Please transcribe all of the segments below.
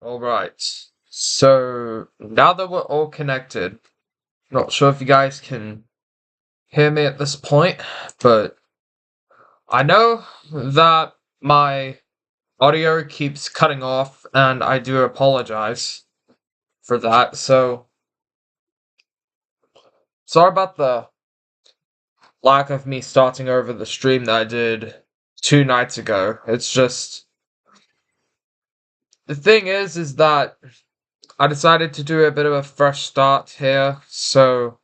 Alright. So, now that we're all connected, not sure if you guys can hear me at this point, but I know that my audio keeps cutting off, and I do apologize for that. So, sorry about the lack of me starting over the stream that I did 2 nights ago. It's just, the thing is that I decided to do a bit of a fresh start here, so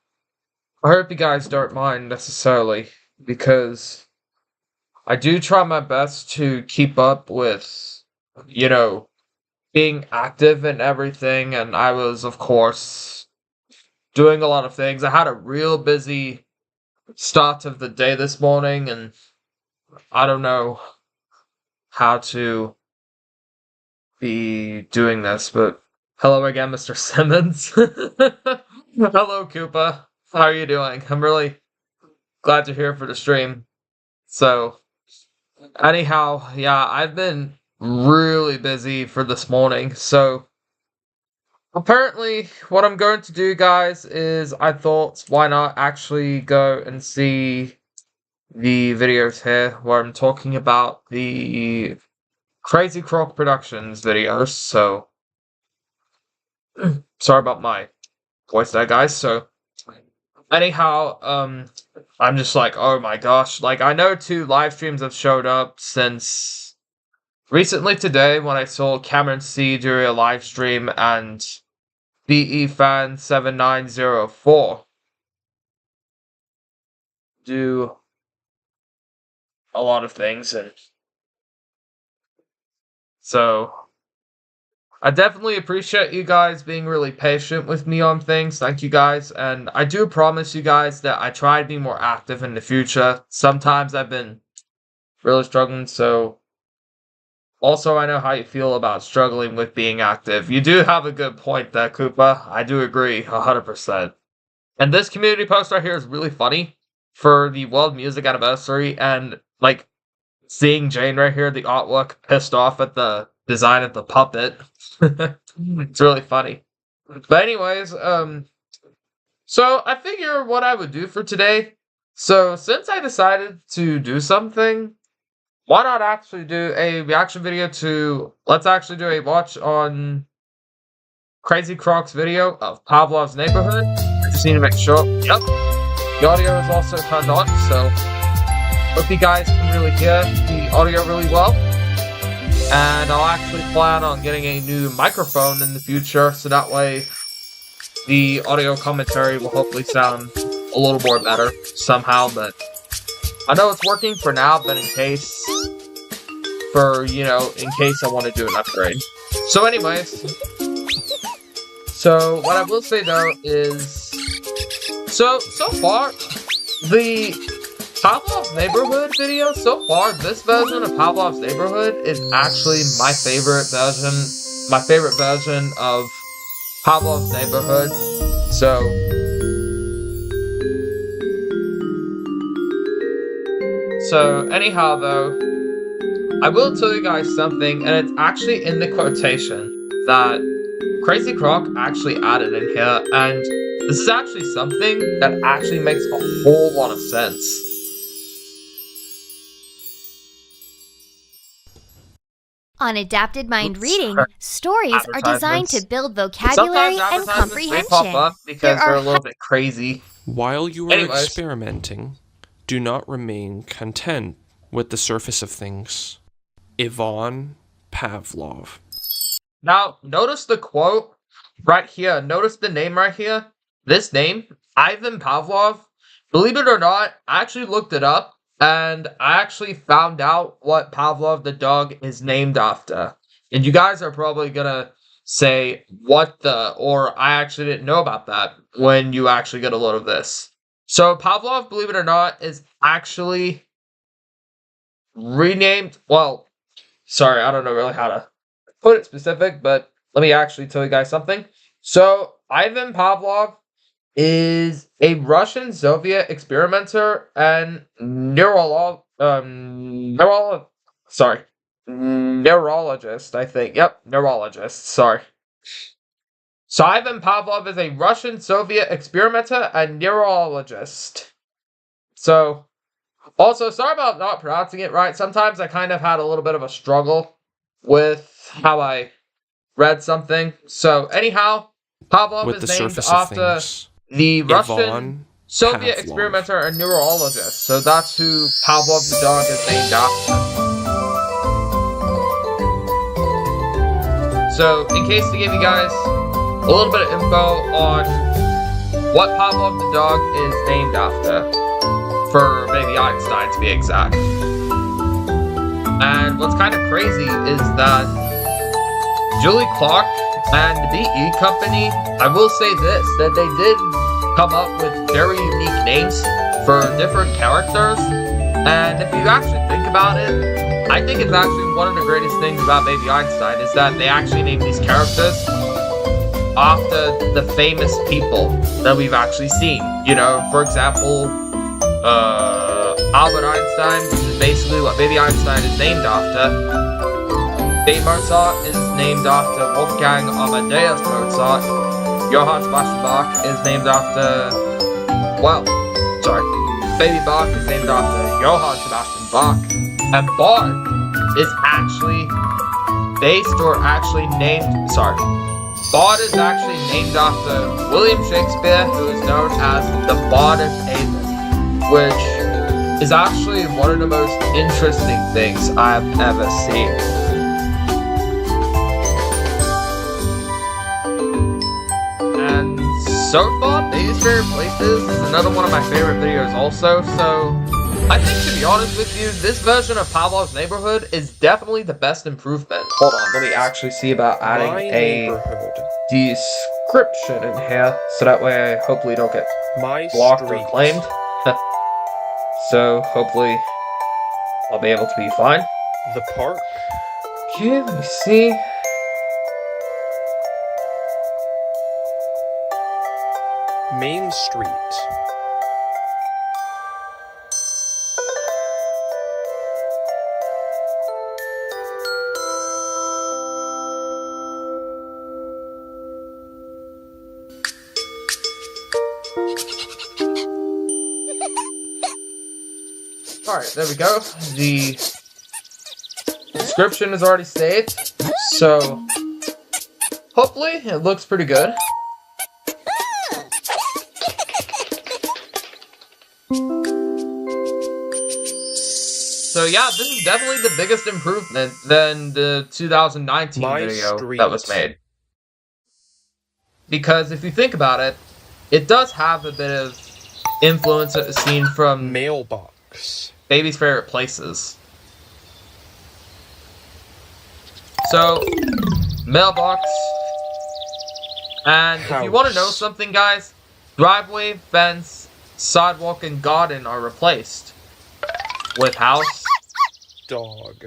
I hope you guys don't mind necessarily, because I do try my best to keep up with, you know, being active and everything, and I was, of course, doing a lot of things. I had a real busy start of the day this morning, and I don't know how to be doing this, but hello again, Mr. Simmons. Hello, Koopa. How are you doing? I'm really glad you're here for the stream. So, anyhow, yeah, I've been really busy for this morning. So, apparently, what I'm going to do, guys, is I thought, why not actually go and see the videos here where I'm talking about the Crazy Croc Productions videos. So, sorry about my voice there, guys. So, anyhow, I'm just like, oh my gosh. Like, I know 2 live streams have showed up since recently today when I saw Cameron C do a live stream and BE Fan 7904 do a lot of things, and so I definitely appreciate you guys being really patient with me on things. Thank you guys, and I do promise you guys that I try to be more active in the future. Sometimes I've been really struggling, so also I know how you feel about struggling with being active. You do have a good point there, Koopa. I do agree 100%. And this community post right here is really funny for the World Music Anniversary, and like seeing Jane right here, the artwork, pissed off at the design of the puppet. It's really funny. But anyways, so I figure what I would do for today. So since I decided to do something, why not actually do a reaction video to, let's actually do a watch on Crazy Croc's video of Pavlov's Neighborhood. I just need to make sure, yep, the audio is also turned on, so hope you guys can really hear the audio really well. And I'll actually plan on getting a new microphone in the future, so that way the audio commentary will hopefully sound a little more better somehow, but I know it's working for now, but in case I want to do an upgrade. So anyways, so what I will say though is, so far, the Pavlov's Neighborhood video, so far, this version of Pavlov's Neighborhood is actually my favorite version of Pavlov's Neighborhood. So anyhow though, I will tell you guys something, and it's actually in the quotation that Crazy Croc actually added in here, and this is actually something that actually makes a whole lot of sense. On Adapted Mind Reading, Sorry. stories are designed to Advertisements. build vocabulary and Sometimes may pop comprehension. up because they're a little bit crazy. While you are Anyways. experimenting, do not remain content with the surface of things. Ivan Pavlov. Now, notice the quote right here. Notice the name right here. This name, Ivan Pavlov. Believe it or not, I actually looked it up, and I actually found out what Pavlov the dog is named after. And you guys are probably gonna say, what the, or I actually didn't know about that when you actually get a load of this. So Pavlov, believe it or not, is actually renamed, well, sorry, I don't know really how to put it specific, but let me actually tell you guys something. So Ivan Pavlov is a Russian Soviet experimenter and neurologist, I think. Yep, neurologist, sorry. So Ivan Pavlov is a Russian-Soviet experimenter and neurologist. So, also, sorry about not pronouncing it right. Sometimes I kind of had a little bit of a struggle with how I read something. So, anyhow, Pavlov With the is named surface of after things. the Russian Ivan Soviet Pavlov. experimenter and neurologist. So that's who Pavlov the dog is named after. So, in case to give you guys a little bit of info on what Pavlov the dog is named after, for Baby Einstein to be exact. And what's kind of crazy is that Julie Clark and the BE Company, I will say this, that they did come up with very unique names for different characters. And if you actually think about it, I think it's actually one of the greatest things about Baby Einstein is that they actually named these characters after the famous people that we've actually seen. You know, for example, Albert Einstein, which is basically what Baby Einstein is named after. Baby Mozart is named after Wolfgang Amadeus Mozart. Johann Sebastian Bach is named after, Baby Bach is named after Johann Sebastian Bach. And Bard is actually Bard is actually named after William Shakespeare, who is known as the Bard of Avon, which is actually one of the most interesting things I've ever seen. And so far, Baby's Favorite Places is another one of my favorite videos also, so I think, to be honest with you, this version of Pavlov's Neighborhood is definitely the best improvement. Hold on, let me actually see about adding a description in here, so that way I hopefully don't get blocked or claimed. So, hopefully, I'll be able to be fine. The park. Okay, let me see. Main Street. Alright, there we go. The description is already saved, so hopefully it looks pretty good. So yeah, this is definitely the biggest improvement than the 2019 video that was made. Because if you think about it, it does have a bit of influence seen from Mailbox. Baby's Favorite Places. So, mailbox. And if you want to know something, guys, driveway, fence, sidewalk, and garden are replaced with house, dog.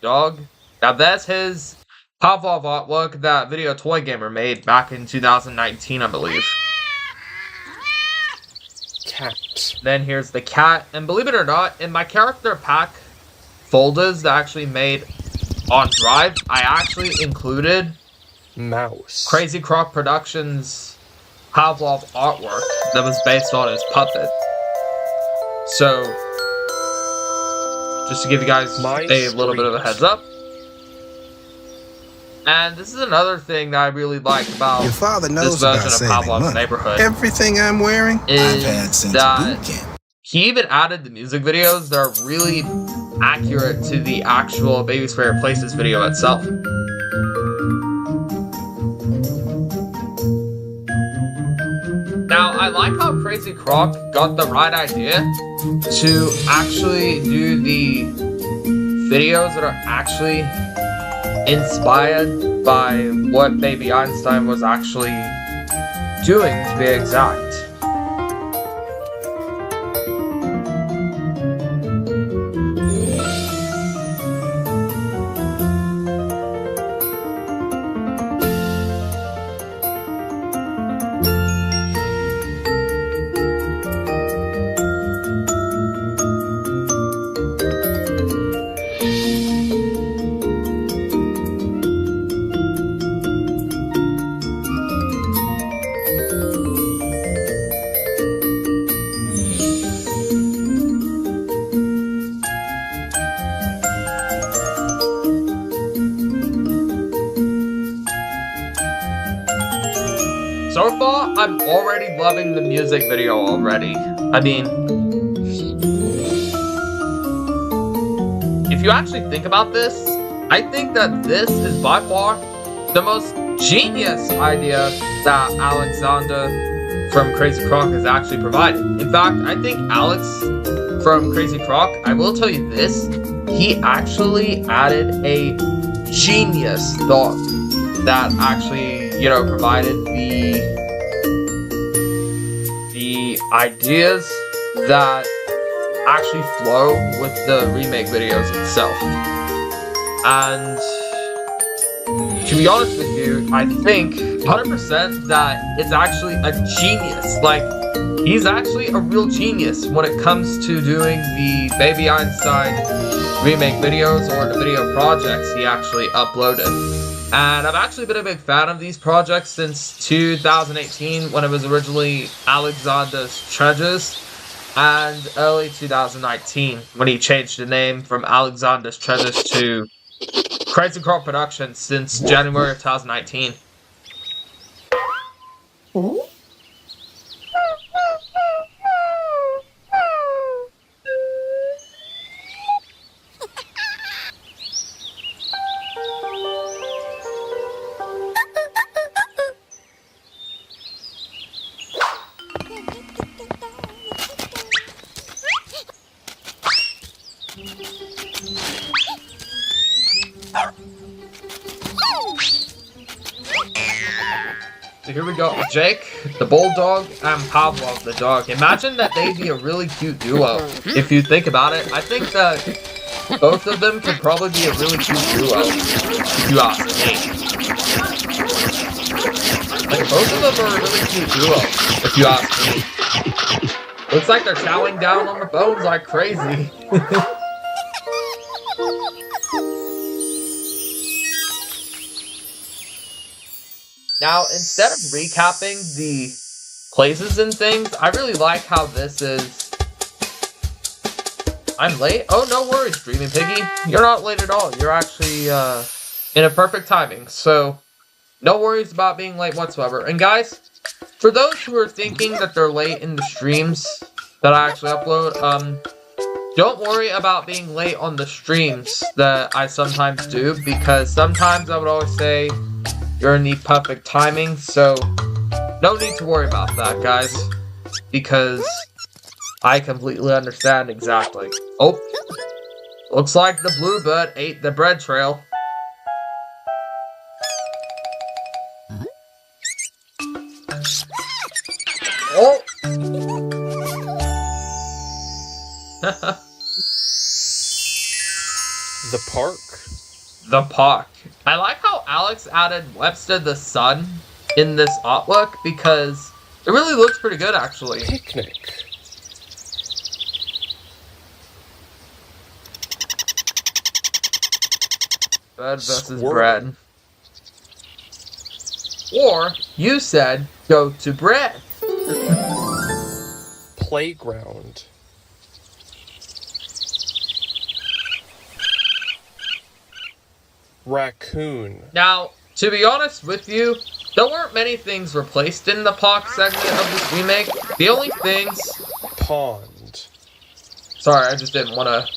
Now that's his Pavlov artwork that Video Toy Gamer made back in 2019, I believe. Cat. Then here's the cat, and believe it or not, in my character pack folders that I actually made on Drive, I actually included Mouse. Crazy Croc Productions Pavlov artwork that was based on his puppet. So, just to give you guys a little bit of a heads up. And this is another thing that I really like about Your father knows this version about of Pavlov's money. Neighborhood. Everything I'm wearing, I've had Is since that boot camp. he even added the music videos that are really accurate to the actual Baby's Favorite Places video itself. Now, I like how Crazy Croc got the right idea to actually do the videos that are actually inspired by what Baby Einstein was actually doing, to be exact. I'm already loving the music video already. I mean, if you actually think about this, I think that this is by far the most genius idea that Alexander from Crazy Croc has actually provided. In fact, I think Alex from Crazy Croc, I will tell you this, he actually added a genius thought that actually, you know, provided the ideas that actually flow with the remake videos itself. And to be honest with you, I think 100% that it's actually a genius. Like, he's actually a real genius when it comes to doing the Baby Einstein remake videos or the video projects he actually uploaded. And I've actually been a big fan of these projects since 2018 when it was originally Alexander's Treasures, and early 2019 when he changed the name from Alexander's Treasures to Crazy Croc Productions since January of 2019. So here we go, Jake, the bulldog, and Pavlov, the dog. Imagine that they'd be a really cute duo. If you think about it, I think that both of them could probably be a really cute duo, if you ask me. Like, both of them are a really cute duo, if you ask me. Looks like they're chowing down on the bones like crazy. Now, instead of recapping the places and things, I really like how this is... I'm late? Oh, no worries, Dreaming Piggy. You're not late at all. You're actually in a perfect timing. So, no worries about being late whatsoever. And guys, for those who are thinking that they're late in the streams that I actually upload, don't worry about being late on the streams that I sometimes do, because sometimes I would always say you're in the perfect timing, so no need to worry about that, guys, because I completely understand exactly. Oh, looks like the bluebird ate the bread trail. Oh! The park? The park. I like how Alex added Webster the Sun in this artwork because it really looks pretty good, actually. Picnic. Bird versus Squirrel. bread. Or, you said, go to bread. Playground. Raccoon. Now, to be honest with you, there weren't many things replaced in the park segment of this remake. The only things... Pond. Sorry, I just didn't want to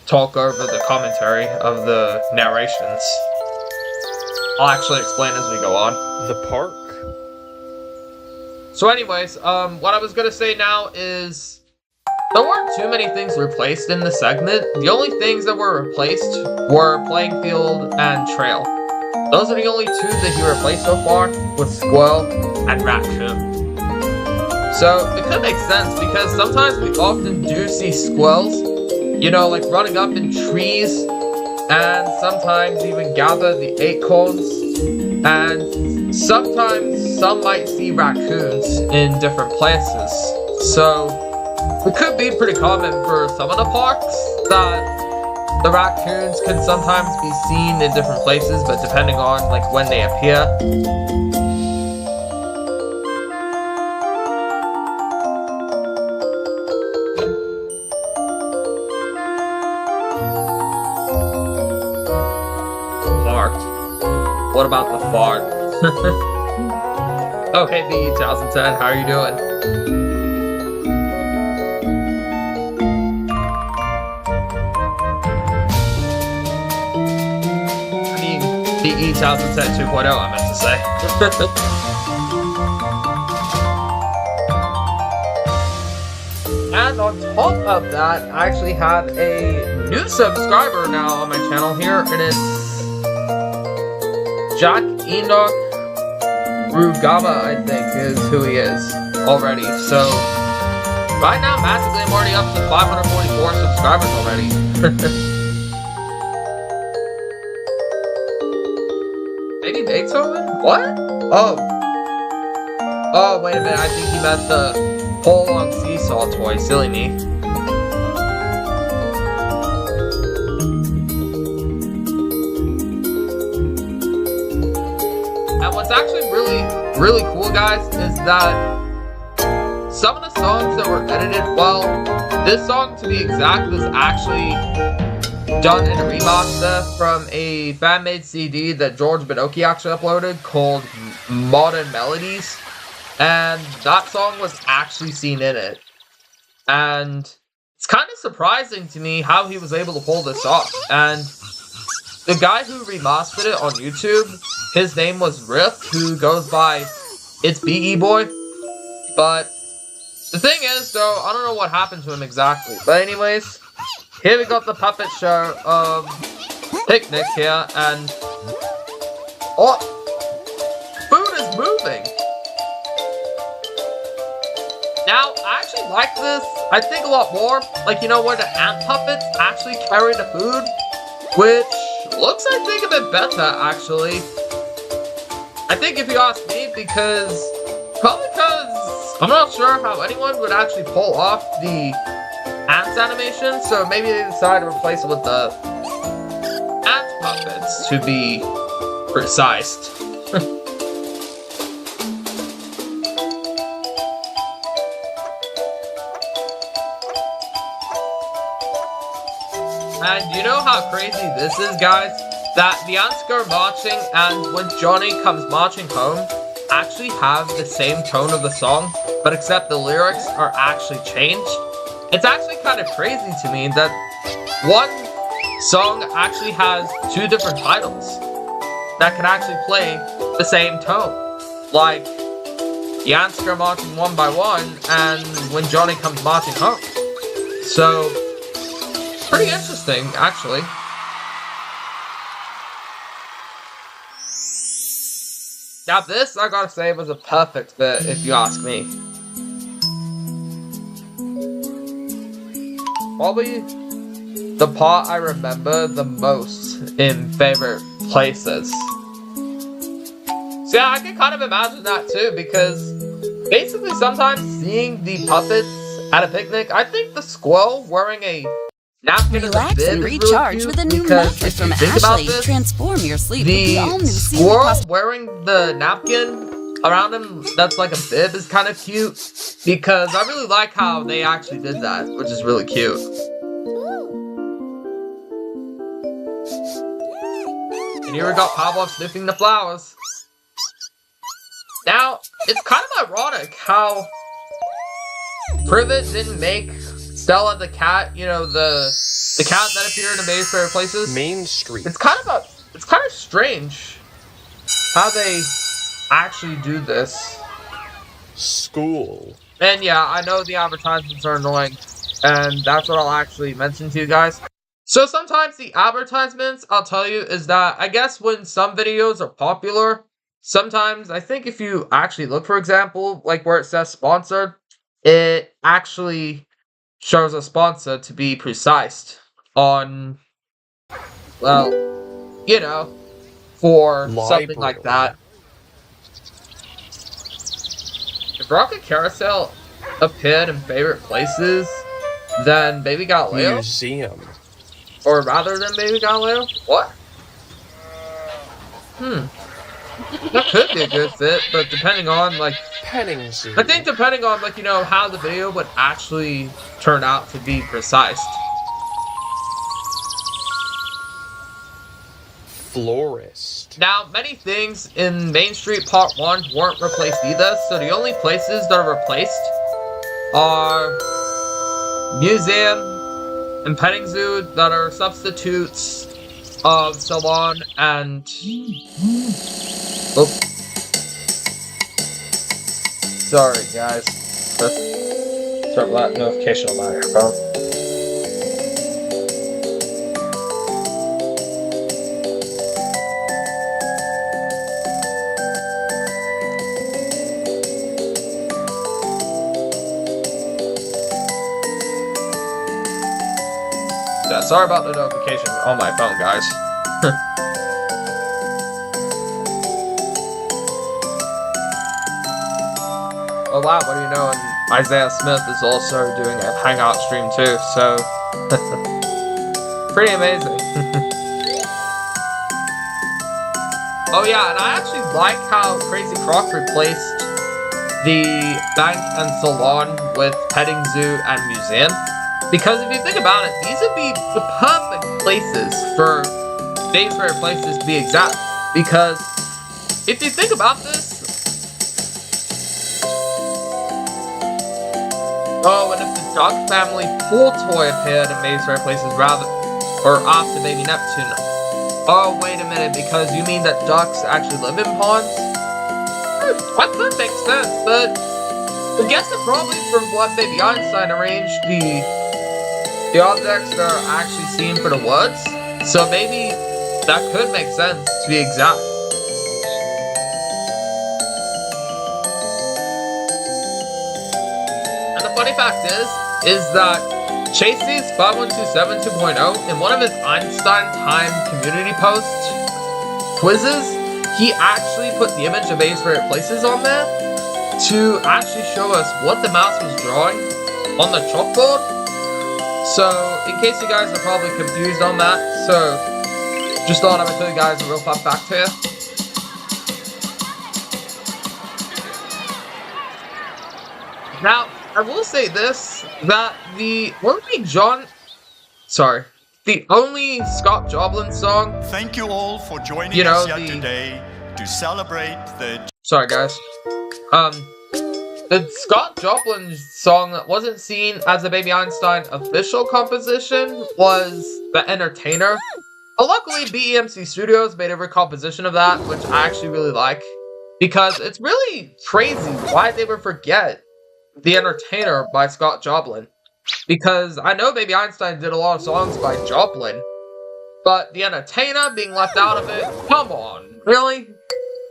talk over the commentary of the narrations. I'll actually explain as we go on. The park. So anyways, what I was gonna say now is... there weren't too many things replaced in the segment. The only things that were replaced were playing field and trail. Those are the only two that he replaced so far, with squirrel and raccoon. So it could make sense because sometimes we often do see squirrels, you know, like running up in trees, and sometimes even gather the acorns, and sometimes some might see raccoons in different places. So it could be pretty common for some of the parks that the raccoons can sometimes be seen in different places, but depending on like when they appear. Fart. What about the fart? Oh, hey, B2010, how are you doing? I mean, BE2010 2.0, I meant to say. And on top of that, I actually have a new subscriber now on my channel here, and it's Jack Enoch Rugaba, I think, is who he is already. So, right now, magically, I'm already up to 544 subscribers already. Maybe Beethoven? What? Oh. Oh, wait a minute, I think he meant the pull-on seesaw toy. Silly me. And what's actually really cool, guys, is that some of the songs that were edited, well, this song, to be exact, was actually done in a remaster from a fan-made CD that George Binoki actually uploaded called Modern Melodies. And that song was actually seen in it. And it's kind of surprising to me how he was able to pull this off. And the guy who remastered it on YouTube, his name was Riff, who goes by It's BE Boy. But the thing is, though, I don't know what happened to him exactly. But anyways, here we got the puppet show of Picnic here, and oh, food is moving. Now, I actually like this, I think, a lot more. Like, you know, where the ant puppets actually carry the food, which looks, I think, a bit better, actually. I think, if you ask me, probably because I'm not sure how anyone would actually pull off the ants animation, so maybe they decided to replace it with the ant puppets, to be precise. And you know how crazy this is, guys? That the ants go marching, and when Johnny comes marching home, actually have the same tone of the song, but except the lyrics are actually changed. It's actually kind of crazy to me that one song actually has two different titles that can actually play the same tone. Like, the ants go marching one by one, and when Johnny comes marching home. So, pretty interesting, actually. Now this, I gotta say, was a perfect fit, if you ask me. Probably the part I remember the most in favorite places. So yeah, I can kind of imagine that too, because basically sometimes seeing the puppets at a picnic, I think the squirrel wearing a napkin Relax is and really recharge cute, with a new because mattress if you from think about Ashley. this, Transform your sleep with the the all-new squirrel wearing the napkin around him that's like a bib is kind of cute, because I really like how they actually did that, which is really cute. And here we got Pavlov sniffing the flowers. Now, it's kind of ironic how Privet didn't make Stella the cat, you know, the cat that appeared in Baby's Favorite Places. Main Street. It's kind of strange how they actually do this. School. And yeah, I know the advertisements are annoying, and that's what I'll actually mention to you guys. So sometimes the advertisements, I'll tell you, is that I guess when some videos are popular, sometimes I think if you actually look, for example, like where it says sponsored, it actually shows a sponsor, to be precise, on, well, you know, for something like that. If Rocket Carousel appeared in favorite places, then Baby Galileo? Museum. Or rather than Baby Galileo? What? That could be a good fit, but depending on, like, Petting zoo. I think depending on, like, you know, how the video would actually turn out, to be precise. florist. Now, many things in Main Street Part 1 weren't replaced either, so the only places that are replaced are museum and petting zoo that are substitutes of salon and... Oh. Sorry, guys. Start that notification on my phone. Yeah, sorry about the notification on my phone, guys. Oh wow, what do you know? And Isaiah Smith is also doing a Hangout stream too, so pretty amazing. Oh yeah, and I actually like how Crazy Croc replaced the bank and salon with petting zoo and museum. Because if you think about it, these would be the perfect places for Dave's Favorite Places to be exact. Because if you think about this, oh, and if the Duck Family pool toy appeared in Dave's Favorite Places rather, or after Baby Neptune. Oh, wait a minute, because you mean that ducks actually live in ponds? That could make sense, but I guess it probably from what Baby Einstein arranged the objects that are actually seen for the woods, so maybe that could make sense to be exact. And the funny fact is that Chasey's 5127 2.0 in one of his Einstein Time community posts quizzes, he actually put the image of Dave's Favorite Places on there to actually show us what the mouse was drawing on the chalkboard. So, in case you guys are probably confused on that, so just thought I would tell you guys a real fun fact here. Now, I will say this, that the only Scott Joplin song... Thank you all for joining us here today to celebrate the... Sorry, guys. The Scott Joplin song that wasn't seen as a Baby Einstein official composition was The Entertainer. But luckily, BEMC Studios made a recomposition of that, which I actually really like. Because it's really crazy why they would forget The Entertainer by Scott Joplin. Because I know Baby Einstein did a lot of songs by Joplin, but The Entertainer being left out of it, come on, really?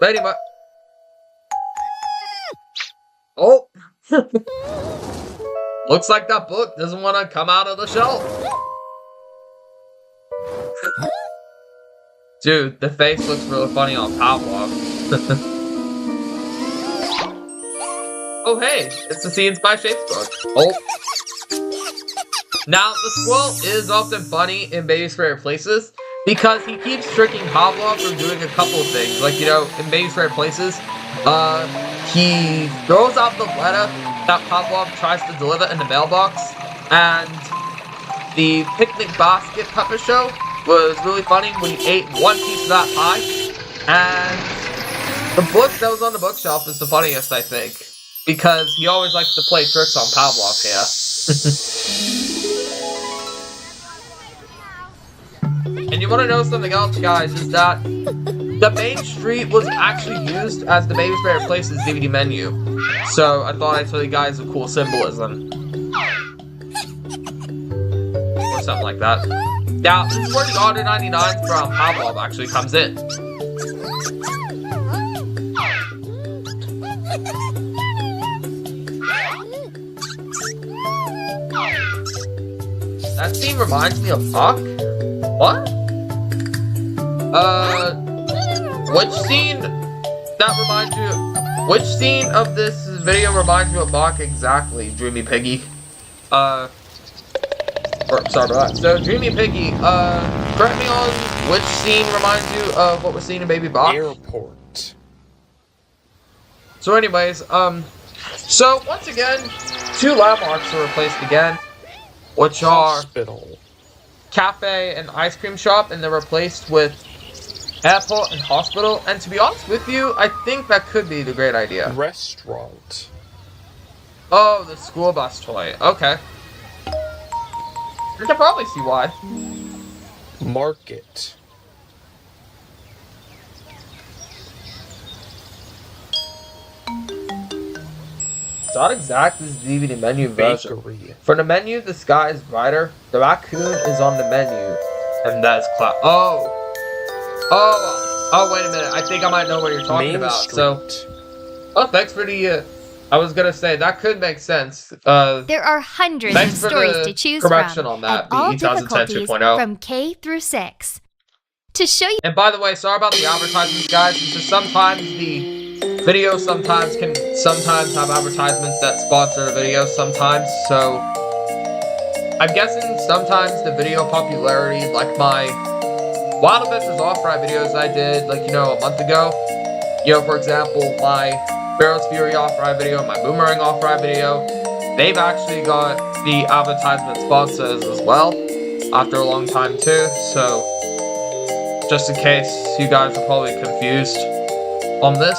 But anyway... Oh! Looks like that book doesn't want to come out of the shelf. Dude, the face looks really funny on Pavlov. Oh hey, it's the Scenes by Shapes book. Oh. Now, the squirrel is often funny in Baby's Favorite Places because he keeps tricking Pavlov from doing a couple of things. Like, you know, in Baby's Favorite Places, he throws out the letter that Pavlov tries to deliver in the mailbox, and the picnic basket puppet show was really funny when he ate one piece of that pie, and the book that was on the bookshelf is the funniest, I think, because he always likes to play tricks on Pavlov here. And you want to know something else, guys, is that the main street was actually used as the Baby's Favorite Places DVD menu. So I thought I'd tell you guys a cool symbolism. Or something like that. Now, this is where the Order 99 from Pavlov actually comes in. That scene reminds me of Buck. What? Which scene that reminds you? Which scene of this video reminds you of Bach exactly, Dreamy Piggy? Sorry about that. So, Dreamy Piggy, correct me on which scene reminds you of what we're seeing in Baby Bach? Airport. So anyways, so once again, two landmarks are replaced again, which are Hospital. Cafe and Ice Cream Shop, and they're replaced with airport and hospital, and to be honest with you, I think that could be the great idea. Restaurant. Oh, the school bus toy. Okay. I can probably see why. Market. It's not exactly the DVD menu version. Bakery. For the menu, the sky is brighter. The raccoon is on the menu, and that is cloud. Oh, wait a minute. I think I might know what you're talking Main about. Street. Oh, thanks for the, I was gonna say, that could make sense. There are hundreds of Thanks for stories the to choose correction from, on that, at all BE 2010 difficulties 2.0. from K through 6. To show you And by the way, sorry about the advertisements, guys. It's just sometimes the video can sometimes have advertisements that sponsor the video sometimes, so I'm guessing sometimes the video popularity, like my Wild Adventures Off-Ride videos I did, like, you know, a month ago. You know, for example, my Barrels Fury Off-Ride video, my Boomerang Off-Ride video, they've actually got the advertisement sponsors as well, after a long time too, so just in case you guys are probably confused on this,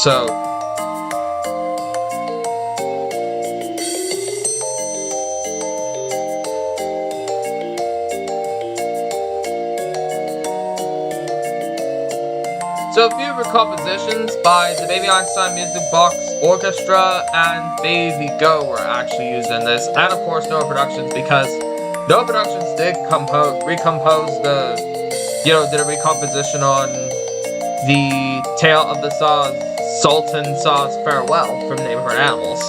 so a few recompositions by the Baby Einstein Music Box Orchestra and Baby Gogh were actually used in this, and of course Noah Productions, because Noah Productions did recompose did a recomposition on the Tale of the Sultan Saw's Farewell from Neighborhood Animals.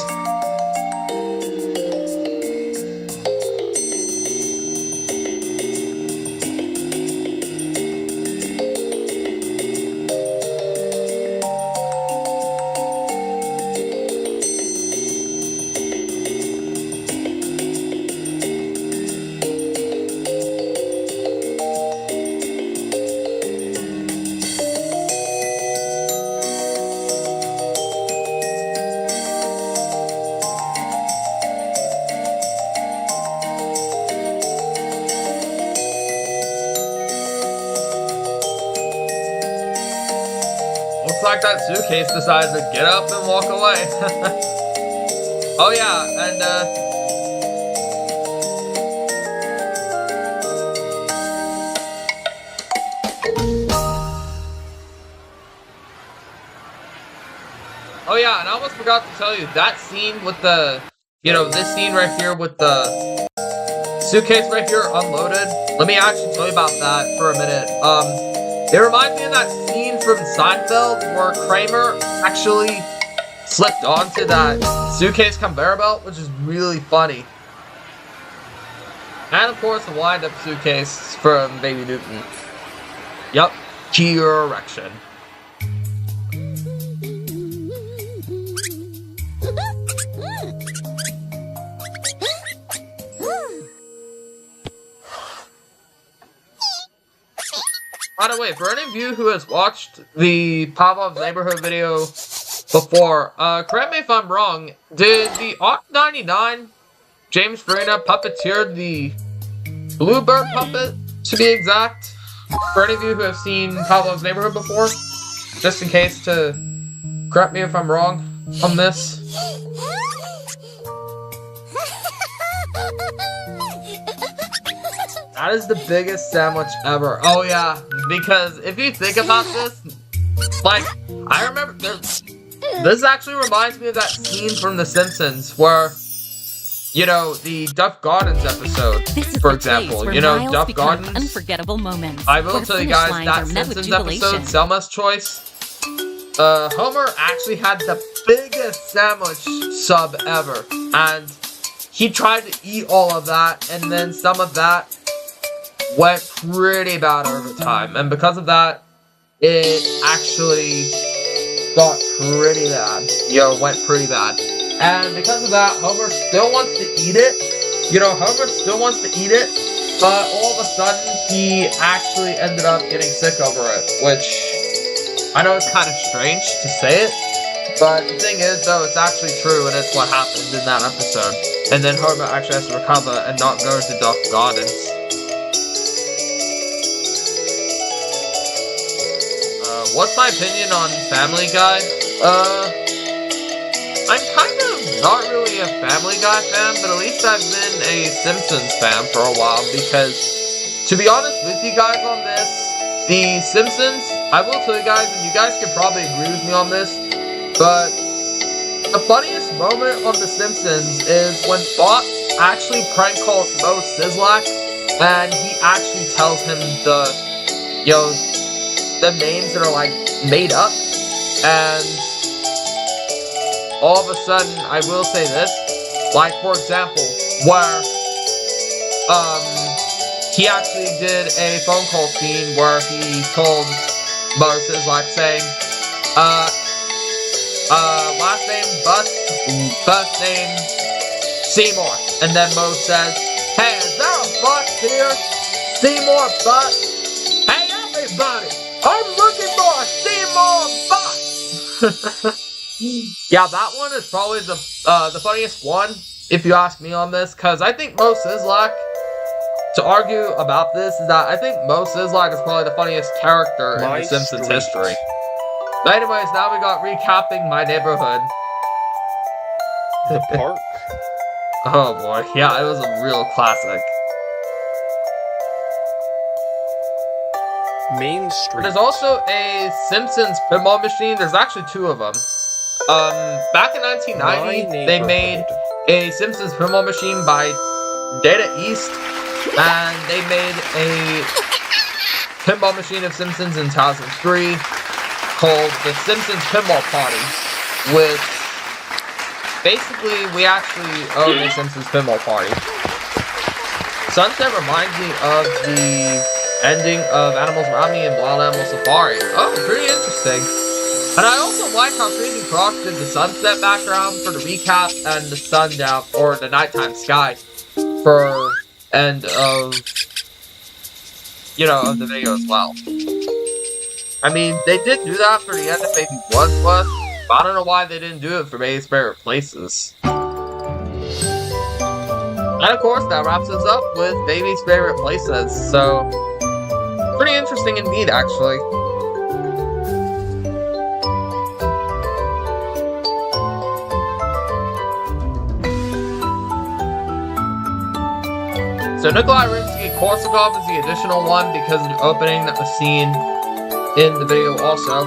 Looks like that suitcase decided to get up and walk away. Oh yeah, and oh yeah, and I almost forgot to tell you, that scene with the, this scene right here with the suitcase right here unloaded, let me actually tell you about that for a minute. It reminds me of that scene from Seinfeld where Kramer actually slipped onto that suitcase conveyor belt, which is really funny. And of course the wind-up suitcase from Baby Newton. Yup, pure erection. By the way, for any of you who has watched the Pavlov neighborhood video before, correct me if I'm wrong, did the Arc 99 James Farina puppeteered the Bluebird puppet, to be exact? For any of you who have seen Pavlov's neighborhood before, just in case to correct me if I'm wrong on this. That is the biggest sandwich ever. Oh yeah, because if you think about this, like, I remember, this actually reminds me of that scene from The Simpsons where, the Duff Gardens episode, for example. Duff Gardens, unforgettable moments. I will tell you guys, that Simpsons episode, Selma's Choice, Homer actually had the biggest sandwich sub ever, and he tried to eat all of that, and then some of that went pretty bad over time, and because of that, it actually got pretty bad. Went pretty bad. And because of that, Homer still wants to eat it. Homer still wants to eat it, but all of a sudden, he actually ended up getting sick over it, which I know it's kind of strange to say it, but the thing is, though, it's actually true, and it's what happened in that episode. And then Homer actually has to recover and not go to Duff Gardens. what's my opinion on Family Guy? I'm kind of not really a Family Guy fan, but at least I've been a Simpsons fan for a while, because, to be honest with you guys on this, The Simpsons, I will tell you guys, and you guys can probably agree with me on this, but the funniest moment on The Simpsons is when Bart actually prank calls Moe Szyslak, and he actually tells him the names that are, like, made up, and all of a sudden, I will say this, like, for example, where, he actually did a phone call scene where he told Moe Szyslak saying, last name Butts, first name Seymour. And then Moe says, hey, is there a Butts here? Seymour Butts? Hey, everybody, I'm looking for a Seymour Butts! Yeah, that one is probably the funniest one, if you ask me on this, because I think Moe Szyslak, to argue about this, is that I think Moe Szyslak is probably the funniest character in The Simpsons history. But anyways, now we got recapping My Neighborhood. The park? Oh boy, yeah, it was a real classic. Main Street. There's also a Simpsons pinball machine. There's actually two of them. Back in 1990, they made a Simpsons pinball machine by Data East, and they made a pinball machine of Simpsons in 2003 called the Simpsons Pinball Party, which basically we actually own a Simpsons Pinball Party. Sunset reminds me of the ending of Animals Around Me and Wild Animal Safari. Oh, pretty interesting. And I also like how Crazy Frog did the sunset background for the recap and the sundown, or the nighttime sky, for end of, of the video as well. I mean, they did do that for the end of Baby Bloodbath, but I don't know why they didn't do it for Baby's Favorite Places. And of course, that wraps us up with Baby's Favorite Places, so pretty interesting indeed, actually. So Nikolai Rimsky-Korsakov is the additional one because of the opening that was seen in the video also.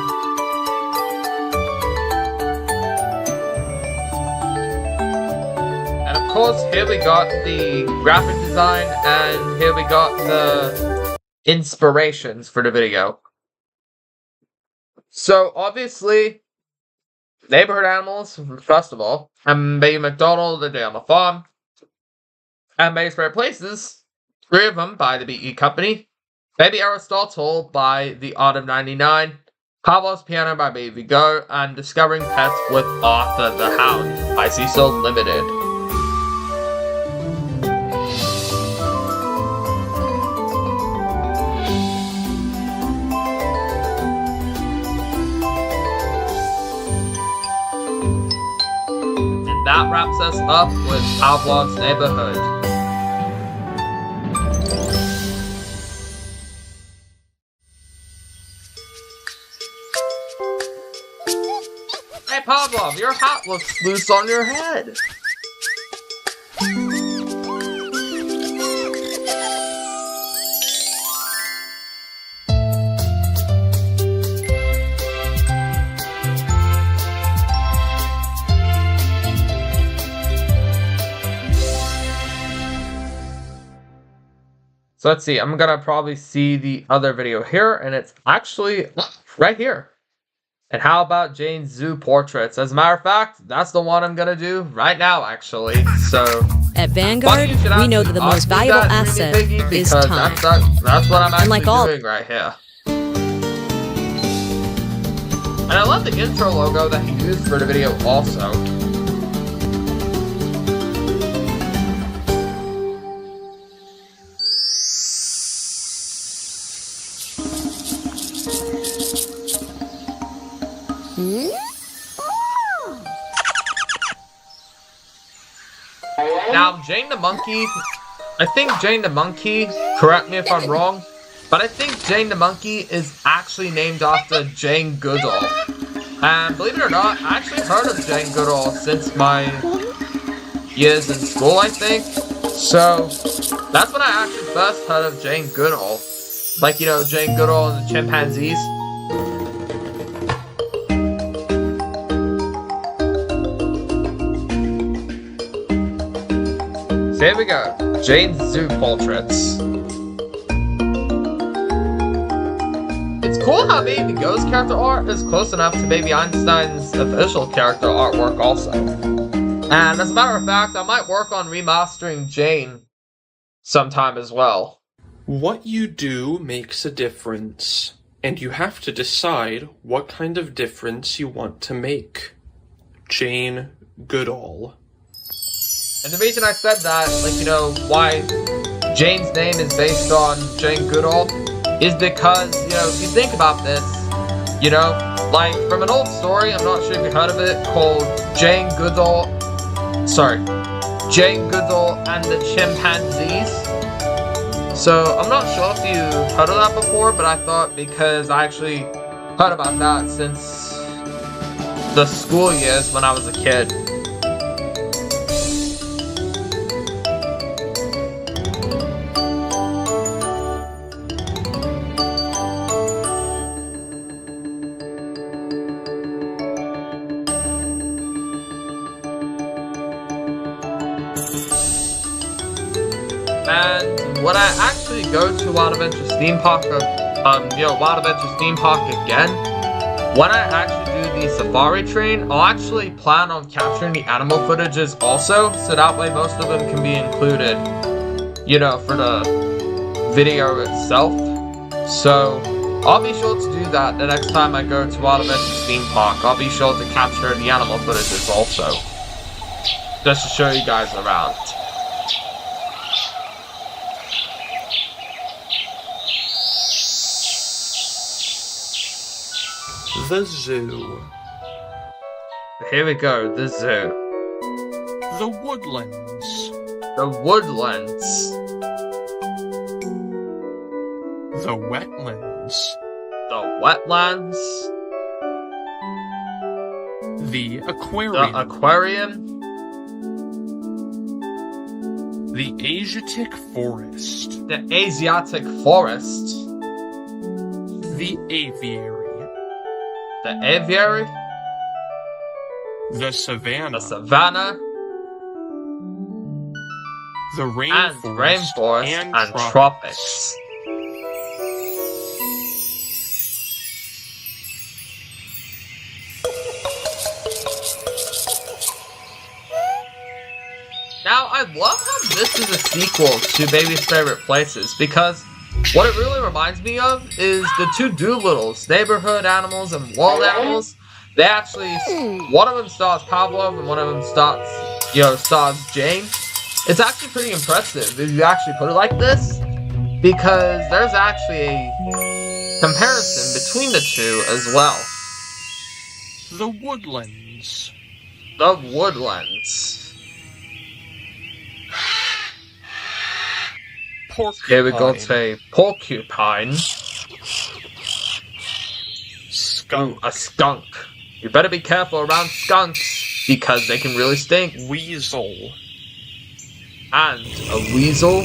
And of course, here we got the graphic design, and here we got the inspirations for the video. So obviously, Neighborhood Animals, first of all, and Baby McDonald, The Day on the Farm, and Baby's Favorite Places, 3 of them by the BE Company, Baby Aristotle by The Art of 99, Pavlov's Piano by Baby Gogh, and Discovering Pets with Arthur the Hound by Cecil Limited. And that wraps us up with Pavlov's Neighborhood. Hey Pavlov, your hat looks loose on your head. So let's see, I'm gonna probably see the other video here, and it's actually right here. And how about Jane's zoo portraits? As a matter of fact, that's the one I'm gonna do right now, actually. So at Vanguard, we know that the most valuable asset is time. That's what I'm actually doing right here. And I love the intro logo that he used for the video also. Now, Jane the Monkey, I think Jane the Monkey, correct me if I'm wrong, But I think Jane the Monkey is actually named after Jane Goodall. And believe it or not, I actually heard of Jane Goodall since my years in school, I think. So, that's when I actually first heard of Jane Goodall. Like, you know, Jane Goodall and the chimpanzees. So here we go. Jane's Zoo Portraits. It's cool how Baby Gogh's character art is close enough to Baby Einstein's official character artwork also. And as a matter of fact, I might work on remastering Jane sometime as well. What you do makes a difference, and you have to decide what kind of difference you want to make. Jane Goodall. And the reason I said that, like, you know, why Jane's name is based on Jane Goodall, is because, you know, if you think about this, you know, like, from an old story, I'm not sure if you heard of it, called Jane Goodall and the Chimpanzees. So, I'm not sure if you heard of that before, but I thought because I actually heard about that since the school years when I was a kid. And when I actually go to Wild Adventures Theme Park, Wild Adventures Theme Park again, when I actually do the safari train, I'll actually plan on capturing the animal footages also, so that way most of them can be included, you know, for the video itself. So, I'll be sure to do that the next time I go to Wild Adventures Theme Park. I'll be sure to capture the animal footages also, just to show you guys around. The zoo. Here we go, the zoo. The woodlands. The woodlands. The wetlands. The wetlands. The aquarium. The aquarium. The Asiatic Forest. The Asiatic Forest. The aviary. The aviary. The savannah. The savannah. The rainforest and tropics. Now, I love how this is a sequel to Baby's Favorite Places, because what it really reminds me of is the two Doolittles, Neighborhood Animals and World Animals. They actually, one of them stars Pavlov and one of them stars Jane. It's actually pretty impressive if you actually put it like this, because there's actually a comparison between the two as well. The woodlands. The woodlands. Porcupine. Here we go to a porcupine. Skunk. A skunk. You better be careful around skunks, because they can really stink. Weasel. And a weasel.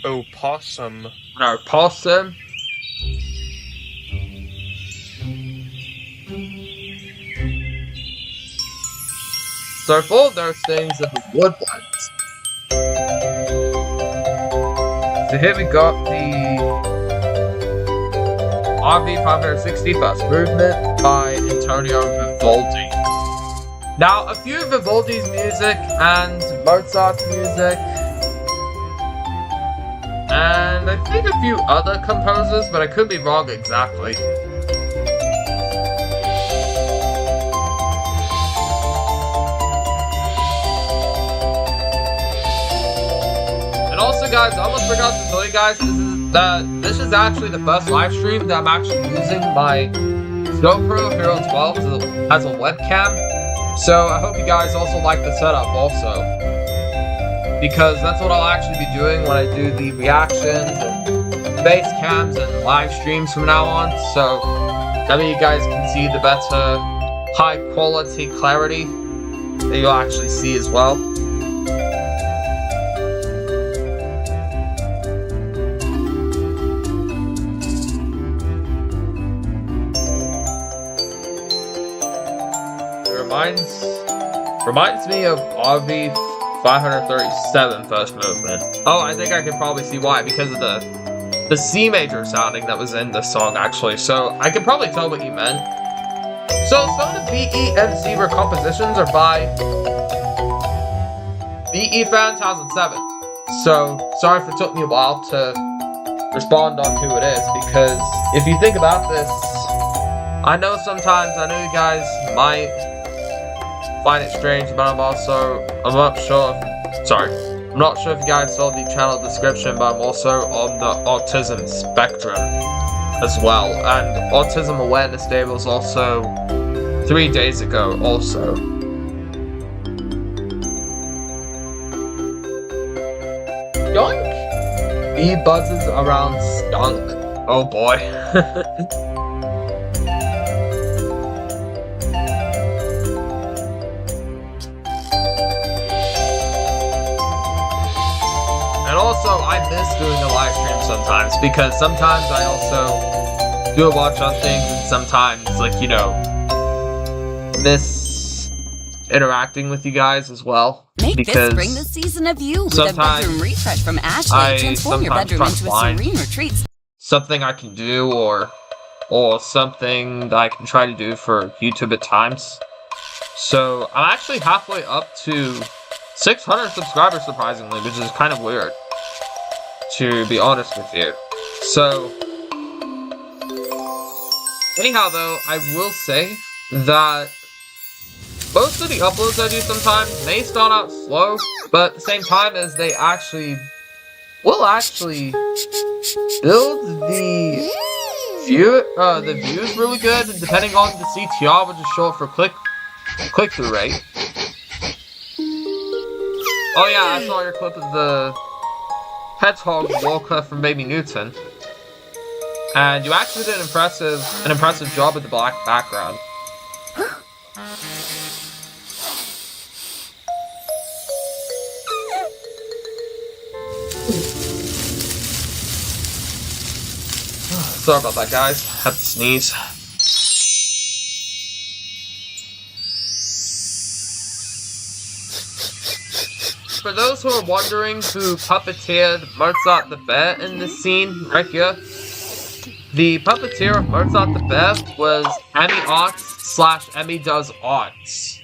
Opossum. An opossum. So for all those things are the woodlands. So here we got the RV 560 First Movement by Antonio Vivaldi. Now, a few of Vivaldi's music and Mozart's music, and I think a few other composers, but I could be wrong exactly. And also, guys, I almost forgot to tell you guys, this is actually the first live stream that I'm actually using my GoPro Hero 12 as a webcam. So I hope you guys also like the setup also, because that's what I'll actually be doing when I do the reactions and base cams and live streams from now on, so that way you guys can see the better high quality clarity that you'll actually see as well. It reminds me of RV 537 first movement. Oh, I think I can probably see why, because of the C major sounding that was in the song, actually. So I can probably tell what you meant. So some of the BE&C recompositions are by BE Fan 2007. So sorry if it took me a while to respond on who it is, because if you think about this, I know you guys might find it strange, but I'm not sure if you guys saw the channel description, but I'm also on the autism spectrum as well, and Autism Awareness Day was also 3 days ago also. Skunk? Bee buzzes around skunk. Oh boy. And also, I miss doing a live stream sometimes, because sometimes I also do a watch on things, and sometimes, like, you know, miss interacting with you guys as well. Make this spring the season of you with a bedroom refresh from Ashley. Transform your bedroom into a serene retreat. Something I can do, or something that I can try to do for YouTube at times. So, I'm actually halfway up to 600 subscribers, surprisingly, which is kind of weird, to be honest with you. So, anyhow though, I will say that most of the uploads I do sometimes may start out slow, but at the same time as they will actually build the views really good, depending on the CTR, which is short for click-through rate. Oh yeah, I saw your clip of the hedgehog walker from Baby Newton, and you actually did an impressive job with the black background. Sorry about that, guys. Had to sneeze. For those who are wondering who puppeteered Mozart the Bear in this scene right here, the puppeteer of Mozart the Bear was Emmy Arts / Emmy Does Arts.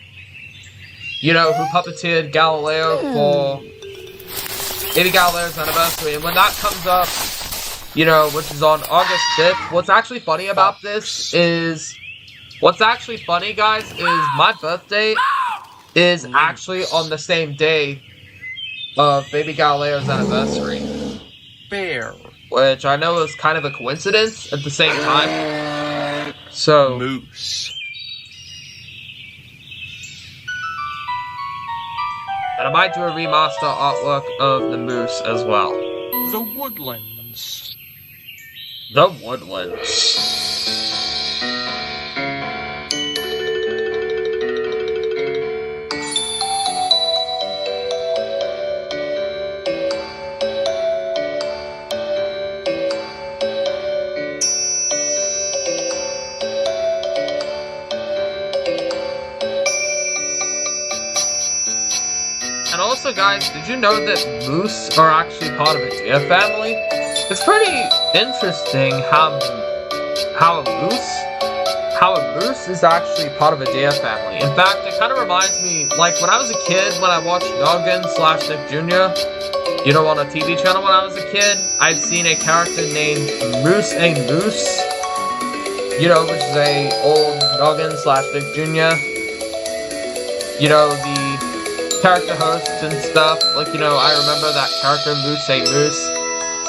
You know, who puppeteered Galileo for Baby Galileo's anniversary, and when that comes up, you know, which is on August 5th, what's actually funny about this is, guys, is my birthday is actually on the same day of Baby Galileo's anniversary. Bear. Which I know is kind of a coincidence at the same time. So, Moose. and I might do a remaster artwork of the moose as well. The Woodlands. The Woodlands. And also, guys, did you know that moose are actually part of a deer family? It's pretty interesting how a moose is actually part of a deer family. In fact, it kind of reminds me, like, when I was a kid, when I watched Noggin / Nick Jr., you know, on a TV channel when I was a kid, I've seen a character named Moose A. Moose, you know, which is a old Noggin / Nick Jr., you know, the character hosts and stuff. Like, you know, I remember that character, Moose A. Moose.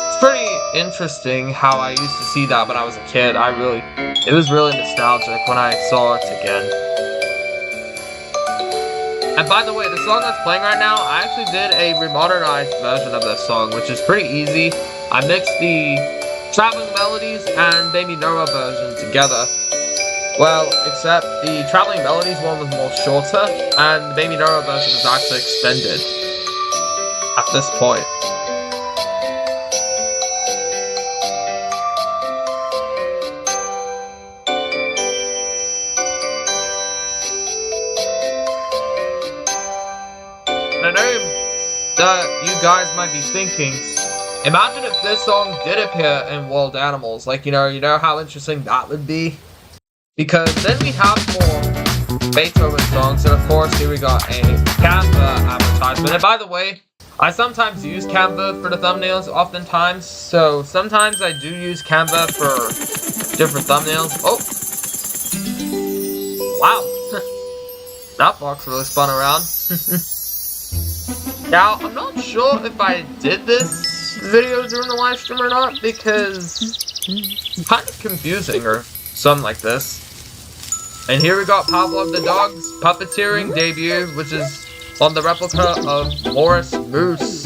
It's pretty interesting how I used to see that when I was a kid. It was really nostalgic when I saw it again. And by the way, the song that's playing right now, I actually did a remodernized version of this song, which is pretty easy. I mixed the Traveling Melodies and Baby Noah version together. Well, except the Traveling Melodies one was more shorter, and the Baby Noah version was actually extended at this point. And I know that you guys might be thinking, imagine if this song did appear in Wild Animals, like, you know how interesting that would be? Because then we have more Beethoven songs, and of course here we got a Canva advertisement. And by the way, I sometimes use Canva for the thumbnails oftentimes, so sometimes I do use Canva for different thumbnails. Oh! Wow! That box really spun around. Now, I'm not sure if I did this video during the live stream or not, because it's kind of confusing or something like this. And here we got Pavlov the dog's puppeteering debut, which is on the replica of Morris Moose.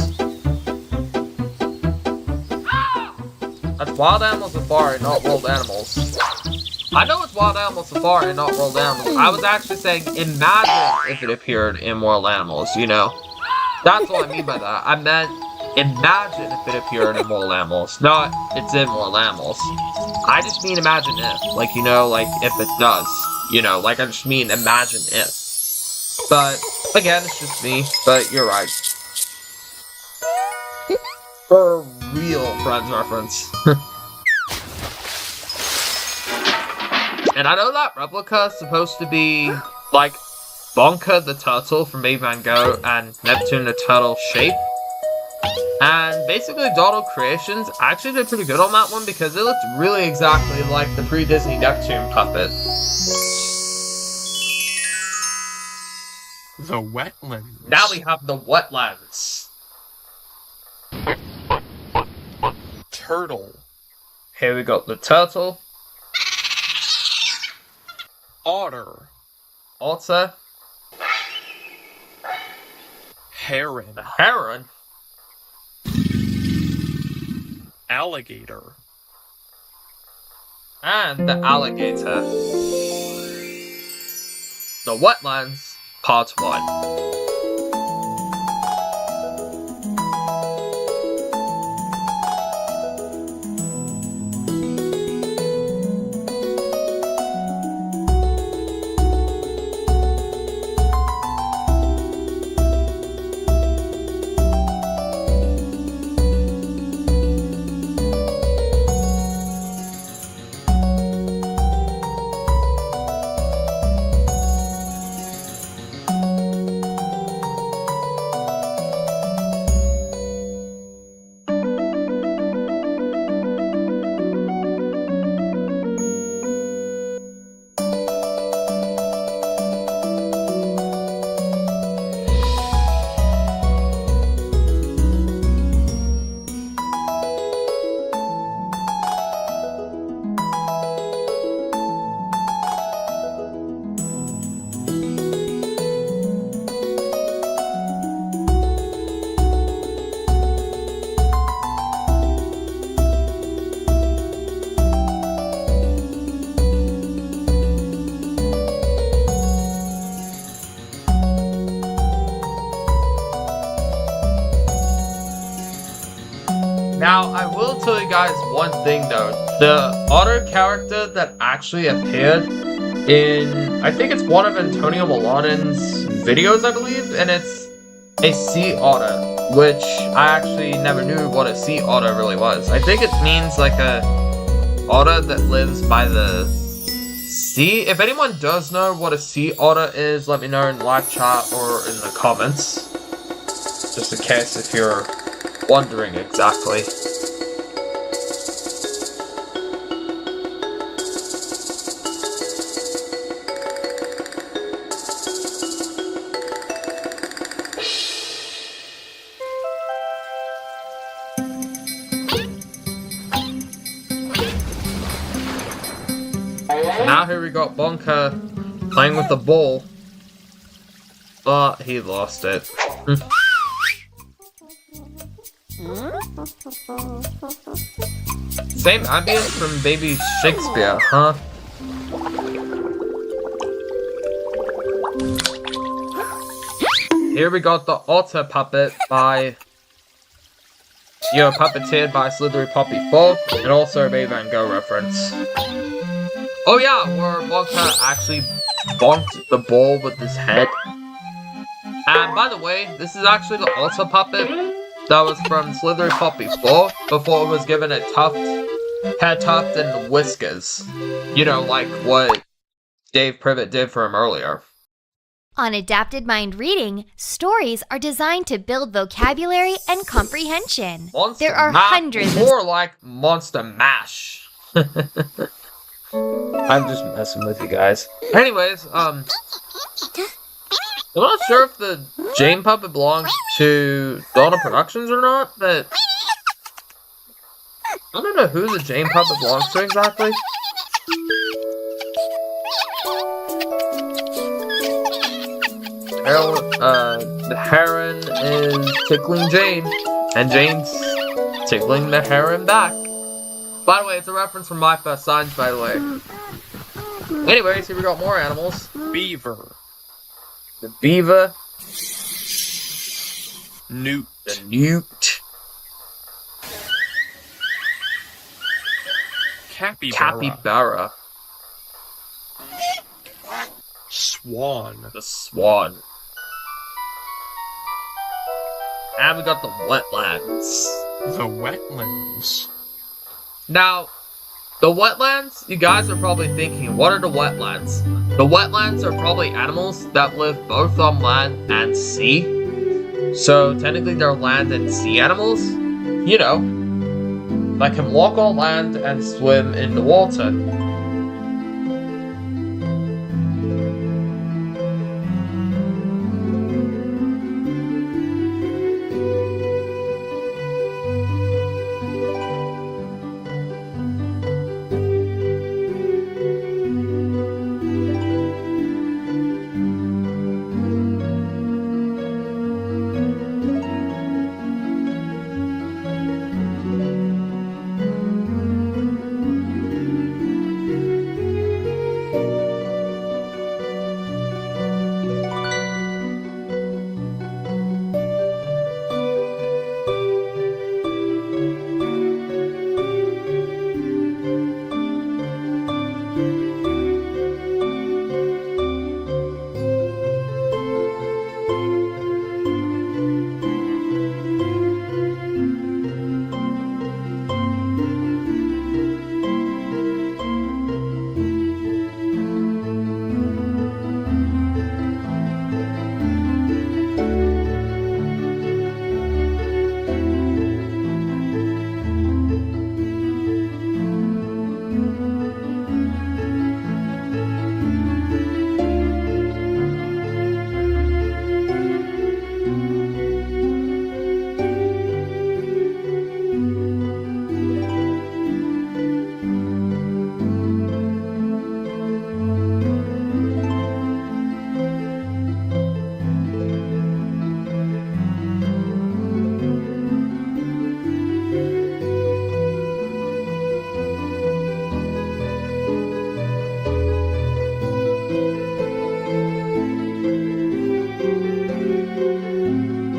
That's Wild Animal Safari, not Wild Animals. I know it's Wild Animal Safari and not Wild Animals. I was actually saying imagine if it appeared in Wild Animals, you know. That's what I mean by that. I meant imagine if it appeared in Wild Animals, not it's in Wild Animals. I just mean imagine if, like, you know, like if it does, you know, like I just mean imagine if. But again, it's just me, but you're right. For real Friends reference. And I know that replica is supposed to be like Bonka the turtle from Baby Van Gogh and Neptune the turtle shape. And basically Donald Creations actually did pretty good on that one because it looked really exactly like the pre-Disney Neptune puppet. The wetlands. Now we have the wetlands. Turtle. Here we got the turtle. Otter. Otter. Heron. The heron. Alligator. And the alligator. The wetlands, part 1. Now, I will tell you guys one thing though. The otter character that actually appeared in, I think it's one of Antonio Milanin's videos, I believe, and it's a sea otter, which I actually never knew what a sea otter really was. I think it means like a otter that lives by the sea. If anyone does know what a sea otter is, let me know in the live chat or in the comments. Just in case if you're wondering exactly. Now here we got Bonka playing with the ball, but he lost it. Same ambience from Baby Shakespeare, huh? Here we got the Otter Puppet by... puppeteered by Slithery Poppy 4, and also a Baby Van Gogh reference. Oh yeah, where Wonka actually bonked the ball with his head. And by the way, this is actually the Otter Puppet that was from Slithery Poppy 4 before it was given a head tuft and whiskers. You know, like what Dave Privet did for him earlier. On Adapted Mind Reading, stories are designed to build vocabulary and comprehension. Monster there are hundreds more like Monster Mash. I'm just messing with you guys. Anyways, I'm not sure if the Jane puppet belongs to Donna Productions or not, but I don't know who the Jane puppet belongs to exactly. The heron is tickling Jane, and Jane's tickling the heron back. By the way, it's a reference from My First Science, by the way. Anyways, here we got more animals. Beaver. The beaver. Newt. The newt. Capybara. Swan. The swan. And we got the wetlands. The wetlands. Now, the wetlands, you guys are probably thinking, what are the wetlands? The wetlands are probably animals that live both on land and sea. So, technically they're land and sea animals. You know, that can walk on land and swim in the water.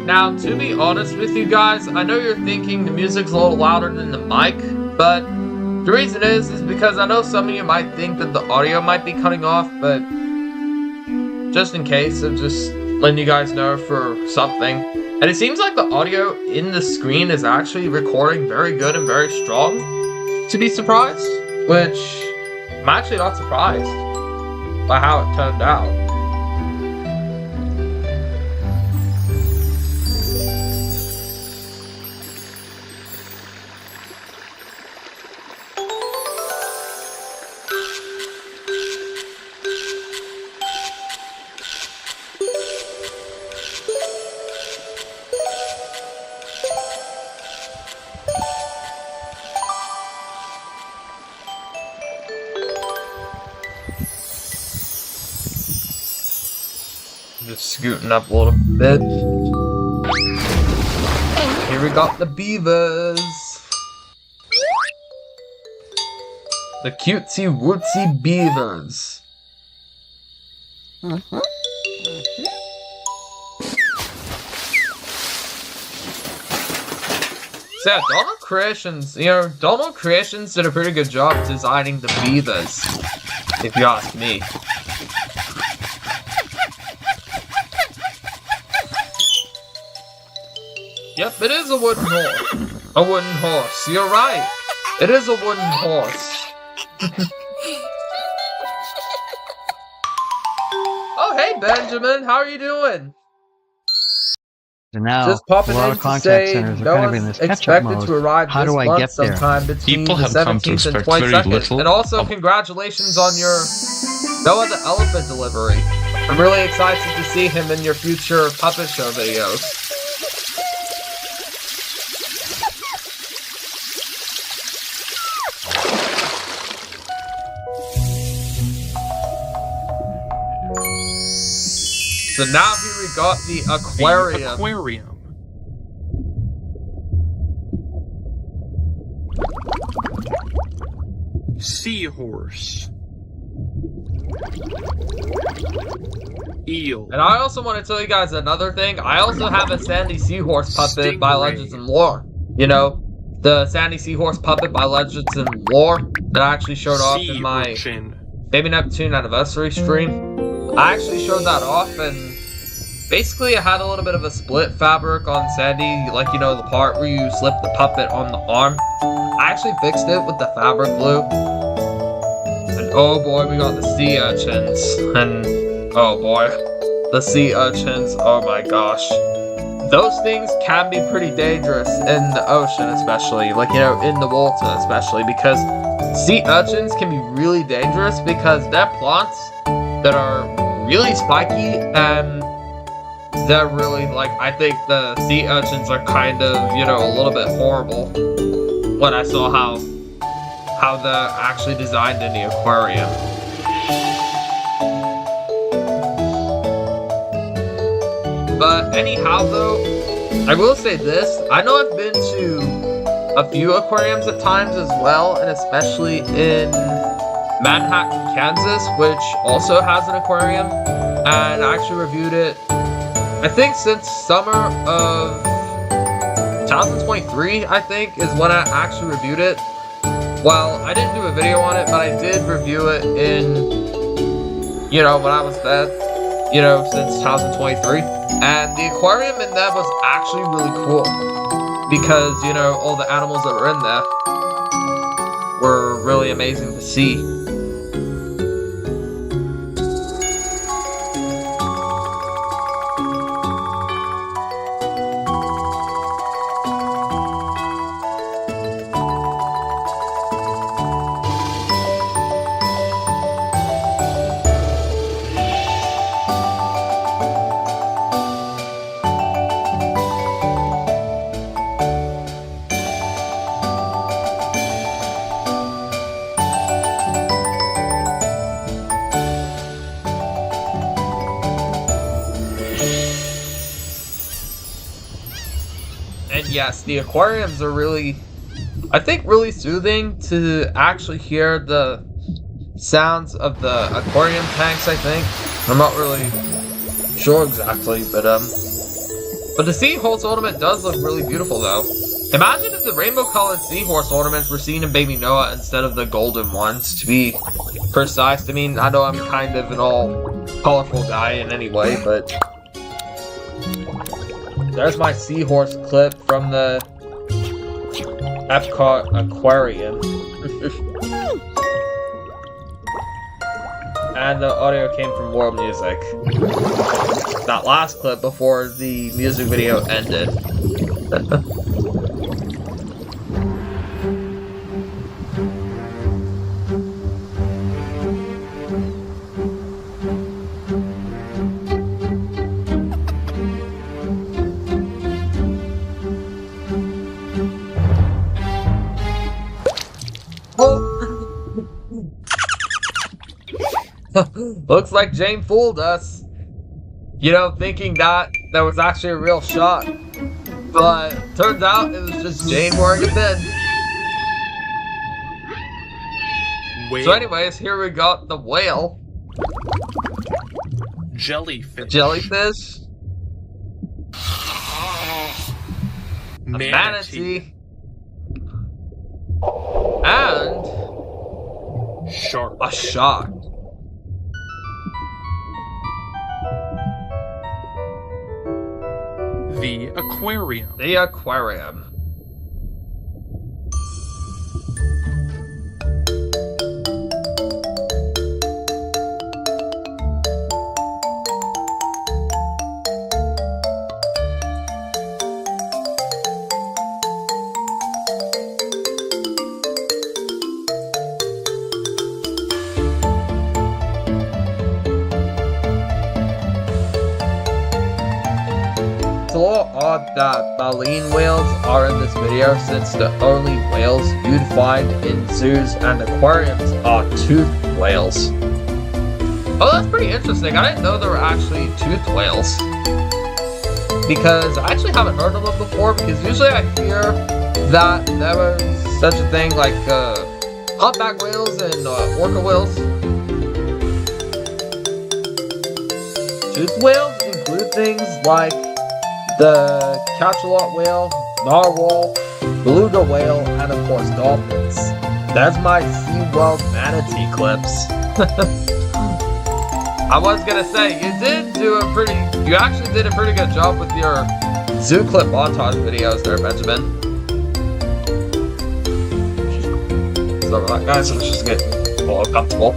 Now, to be honest with you guys, I know you're thinking the music's a little louder than the mic, but the reason is because I know some of you might think that the audio might be cutting off, but just in case, I'm just letting you guys know for something. And it seems like the audio in the screen is actually recording very good and very strong, to be surprised, which I'm actually not surprised by how it turned out. Just scooting up a little bit. here we got the beavers. The cutesy wootsy beavers. So yeah, Donald Creations did a pretty good job designing the beavers, if you ask me. Yep, it is a wooden horse. A wooden horse, you're right. It is a wooden horse. Oh, hey Benjamin, how are you doing? And now, just popping a lot in of to contact say centers are no kind of in one's this catch-up expected mode. to arrive How this do I month get there? sometime between People the have come to 17th and expect very 22nd. little And also, of- congratulations on your Noah the Elephant delivery. I'm really excited to see him in your future puppet show videos. So now here we got the aquarium. The aquarium. Seahorse. Eel. And I also want to tell you guys another thing. I also have a Sandy Seahorse puppet by Legends and Lore. You know, the Sandy Seahorse puppet by Legends and Lore that I actually showed off in my Baby Neptune anniversary stream. I actually showed that off, and basically I had a little bit of a split fabric on Sandy, like, you know, the part where you slip the puppet on the arm. I actually fixed it with the fabric glue. And oh boy, we got the sea urchins. And oh boy, the sea urchins, oh my gosh. Those things can be pretty dangerous in the ocean, especially, like, you know, in the water especially, because sea urchins can be really dangerous because they're plants that are really spiky, and they're really, like, I think the sea urchins are kind of, you know, a little bit horrible when I saw how they're actually designed in the aquarium. But anyhow though, I will say this, I know I've been to a few aquariums at times as well, and especially in Manhattan, Kansas, which also has an aquarium, and I actually reviewed it, I think since summer of 2023, I think, is when I actually reviewed it. Well, I didn't do a video on it, but I did review it in, you know, when I was there, you know, since 2023, and the aquarium in there was actually really cool, because, you know, all the animals that were in there were really amazing to see. And yes, the aquariums are really, I think, really soothing to actually hear the sounds of the aquarium tanks, I think. I'm not really sure exactly, but the seahorse ornament does look really beautiful though. Imagine if the rainbow-colored seahorse ornaments were seen in Baby Noah instead of the golden ones, to be precise. I mean, I know I'm kind of an all-colorful guy in any way, but there's my seahorse clip from the Epcot Aquarium. And the audio came from World Music. That last clip before the music video ended. Looks like Jane fooled us. You know, thinking that there was actually a real shot. But turns out it was just Jane wearing a bin. So anyways, here we got the whale. Jellyfish. Jellyfish. A manatee. And Shark. a shark. The aquarium. The aquarium. It's a little odd that baleen whales are in this video since the only whales you'd find in zoos and aquariums are toothed whales. Oh, that's pretty interesting. I didn't know there were actually toothed whales. Because I actually haven't heard of them before, because usually I hear that there was such a thing like humpback whales and orca whales. Toothed whales include things like the cachalot whale, narwhal, beluga whale, and of course dolphins. That's my SeaWorld manatee clips. I was gonna say, you actually did a pretty good job with your zoo clip montage videos there, Benjamin. Sorry about that, guys, I'm just getting a little comfortable.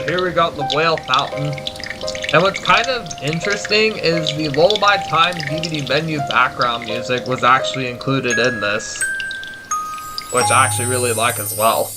Here we got the whale fountain. And what's kind of interesting is the Lullaby Time DVD menu background music was actually included in this, which I actually really like as well.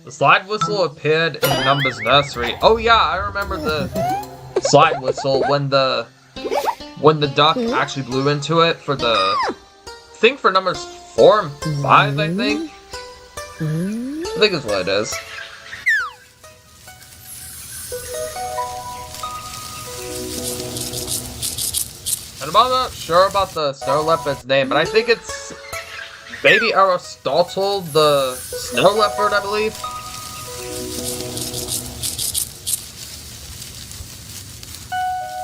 The slide whistle appeared in Number's nursery. Oh yeah, I remember the slide whistle when the duck actually blew into it for the for numbers 4 and 5, I think. I think is what it is. And I'm not sure about the snow leopard's name, but I think it's Baby Aristotle, the snow leopard, I believe.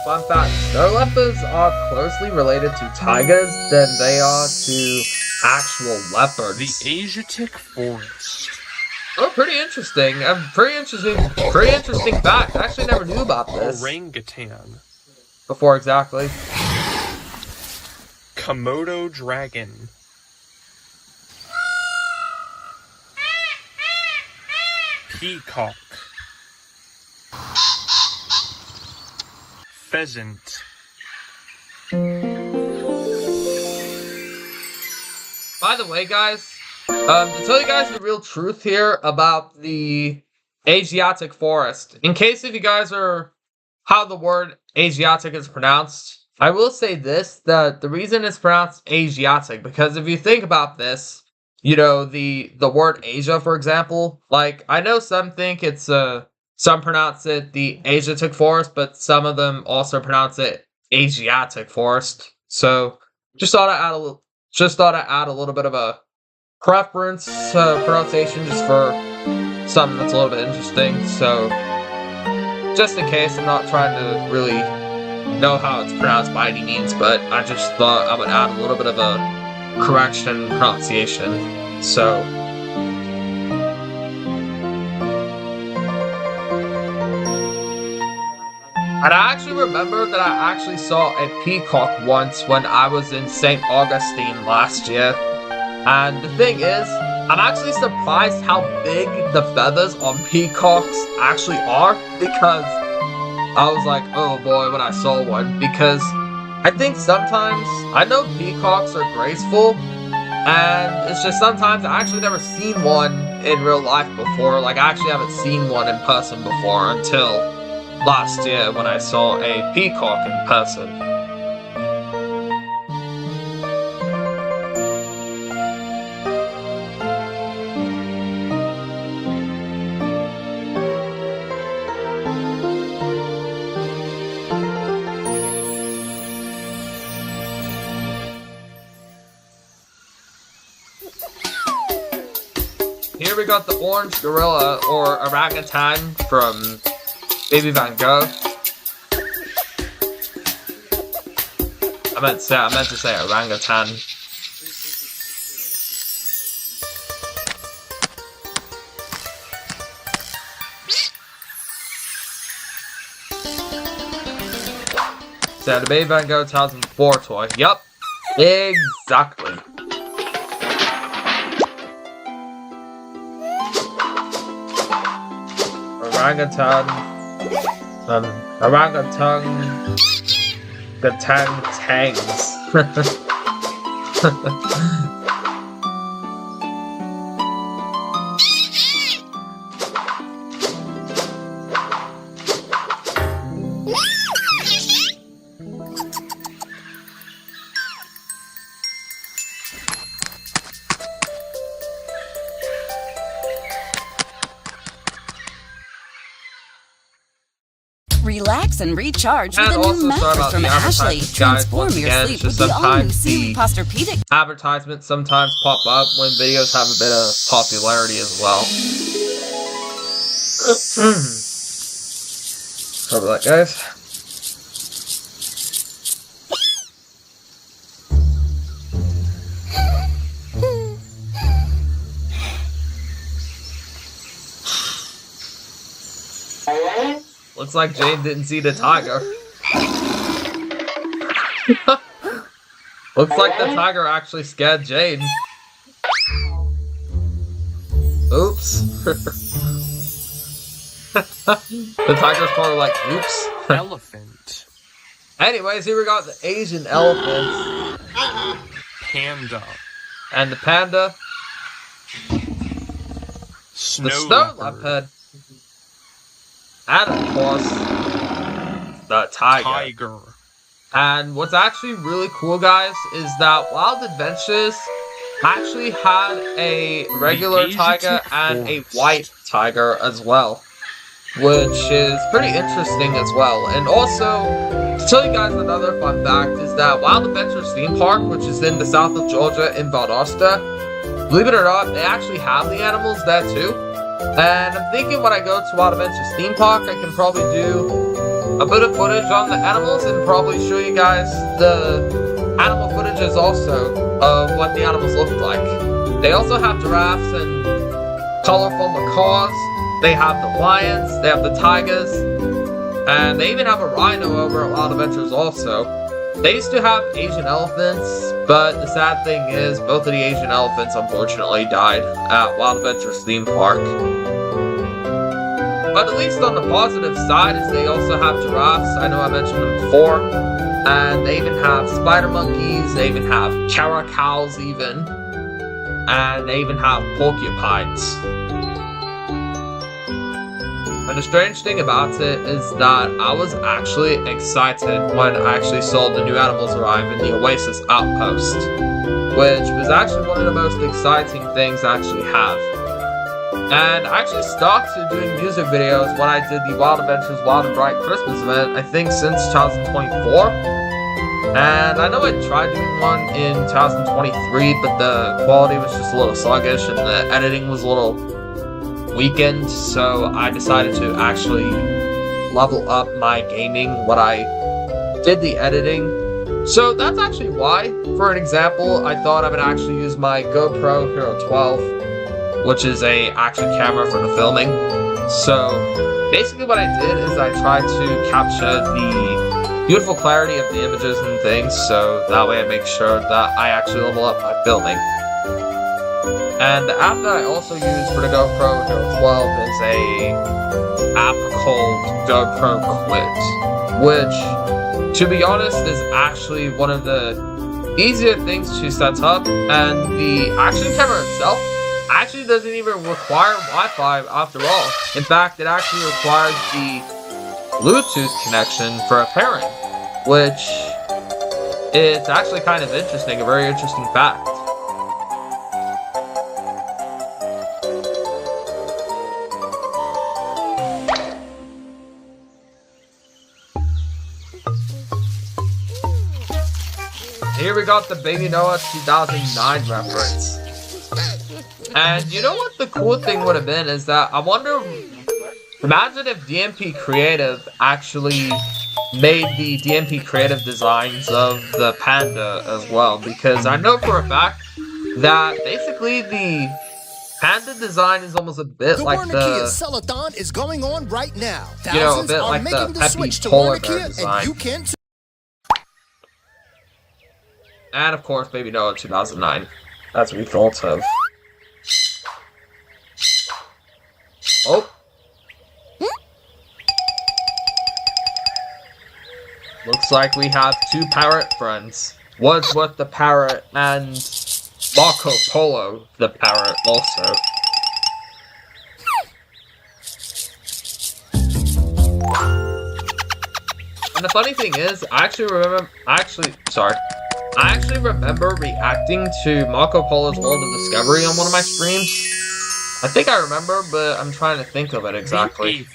Fun fact, snow leopards are closely related to tigers than they are to actual leopards. The Asiatic Forest. Oh, pretty interesting. Pretty interesting fact. I actually never knew about this. Orangutan. Before exactly. Komodo dragon. Peacock. pheasant. By the way, guys, to tell you guys the real truth here about the Asiatic Forest, in case if you guys are how the word Asiatic is pronounced, I will say this, that the reason it's pronounced Asiatic, because if you think about this, you know, the word Asia, for example, like, I know some think it's, some pronounce it the Asiatic Forest, but some of them also pronounce it Asiatic Forest. So, just thought I'd add a little bit of a preference pronunciation just for something that's a little bit interesting. So, just in case, I'm not trying to really know how it's pronounced by any means, but I just thought I would add a little bit of a correction in pronunciation. So, and I actually remember that I actually saw a peacock once when I was in St. Augustine last year. And the thing is, I'm actually surprised how big the feathers on peacocks actually are, because I was like, oh boy, when I saw one, because I think sometimes, I know peacocks are graceful, and it's just sometimes I actually never seen one in real life before. Like, I actually haven't seen one in person before until last year when I saw a peacock in person. Here we got the orange gorilla, or orangutan, from Baby Van Gogh. I meant to say orangutan. So the Baby Van Gogh 2004 toy. Yup, exactly. Orangutan, tangs. Relax and recharge with a new mattress from Ashley. Transform your sleep with the all-new Sealy Posturepedic. Advertisements sometimes pop up when videos have a bit of popularity as well. Sorry about that, guys. Looks like Jane didn't see the tiger. Looks like the tiger actually scared Jane. Oops. The tiger's probably like, oops. Elephant. Anyways, here we got the Asian elephants. Panda. And the panda. Snow The snow leopard. leopard. And of course, the tiger. And what's actually really cool, guys, is that Wild Adventures actually had a regular tiger and a white tiger as well, which is pretty interesting as well. And also, to tell you guys another fun fact is that Wild Adventures theme park, which is in the south of Georgia in Valdosta, believe it or not, they actually have the animals there too. And I'm thinking when I go to Wild Adventures theme park, I can probably do a bit of footage on the animals and probably show you guys the animal footages also of what the animals look like. They also have giraffes and colorful macaws. They have the lions, they have the tigers, and they even have a rhino over at Wild Adventures also. They used to have Asian elephants, but the sad thing is both of the Asian elephants unfortunately died at Wild Adventures theme park. But at least on the positive side is they also have giraffes. I know I mentioned them before. And they even have spider monkeys. They even have caracals even. And they even have porcupines. And the strange thing about it is that I was actually excited when I actually saw the new animals arrive in the Oasis Outpost, which was actually one of the most exciting things I actually have. And I actually started doing music videos when I did the Wild Adventures Wild and Bright Christmas event, I think since 2024. And I know I tried doing one in 2023, but the quality was just a little sluggish and the editing was a little weakened, so I decided to actually level up my gaming when I did the editing. So that's actually why, for an example, I thought I would actually use my GoPro Hero 12, which is a action camera for the filming. So basically what I did is I tried to capture the beautiful clarity of the images and things, so that way I make sure that I actually level up my filming. And the app that I also use for the GoPro Hero 12 is a app called GoPro Quit, which, to be honest, is actually one of the easier things to set up, and the action camera itself actually doesn't even require Wi-Fi after all. In fact, it actually requires the Bluetooth connection for a pairing, which it's actually kind of interesting, a very interesting fact. Here we got the Baby Noah 2009 reference. And you know what the cool thing would have been is that I wonder, imagine if DMP Creative actually made the DMP Creative designs of the panda as well, because I know for a fact that basically the panda design is almost a bit like the Cellathon is going on right now. You know, a bit like the Peppy polar bear design. And of course, Baby Noah 2009, as we thought of. Oh. Looks like we have two parrot friends. Wordsworth the parrot and Marco Polo the parrot also. And the funny thing is, I actually remember reacting to Marco Polo's World of Discovery on one of my streams. I think I remember, but I'm trying to think of it exactly.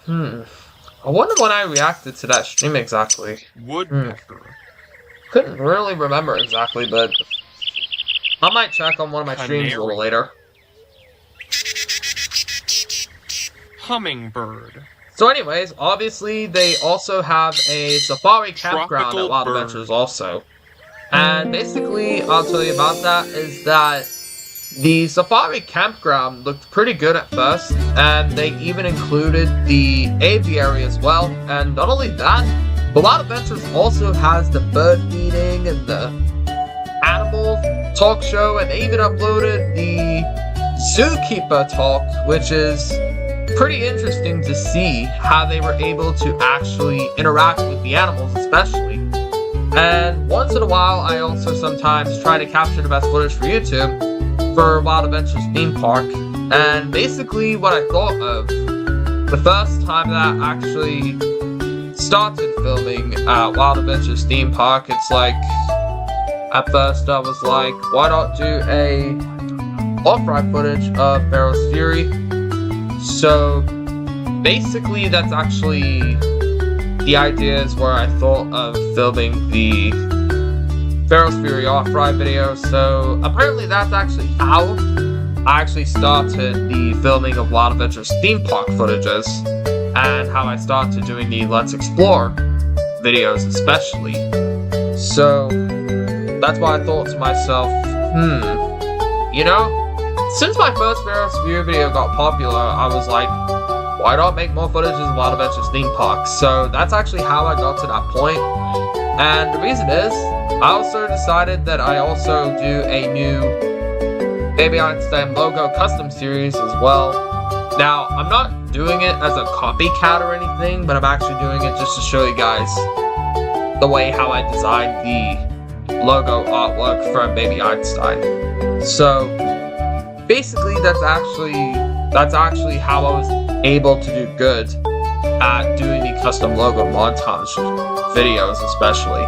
I wonder when I reacted to that stream exactly. Woodpecker. Couldn't really remember exactly, but I might check on one of my streams a little later. Hummingbird. So anyways, obviously they also have a safari campground at Wild Adventures also. And basically, I'll tell you about that, is that the safari campground looked pretty good at first, and they even included the aviary as well. And not only that, but Wild Adventures also has the bird feeding and the animal talk show, and they even uploaded the zookeeper talk, which is pretty interesting to see how they were able to actually interact with the animals especially. And once in a while, I also sometimes try to capture the best footage for YouTube for Wild Adventures Theme Park. And basically what I thought of the first time that I actually started filming at Wild Adventures Theme Park, it's like, at first I was like, why not do a off-ride footage of Pharaoh's Fury? So basically that's actually the ideas where I thought of filming the Pharaoh's Fury off-ride video. So apparently that's actually how I actually started the filming of Wild Adventures theme park footages, and how I started doing the Let's Explore videos especially. So that's why I thought to myself, you know, since my first Pharaoh's Fury video got popular, I was like, why not make more footages of Wild Adventures theme parks? So that's actually how I got to that point. And the reason is, I also decided that I also do a new Baby Einstein logo custom series as well, Now, I'm not doing it as a copycat or anything, but I'm actually doing it just to show you guys the way how I designed the logo artwork from Baby Einstein. So, basically, that's actually how I was able to do good at doing the custom logo montage videos, especially.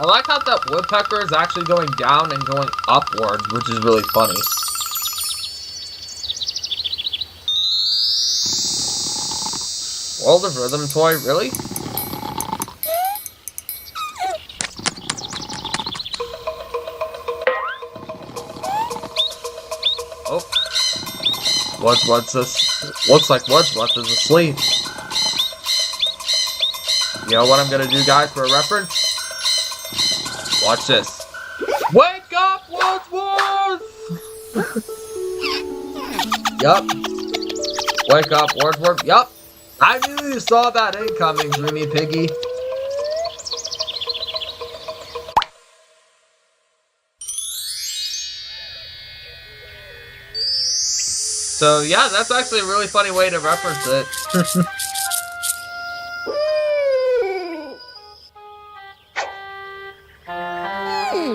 I like how that woodpecker is actually going down and going upwards, which is really funny. World of Rhythm toy, really? Oh. What's this? Looks like Wordsworth is asleep. You know what I'm gonna do, guys, for a reference? Watch this. Wake up, Wordsworth! Yup. Wake up, Wordsworth. Yup. I knew you saw that incoming, Dreamy Piggy. So yeah, that's actually a really funny way to reference it.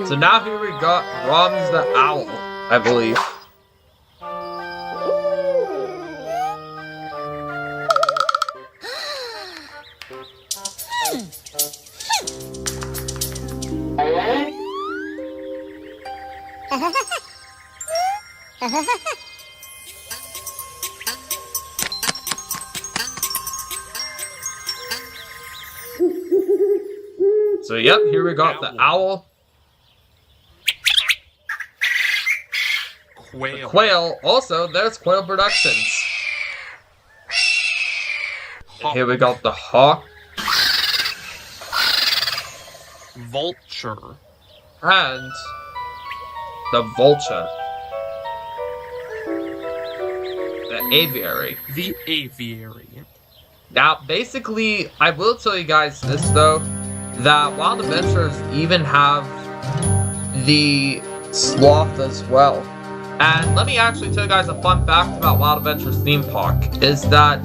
So now here we got Brahms the Owl, I believe. So yep, here we got the owl. Quail. Quail. Also, there's Quail Productions. Here we got the hawk. Vulture. And the vulture. The aviary. The aviary. Now, basically, I will tell you guys this, though, that Wild Adventures even have the sloth as well. And let me actually tell you guys a fun fact about Wild Adventures theme park, is that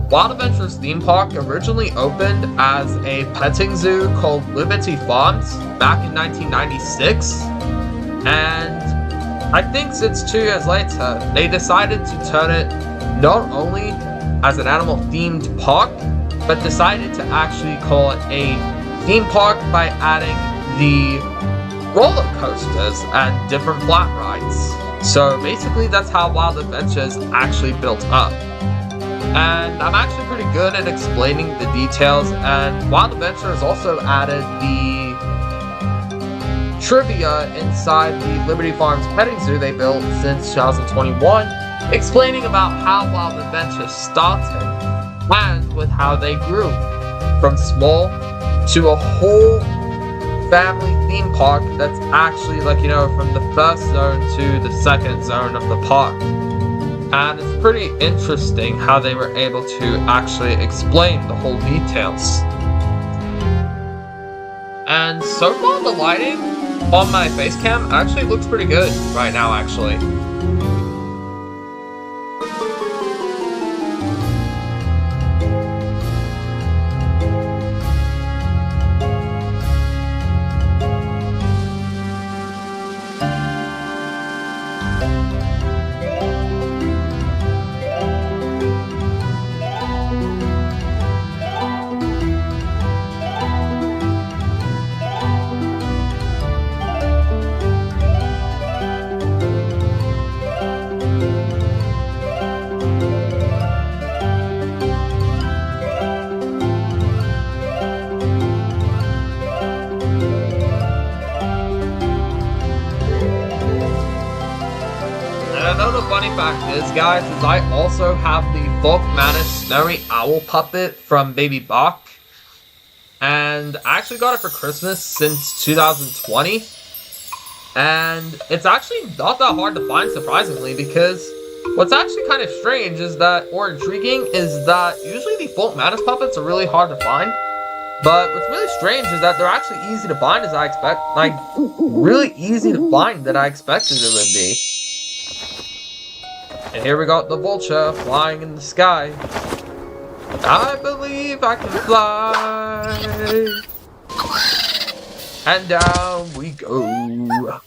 Wild Adventures theme park originally opened as a petting zoo called Liberty Farms back in 1996. And I think since 2 years later, they decided to turn it not only as an animal-themed park, but decided to actually call it a theme park by adding the roller coasters and different flat rides. So basically that's how Wild Adventures actually built up. And I'm actually pretty good at explaining the details, and Wild Adventures also added the trivia inside the Liberty Farms petting zoo they built since 2021, explaining about how Wild Adventures started and with how they grew from small to a whole family theme park that's actually, like, you know, from the first zone to the second zone of the park. And it's pretty interesting how they were able to actually explain the whole details. And so far the lighting on my face cam actually looks pretty good right now, actually. Guys, is I also have the Folk Manor Snowy Owl puppet from Baby Bach. and I actually got it for Christmas since 2020. And it's actually not that hard to find, surprisingly, because what's actually kind of strange is that, or intriguing, is that usually the Folk Madness puppets are really hard to find. But what's really strange is that they're actually easy to find as I expect, like, really easy to find that I expected it would be. And here we got the vulture flying in the sky. I believe I can fly. And down we go.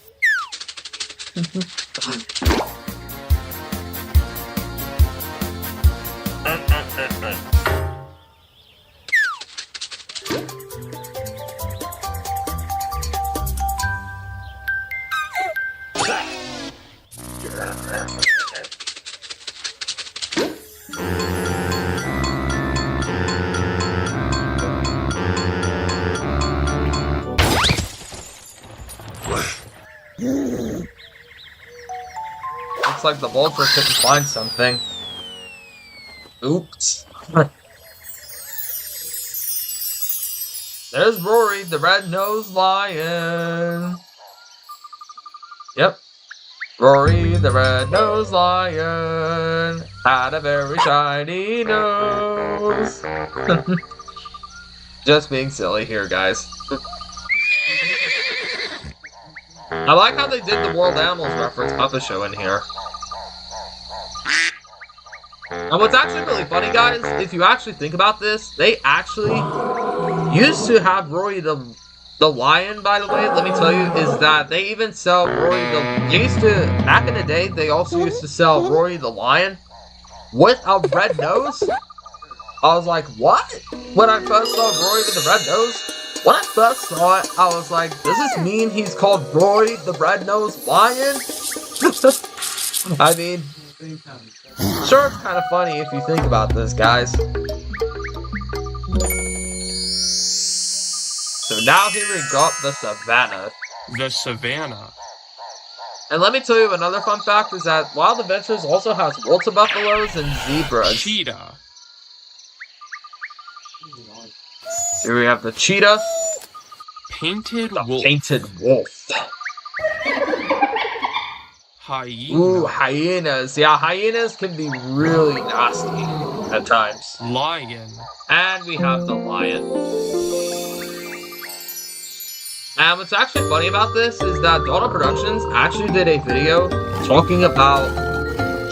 Looks like the vulture couldn't find something. Oops. There's Rory, the red-nosed lion. Yep. Rory, the red-nosed lion, had a very shiny nose. Just being silly here, guys. I like how they did the World Animals reference puppet show in here. And what's actually really funny, guys, if you actually think about this, they actually used to have Rory the lion, by the way, let me tell you, is that they even sell Rory they used to, back in the day, they also used to sell Rory the lion with a red nose. I was like, what? When I first saw Rory with the red nose, when I first saw it, I was like, does this mean he's called Rory the red-nosed lion? I mean, sure, it's kind of funny if you think about this, guys. So now here we got the Savannah. The Savannah. And let me tell you another fun fact is that Wild Adventures also has water buffaloes and zebras. Cheetah. Here we have the cheetah. Painted the wolf. Painted wolf. Hyena. Ooh, hyenas. Yeah, hyenas can be really nasty at times. Lion. And we have the lion. And what's actually funny about this is that Donald Productions actually did a video talking about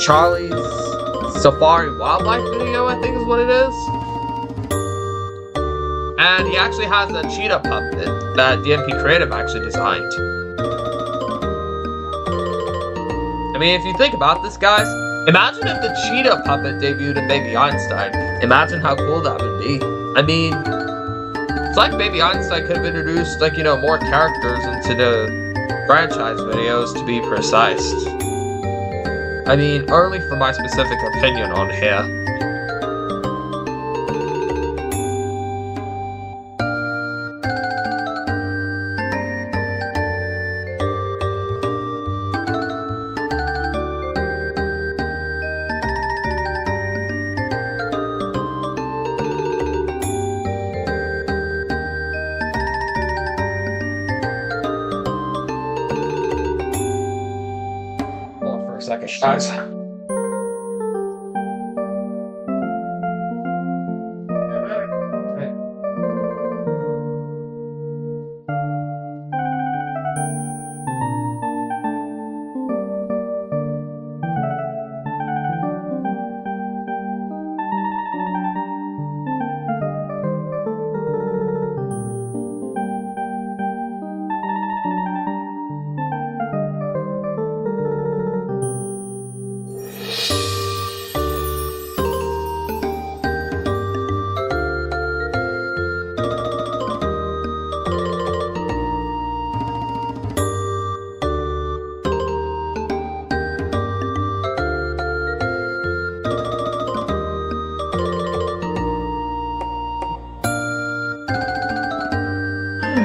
Charlie's Safari Wildlife video, I think is what it is. And he actually has a cheetah puppet that DMP Creative actually designed. I mean, if you think about this, guys, imagine if the cheetah puppet debuted in Baby Einstein. Imagine how cool that would be. I mean, it's like Baby Einstein could have introduced, like, you know, more characters into the franchise videos, to be precise. I mean, only for my specific opinion on here. Guys.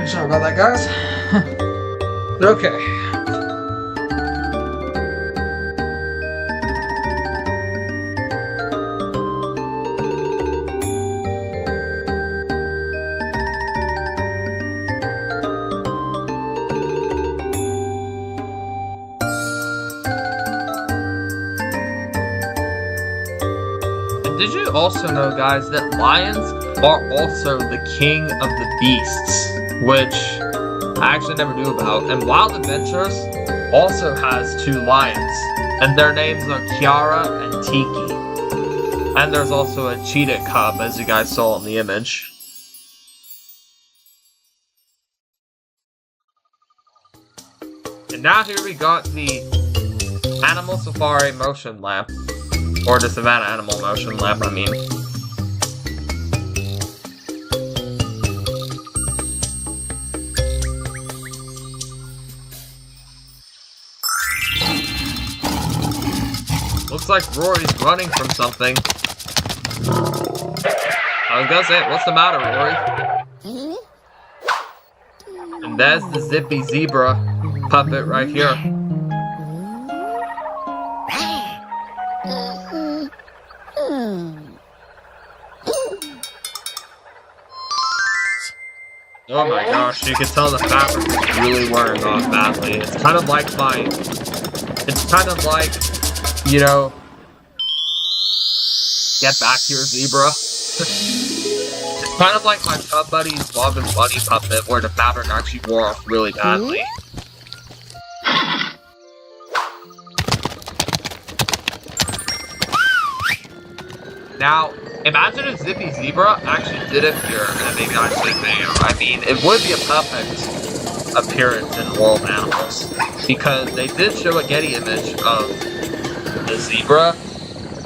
Sorry about that, guys. Okay. did you also know, guys, that lions are also the king of the beasts, which I actually never knew about. And Wild Adventures also has 2 lions, and their names are Kiara and Tiki. And there's also a cheetah cub, as you guys saw in the image. And now here we got the Animal Safari motion lamp. Or the Savannah Animal motion lamp, I mean. Looks like Rory's running from something. I was gonna say, what's the matter, Rory? And there's the Zippy Zebra puppet right here. Oh my gosh, you can tell the fabric is really wearing off badly. It's kind of like you know, get back here, zebra. It's kind of like my Chub Buddy's Bob and Buddy puppet, where the fabric actually wore off really badly. Now, imagine if Zippy Zebra actually did appear in a Baby Einstein video. I mean, it would be a perfect appearance in World Animals, because they did show a Getty image of the zebra,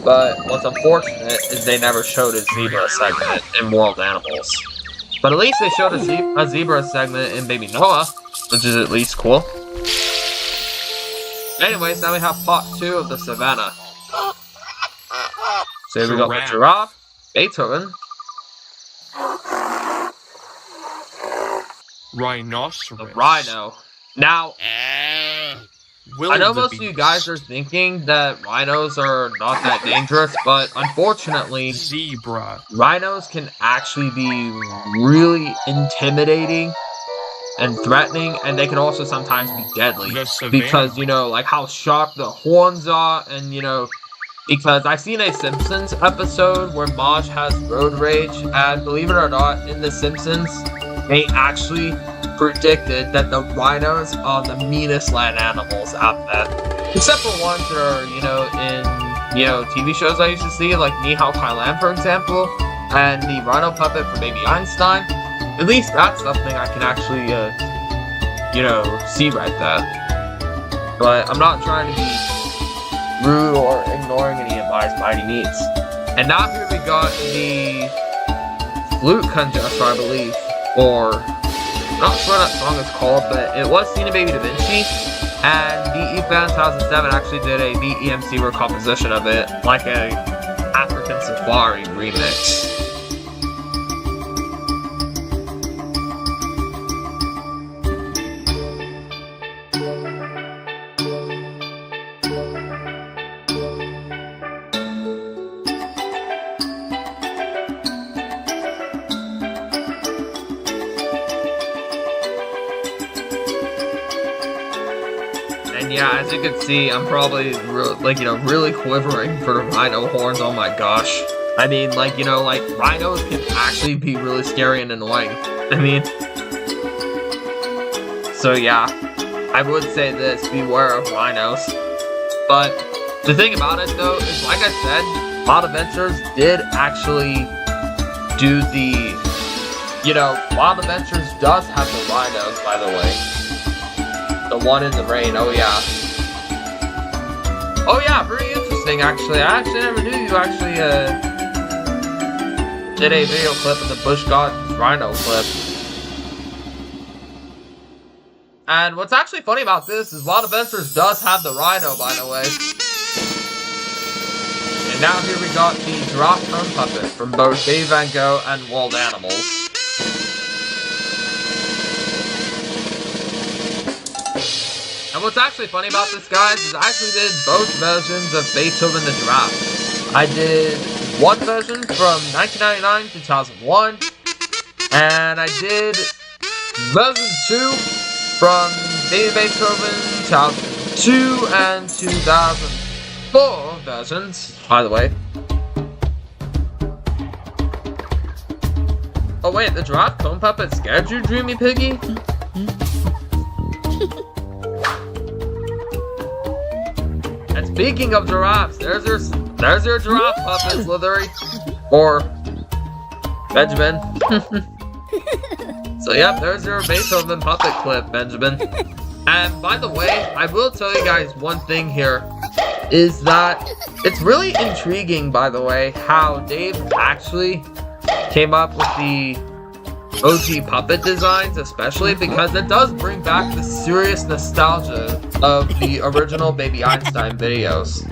but what's unfortunate is they never showed a zebra segment in World Animals. But at least they showed a zebra segment in Baby Noah, which is at least cool. Anyways, now we have part 2 of the Savannah. So here we got the giraffe, Beethoven, rhinoceros, the rhino. Now, I know most of you guys are thinking that rhinos are not that dangerous, but unfortunately, zebra. Rhinos can actually be really intimidating and threatening, and they can also sometimes be deadly. Because, you know, like how sharp the horns are, and, you know, because I've seen a Simpsons episode where Marge has road rage, and believe it or not, in The Simpsons, they actually predicted that the rhinos are the meanest land animals out there. Except for ones that are, you know, in, you know, TV shows I used to see, like Ni Hao Kai Lan, for example, and the rhino puppet for Baby Einstein. At least that's something I can actually, you know, see right there. But I'm not trying to be rude or ignoring any advice by any means. And now here we got the flute conductor, I believe, or I'm not sure what that song is called, but it was seen in Baby Da Vinci, and BE Fan 2007 actually did a BEMC recomposition of it, like a African Safari remix. Yeah, as you can see, I'm probably, really quivering for the rhino horns. Oh my gosh. I mean, like, you know, like, rhinos can actually be really scary and annoying. I mean, so yeah, I would say this, beware of rhinos. But the thing about it, though, is, like I said, Wild Adventures did actually do the, you know, Wild Adventures does have the rhinos, by the way. The one in the rain, oh yeah. Oh yeah, pretty interesting actually. I actually never knew you actually did a video clip of the Bush Gardens Rhino clip. And what's actually funny about this is Wild Adventures does have the rhino, by the way. And now here we got the Giraffe Cone Puppet from both Dave Van Gogh and World Animals. And what's actually funny about this, guys, is I actually did both versions of Beethoven the Giraffe. I did one version from 1999 to 2001, and I did version 2 from Baby Beethoven 2002 and 2004 versions, by the way. Oh wait, the giraffe cone puppet scared you, Dreamy Piggy? And speaking of giraffes, there's your giraffe puppet, Slithery. Or Benjamin. So yep, there's your Beethoven puppet clip, Benjamin. And by the way, I will tell you guys one thing here, is that it's really intriguing, by the way, how Dave actually came up with the OG puppet designs, especially because it does bring back the serious nostalgia of the original Baby Einstein videos.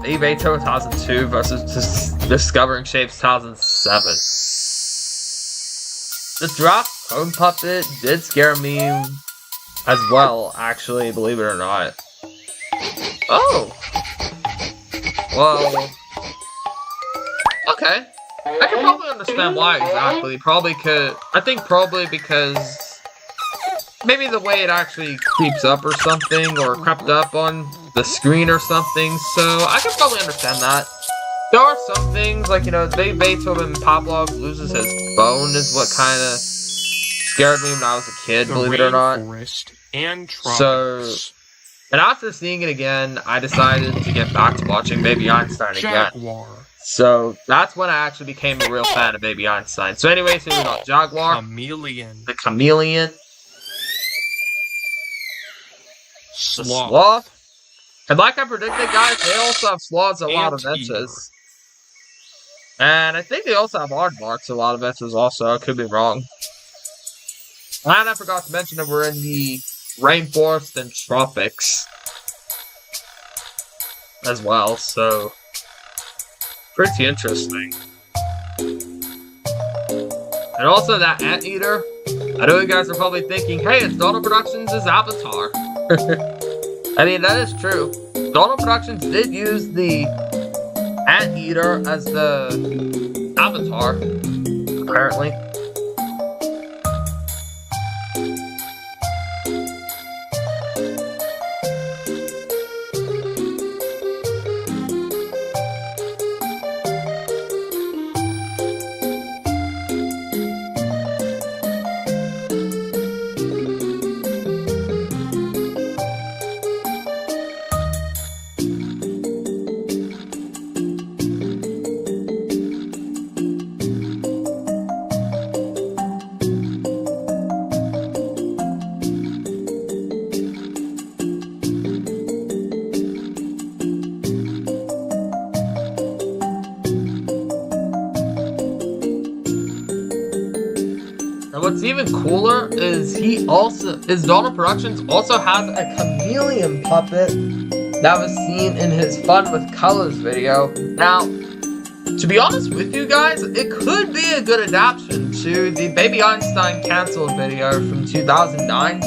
Baby Beethoven 2002 versus Discovering Shapes 2007. The giraffe cone puppet did scare me as well, actually, believe it or not. Oh! Well... okay. I can probably understand why exactly. I think probably because... maybe the way it actually creeps up or something, or crept up on the screen or something, so I can probably understand that. There are some things, like, you know, Beethoven Pavlov loses his bone is what kind of scared me when I was a kid, believe it or not. And so, and after seeing it again, I decided to get back to watching Baby Einstein again. So, that's when I actually became a real fan of Baby Einstein. So anyways, here we got Jaguar. Chameleon. The Chameleon. Sloth. The Sloth. And like I predicted, guys, they also have sloths at a lot of adventures. And I think they also have aardvarks at a lot of adventures also. I could be wrong. And I forgot to mention that we're in the rainforest and tropics as well, so pretty interesting. And also that anteater, I know you guys are probably thinking, hey, it's Donald Productions' Avatar. I mean, that is true. Donald Productions did use the anteater as the avatar, apparently. What's even cooler is Donald Productions also has a chameleon puppet that was seen in his Fun with Colors video. Now, to be honest with you guys, it could be a good adaptation to the Baby Einstein Cancelled video from 2009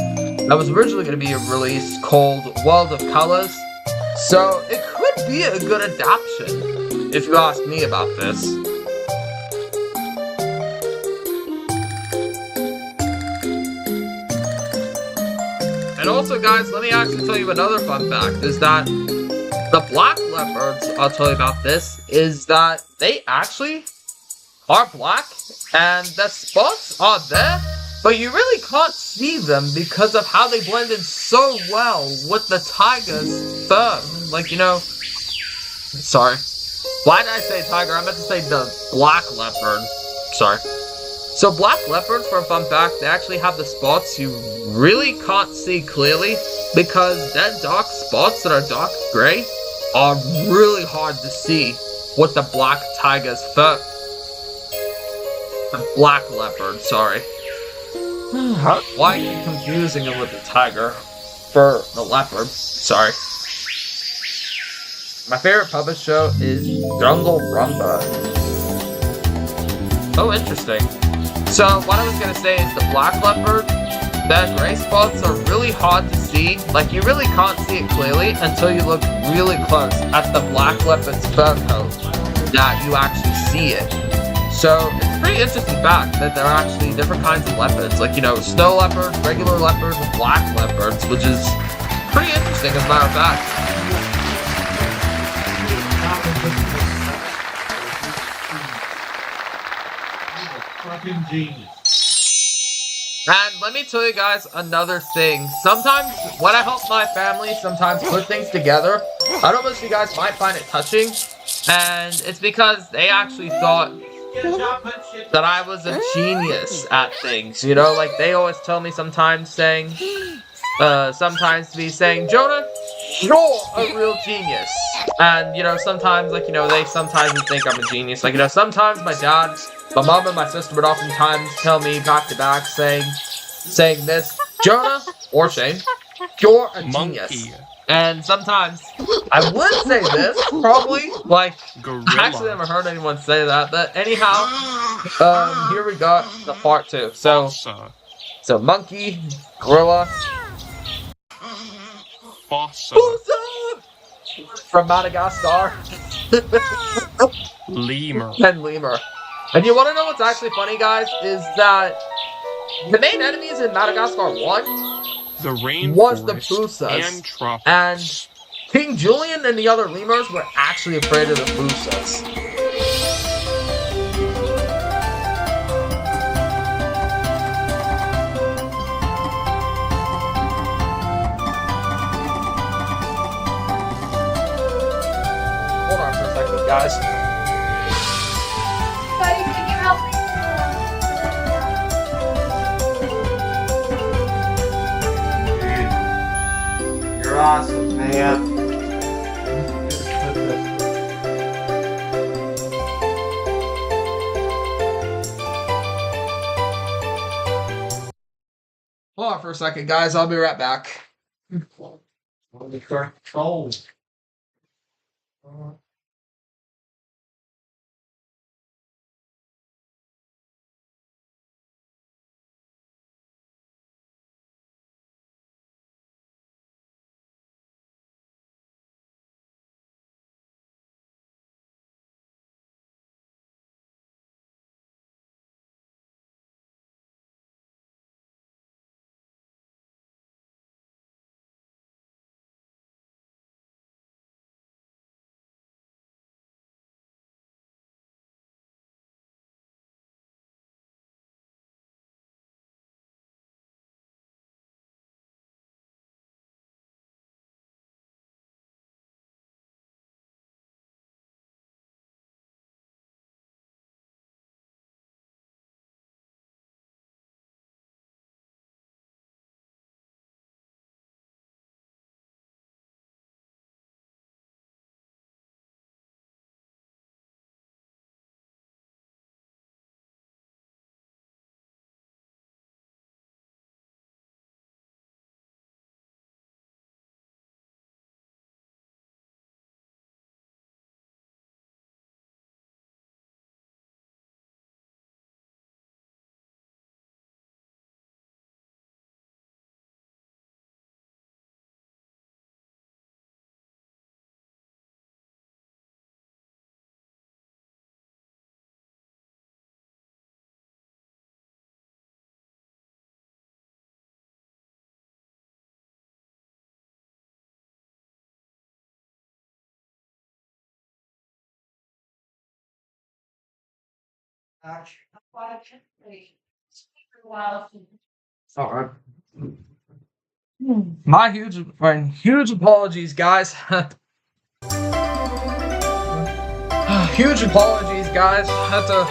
that was originally going to be released called World of Colors. So, it could be a good adaptation, if you ask me about this. And also, guys, let me actually tell you another fun fact, is that the black leopards, I'll tell you about this, is that they actually are black, and the spots are there, but you really can't see them because of how they blend in so well with the tiger's fur. Like, you know, sorry. Why did I say tiger? I meant to say the black leopard. Sorry. So black leopards, for a fun fact, they actually have the spots you really can't see clearly because dead dark spots that are dark gray are really hard to see with the black tiger's fur. The black leopard, sorry. Why are you confusing it with the tiger for the leopard? Sorry. My favorite puppet show is Jungle Rumba. Oh, interesting. So, what I was gonna say is the black leopard, the gray spots are really hard to see. Like, you really can't see it clearly until you look really close at the black leopard's fur coat, that you actually see it. So, it's a pretty interesting fact that there are actually different kinds of leopards. Like, you know, snow leopards, regular leopards, and black leopards, which is pretty interesting as a matter of fact. fucking genius. And let me tell you guys another thing. Sometimes, when I help my family sometimes put things together, I know most of you guys might find it touching, and it's because they actually thought that I was a genius at things, you know? Like, they always tell me sometimes saying, Jonah, you're a real genius. And, you know, sometimes, like, you know, they sometimes think I'm a genius. Like, you know, sometimes my dad, my mom, and my sister would oftentimes tell me back to back saying this, Jonah, or Shane, you're a genius. And sometimes I would say this, probably, like, I actually never heard anyone say that, but anyhow, here we got the part 2. So monkey, gorilla, from Madagascar, lemur, and lemur. And you want to know what's actually funny, guys, is that the main enemies in Madagascar 1 was the Pusas, and King Julian and the other lemurs were actually afraid of the Pusas. Hold on for a second, guys. Buddy, can you help me? You're awesome, man. Hold on for a second, guys. I'll be right back. Alright. My huge apologies, guys. Huge apologies, guys. Had to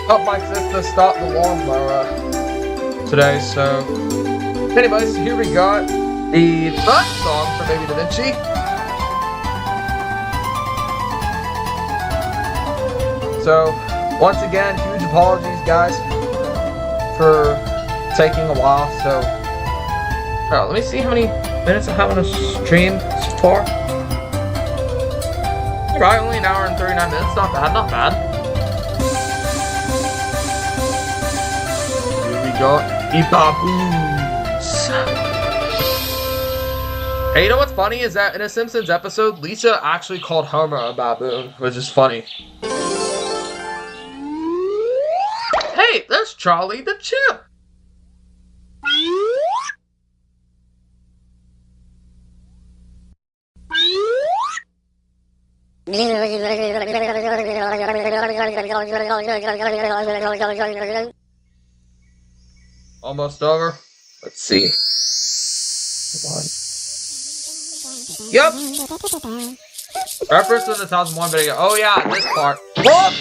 help my sister start the lawnmower today, so. Anyways, here we got the first song for Baby Da Vinci. So, once again, huge apologies, guys, for taking a while. So, let me see how many minutes I have on a stream so far. Probably only an hour and 39 minutes. Not bad, not bad. Here we go. Baboons. Hey, you know what's funny is that in a Simpsons episode, Lisa actually called Homer a baboon, which is funny. Hey, there's Charlie the Chimp. Almost over. Let's see. Yep. Reference to the 2001 video. Oh yeah, this part. Whoop!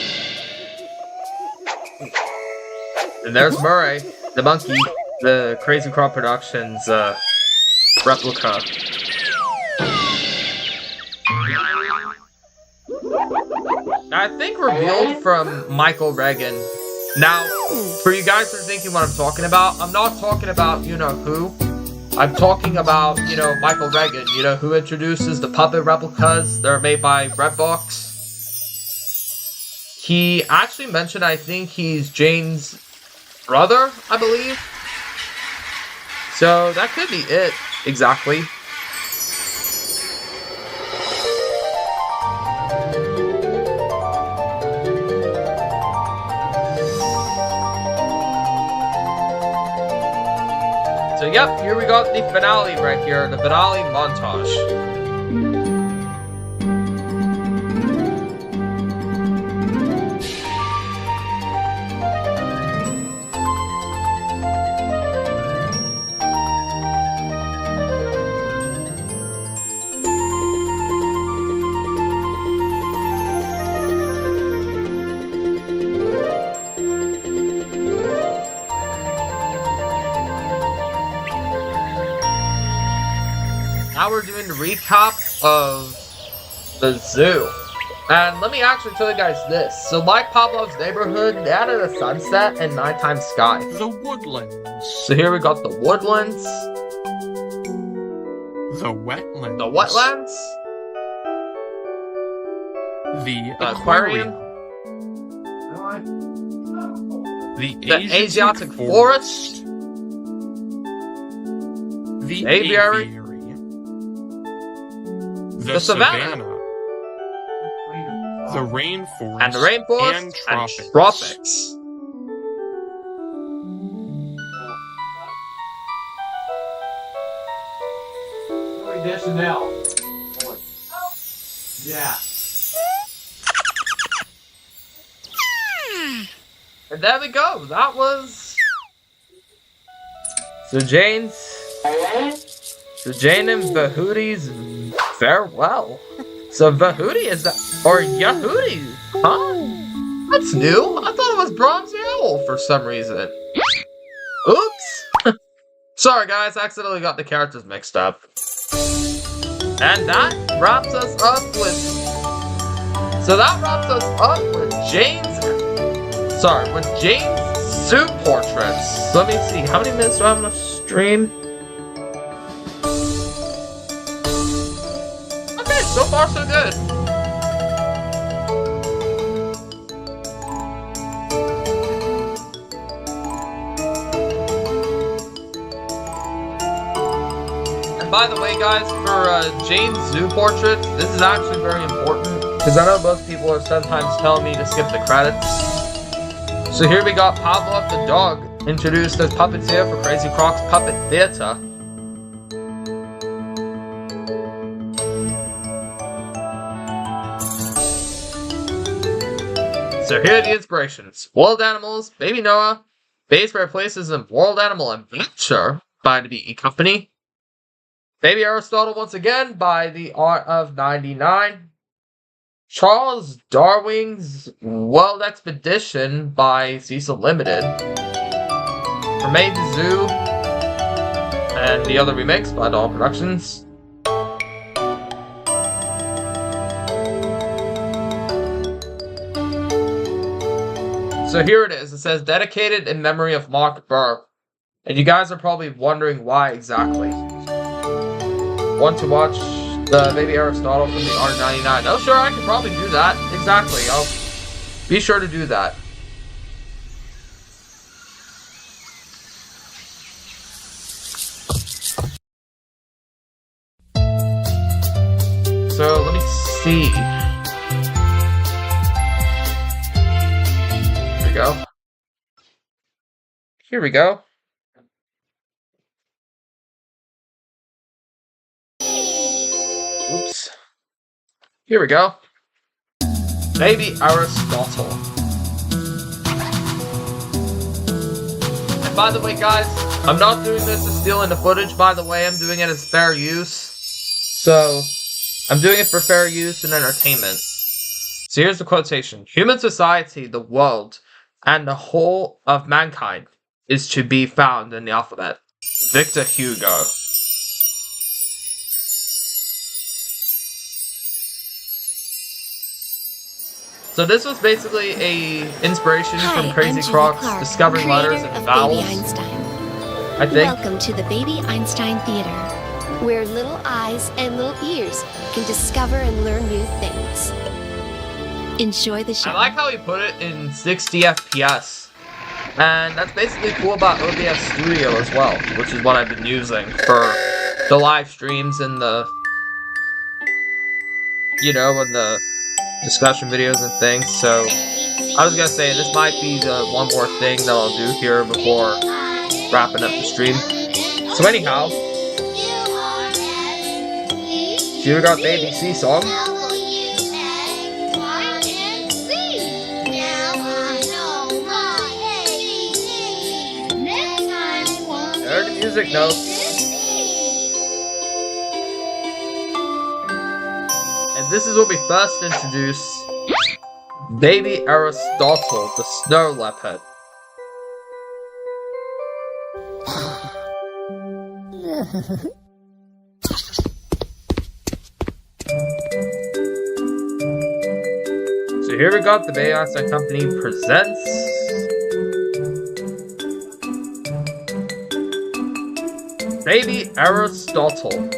And there's Murray, the monkey, the Crazy Crop Productions replica. I think revealed from Michael Reagan. Now, for you guys who are thinking what I'm talking about, I'm not talking about you-know-who. I'm talking about, Michael Reagan, who introduces the puppet replicas that are made by Redbox. He actually mentioned, I think he's Jane's brother, I believe. So that could be it, exactly. So yep, here we got the finale right here, the finale montage. Now we're doing the recap of the zoo. And let me actually tell you guys this. So like Pavlov's neighborhood, they added a sunset and nighttime sky. The woodlands. So here we got the woodlands. The wetlands. The wetlands. The aquarium. The Asiatic Forest. The aviary. The Savannah. The rainforest. And the rainforest. And tropics. And tropics. Yeah. And there we go. That was... So Jane and Vahooti's farewell. So Vahooty is that... Or Yahooty. Huh? That's new. I thought it was Bronze Owl for some reason. Oops. Sorry guys, I accidentally got the characters mixed up. And that wraps us up with... So that wraps us up with Jane's zoo portraits. Let me see, how many minutes do I have on the stream? Okay, so far so good. And by the way guys, for Jane's zoo portrait, this is actually very important, because I know most people are sometimes telling me to skip the credits. So here we got Pavlov the dog, introduced as puppeteer for Crazy Croc's Puppet Theater. So here are the inspirations. World Animals, Baby Noah, Base Rare Places, and World Animal Adventure by the BE Company. Baby Aristotle once again by The Art of 99. Charles Darwin's World Expedition by Cecil Limited. Remade the Zoo and the other remakes by Doll Productions. So here it is. It says dedicated in memory of Mark Burr. And you guys are probably wondering why exactly. Want to watch the Baby Aristotle from the R99? Oh, sure, I could probably do that. Exactly. I'll be sure to do that. So, let me see. Here we go. Here we go. Oops. Here we go. Baby Aristotle. And by the way, guys, I'm not doing this to steal the footage, by the way, I'm doing it as fair use. So, I'm doing it for fair use and entertainment. So here's the quotation. Human society, the world, and the whole of mankind is to be found in the alphabet. Victor Hugo. So this was basically a inspiration from Crazy Croc's Discovering Letters and Vowels. Baby Einstein. I think. Welcome to the Baby Einstein Theater, where little eyes and little ears can discover and learn new things. Enjoy the show. I like how he put it in 60 FPS. And that's basically cool about OBS Studio as well, which is what I've been using for the live streams and the, you know, and the discussion videos and things. So I was gonna say this might be the one more thing that I'll do here before wrapping up the stream. So anyhow, here we got the ABC song. There are the music notes. And this is where we first introduce Baby Aristotle, the snow leopard. So here we got the Baby Einstein Company presents Baby Aristotle.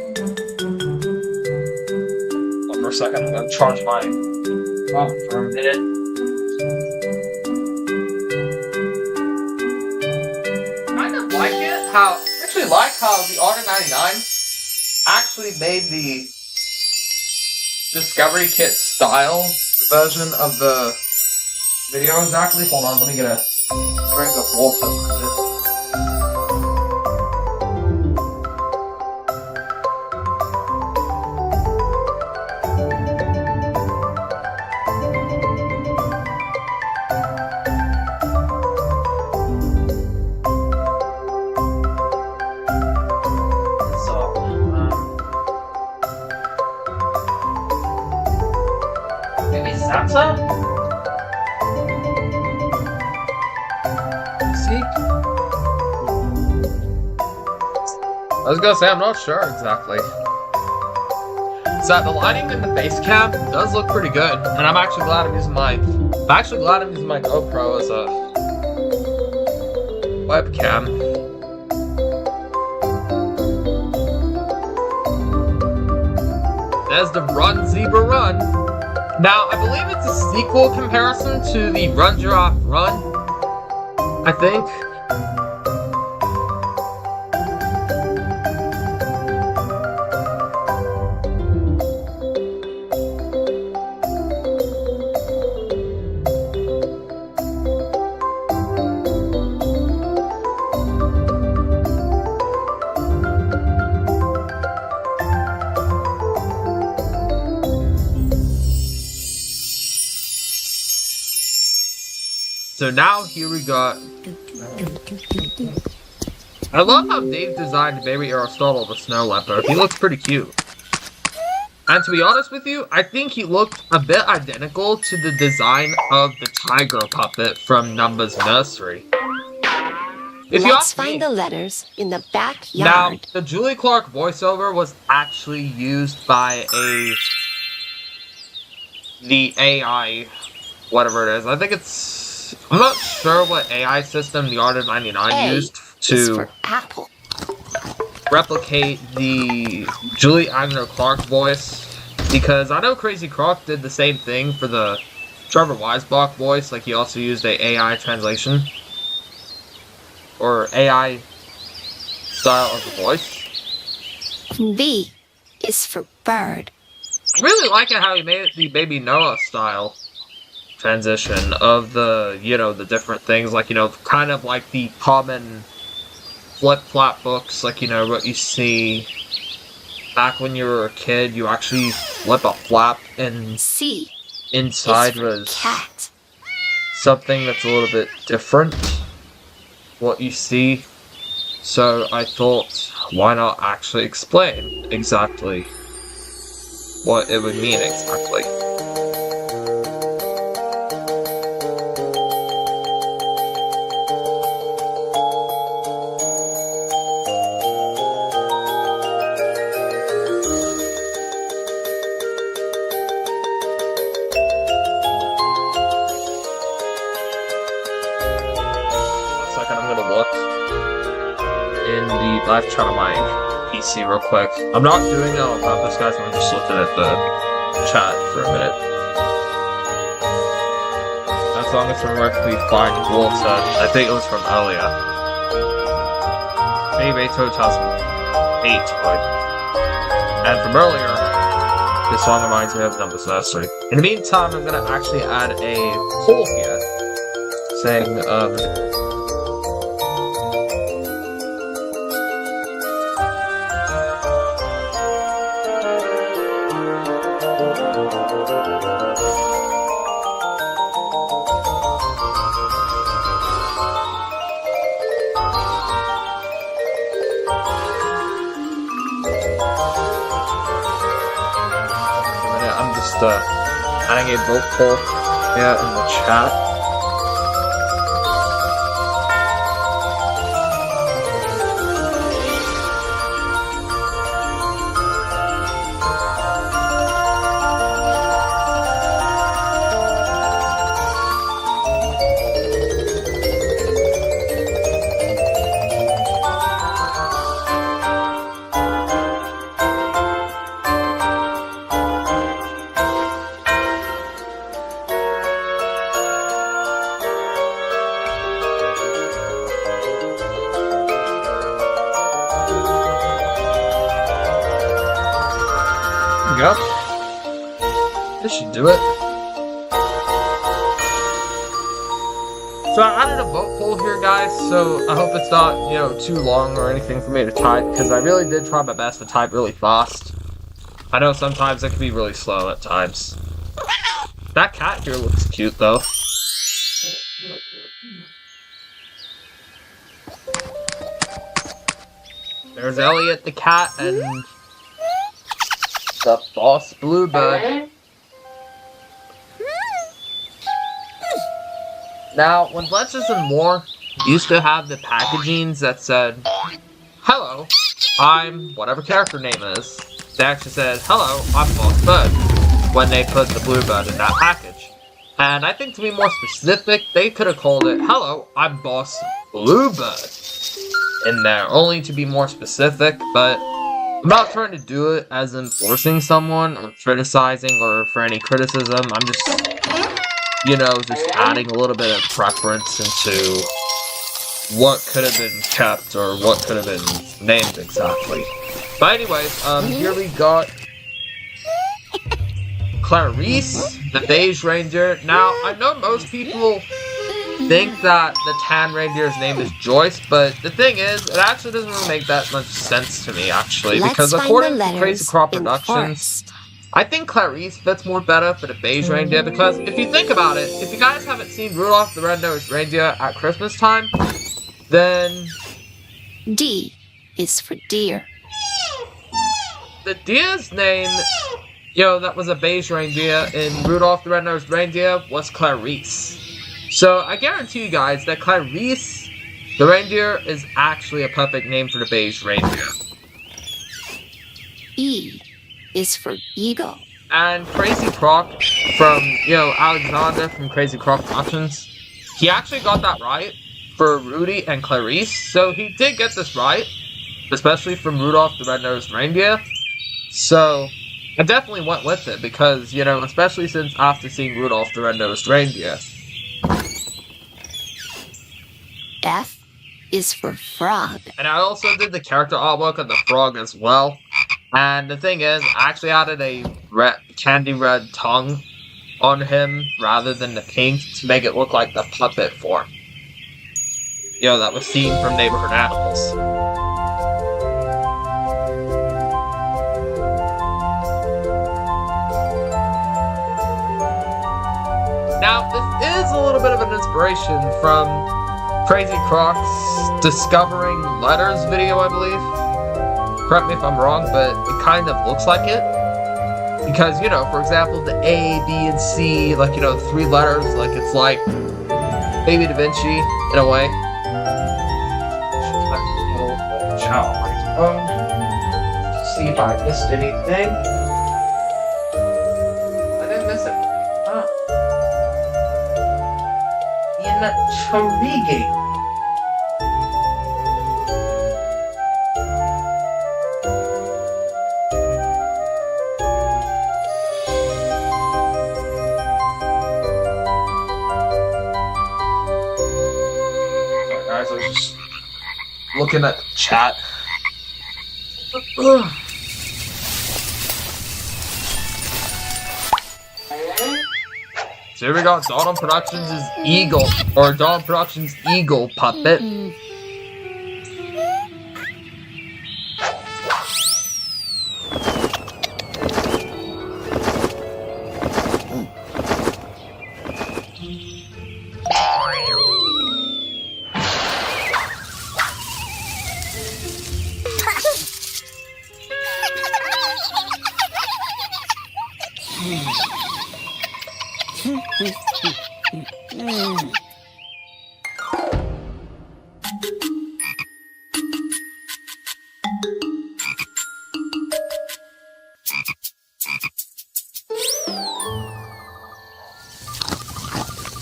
One more second, I'm gonna charge my phone for a minute. Kind of like it, how the Order 99 actually made the Discovery Kit style version of the video exactly. Hold on, let me get a drink of water. I was gonna say, I'm not sure exactly. So the lighting in the face cam does look pretty good, and I'm actually glad I'm using my GoPro as a webcam. There's the Run Zebra Run. Now, I believe it's a sequel comparison to the Run Giraffe Run, I think. So now here we got. I love how Dave designed Baby Aristotle the snow leopard. He looks pretty cute. And to be honest with you, I think he looked a bit identical to the design of the tiger puppet from Number's Nursery. Let's find the letters in the backyard. Now, the Julie Clark voiceover was actually used by the AI, whatever it is. I think it's. I'm not sure what AI system the Art of 99 used to replicate the Julie Aigner-Clark voice, because I know Crazy Croc did the same thing for the Trevor Weisbach voice, like he also used a AI translation, or AI style of the voice. B is for bird. I really like it how he made it the Baby Noah style transition of the, you know, the different things, like, you know, kind of like the common flip-flop books, like, you know, what you see back when you were a kid, you actually flip a flap, and C inside was something that's a little bit different, what you see. So I thought, why not actually explain exactly what it would mean exactly. Live chat on my PC real quick. I'm not doing it on purpose, guys. I'm just looking at the chat for a minute. As long as we're correctly fine, Wolf said. I think it was from earlier. Maybe 2008, and from earlier, this song reminds me of Numbers Nursery. In the meantime, I'm gonna actually add a poll here, saying, adding a vote poll here in the chat. Yep. This should do it. So I added a vote poll here, guys, so I hope it's not, too long or anything for me to type, because I really did try my best to type really fast. I know sometimes it can be really slow at times. That cat here looks cute, though. There's Elliot the cat, and the boss bluebird. Now, when Fletchers and More used to have the packagings that said, "Hello, I'm whatever character name is," they actually said, "Hello, I'm Boss Bird," when they put the bluebird in that package. And I think to be more specific, they could have called it, "Hello, I'm Boss Bluebird," in there, only to be more specific, but I'm not trying to do it as in forcing someone or criticizing or for any criticism. I'm just, just adding a little bit of preference into what could have been kept or what could have been named exactly. But anyways, here we got Clarice, the beige reindeer. Now, I know most people think that the tan reindeer's name is Joyce, but the thing is, it actually doesn't really make that much sense to me, actually, because according to Crazy Crop Productions, I think Clarice fits more better for the beige reindeer, because if you think about it, if you guys haven't seen Rudolph the Red-Nosed Reindeer at Christmas time, then D is for deer. The deer's name, that was a beige reindeer in Rudolph the Red-Nosed Reindeer, was Clarice. So, I guarantee you guys that Clarice, the reindeer, is actually a perfect name for the beige reindeer. E is for eagle. And Crazy Croc from, Alexander from Crazy Croc Productions, he actually got that right for Rudy and Clarice, so he did get this right, especially from Rudolph the Red-Nosed Reindeer. So, I definitely went with it, because, especially since after seeing Rudolph the Red-Nosed Reindeer. F is for frog. And I also did the character artwork of the frog as well. And the thing is, I actually added a candy red tongue on him rather than the pink to make it look like the puppet form. That was seen from Neighborhood Animals. Now, this is a little bit of an inspiration from Crazy Croc's Discovering Letters video, I believe. Correct me if I'm wrong, but it kind of looks like it. Because, you know, for example, the A, B, and C, like, you know, 3 letters, like, it's like Baby Da Vinci, in a way. See if I missed anything. I didn't miss it. Huh. Intriguing. Sorry guys, I was just looking at the chat. So here we go, Donald Productions' Eagle, or Donald Productions' Eagle puppet.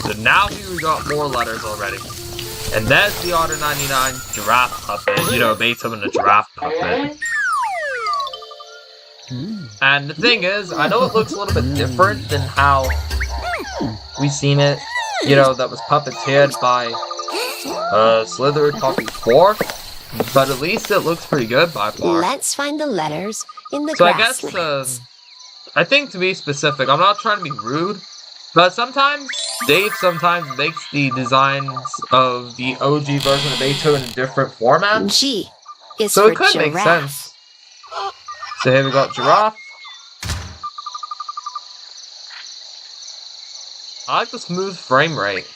So now we got more letters already. And there's the Order 99 giraffe puppet. You know, Beethoven the giraffe puppet. And the thing is, I know it looks a little bit different than how we've seen it, you know, that was puppeteered by Slithered Copy 4, but at least it looks pretty good by far. Let's find the letters in the So I grasslands. guess, I think to be specific, I'm not trying to be rude, but sometimes Dave sometimes makes the designs of the OG version of Beethoven in different formats. G is So for it could giraffe. make sense. So here we got giraffe. I like the smooth frame rate.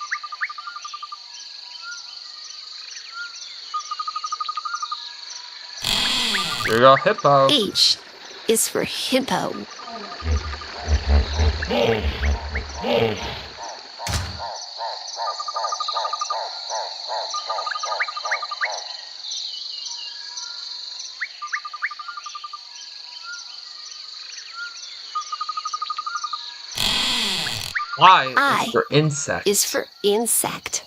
Here we go, hippo. H is for hippo. I is for insect. Is for insect.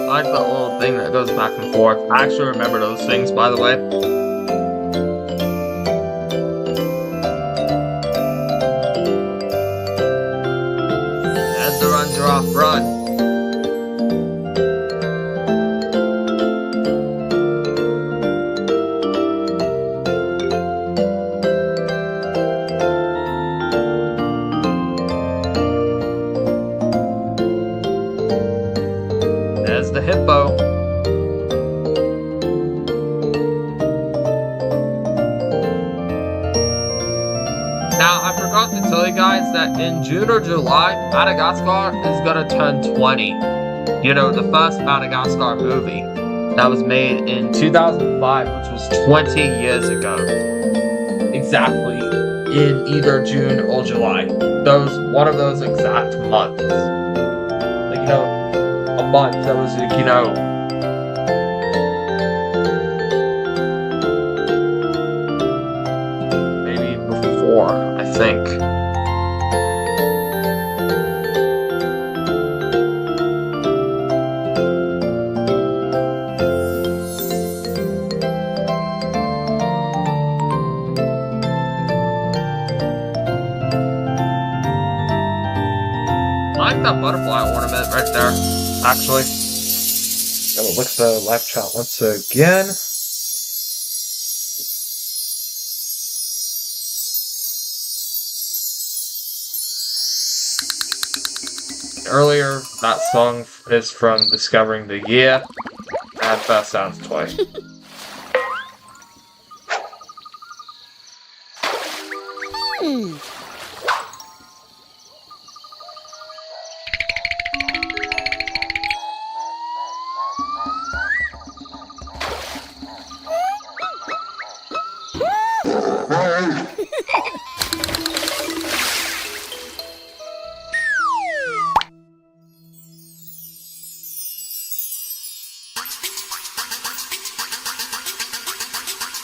I like that little thing that goes back and forth. I actually remember those things, by the way. There's the run, giraffe, run. There's the hippo. Now, I forgot to tell you guys that in June or July, Madagascar is gonna turn 20. You know, the first Madagascar movie that was made in 2005, which was 20 years ago. Exactly, in either June or July. One of those exact months. Like, you know, a month that was, like, you know, maybe before, I think. like that butterfly ornament right there, actually. Gotta look at the live chat once again. Earlier, that song is from Discovering the Year. And that sounds twice.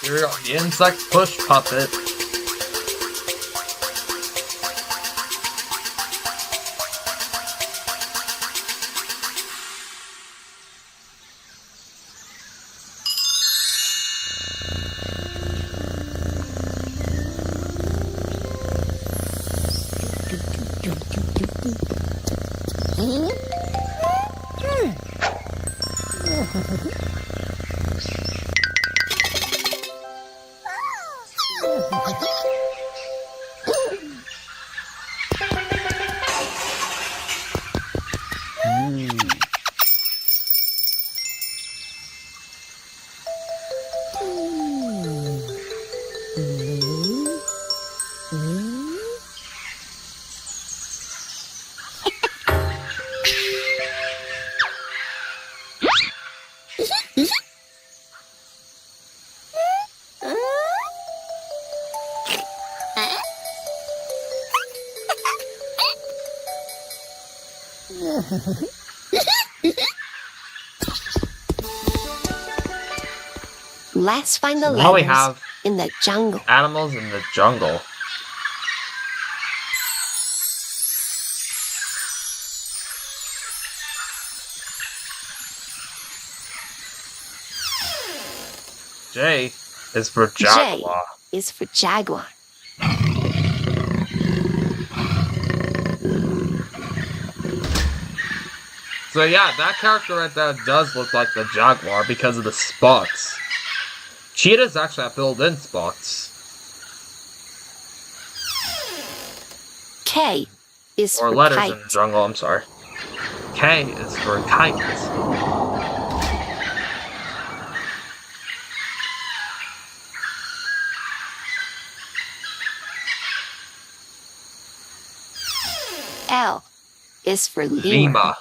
Here we go, the insect push puppet. Let's find the Now we letters have in the jungle. animals in the jungle. J is for jaguar. J is for jaguar. So yeah, that character right there does look like the jaguar because of the spots. Cheetahs actually have built-in spots. K is Or for letters kite. in the jungle, I'm sorry. K is for kites. L is for lemur. Lima.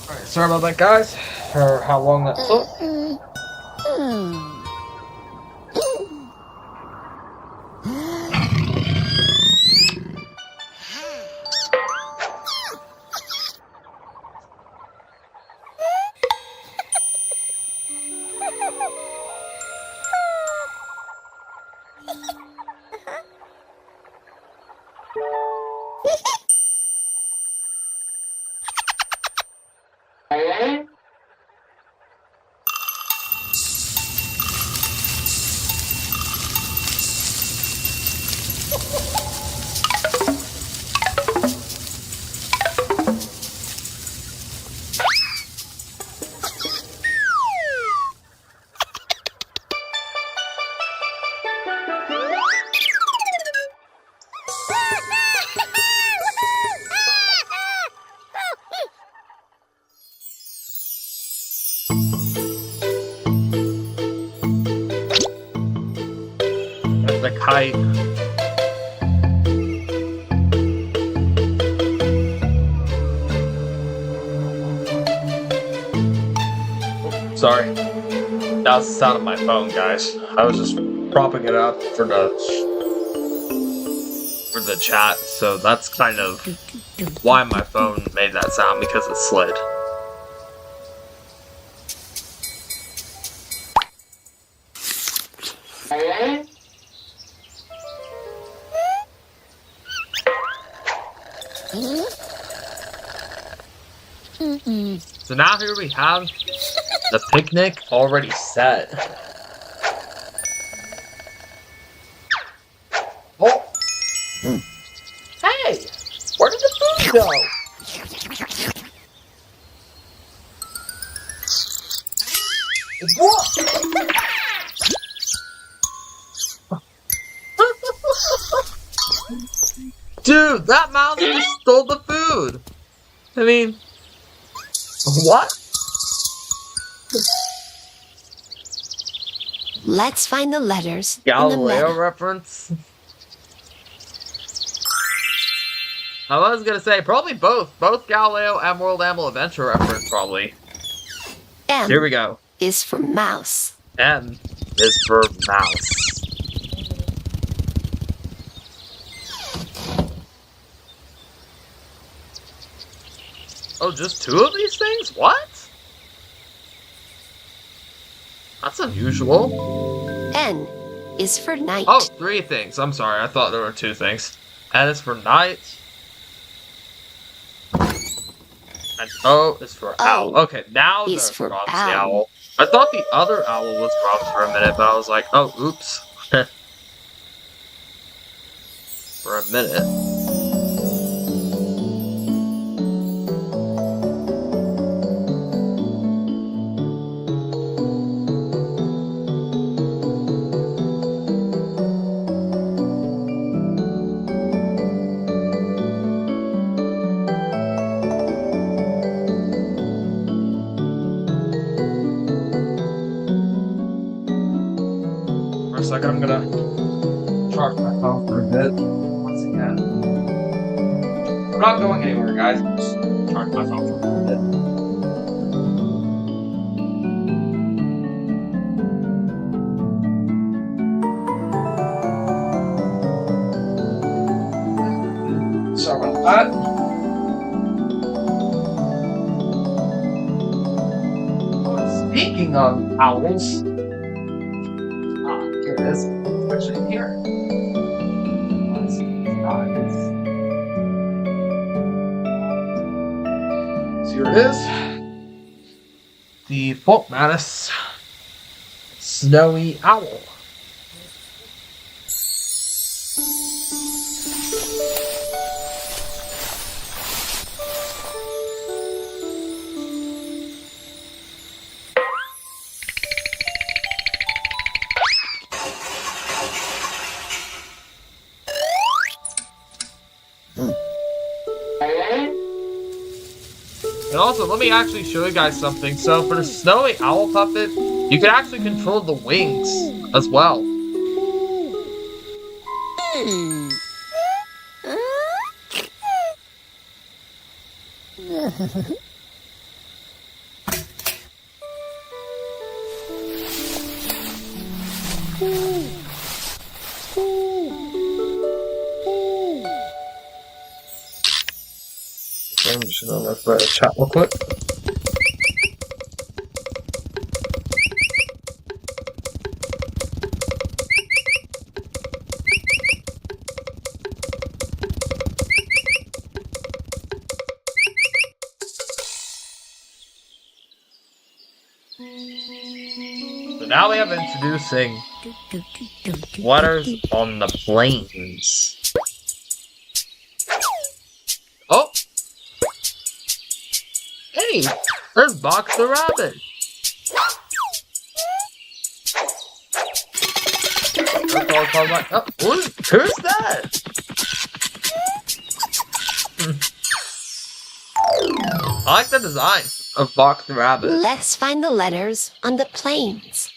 Alright, sorry about that, guys, for how long that took. The kite. Sorry. That was the sound of my phone, guys. I was just propping it up for the chat, so that's kind of why my phone made that sound, because it slid. So now here we have the picnic already set. Oh! Hey! Where did the food go? What? Dude, that mouse just stole the food! I mean... What? Let's find the letters. Galileo reference? I was gonna say, probably both. Both Galileo and World Animal Adventure reference, probably. M Here we go. is for mouse. M is for mouse. Oh, just two of these things? What? That's unusual. N is for night. Oh, three things. I'm sorry, I thought there were two things. N is for night. And O is for owl. Okay, now is for the owl. owl. I thought the other owl was Bronx for a minute, but I was like, oh, oops. For a minute. For a second, I'm gonna charge my phone for a bit. Once again. I'm not going anywhere, guys. I'm just charging my phone for a bit. Sorry about that. Speaking of owls, here it is. It's actually here. So here it is. The Folkmanus Snowy Owl. And also, let me actually show you guys something. So for the Snowy Owl puppet, you can actually control the wings as well. Just gonna look for the chat real quick. So now we have introducing Letters on the Plains. Oh! Hey! There's Box the Rabbit! Oh, who's that? I like the design of Box the Rabbit. Let's find the letters on the plains.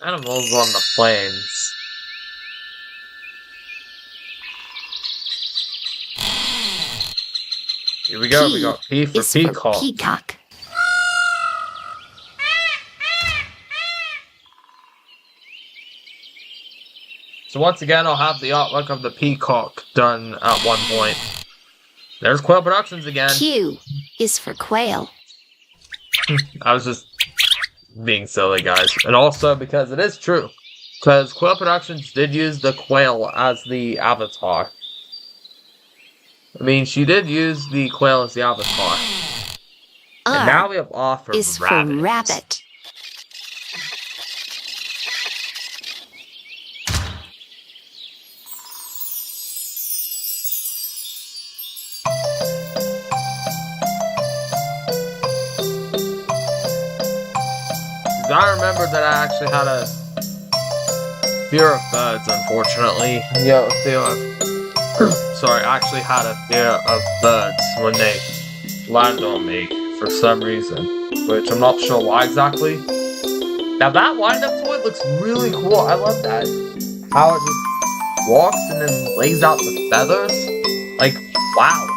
Animals on the plains. Here we go, we got P for peacock. For peacock. So once again, I'll have the artwork of the peacock done at one point. There's Quail Productions again. Q is for quail. I was just being silly, guys. And also because it is true. Because Quail Productions did use the quail as the avatar. I mean, she did use the quail as the avatar. And now we have R for is rabbit. For rabbit. I remember that I actually had a fear of birds, unfortunately. Yeah, sorry, I actually had a fear of birds when they landed on me for some reason, which I'm not sure why exactly. Now that wind-up toy looks really cool. I love that. How it just walks and then lays out the feathers. Like, wow.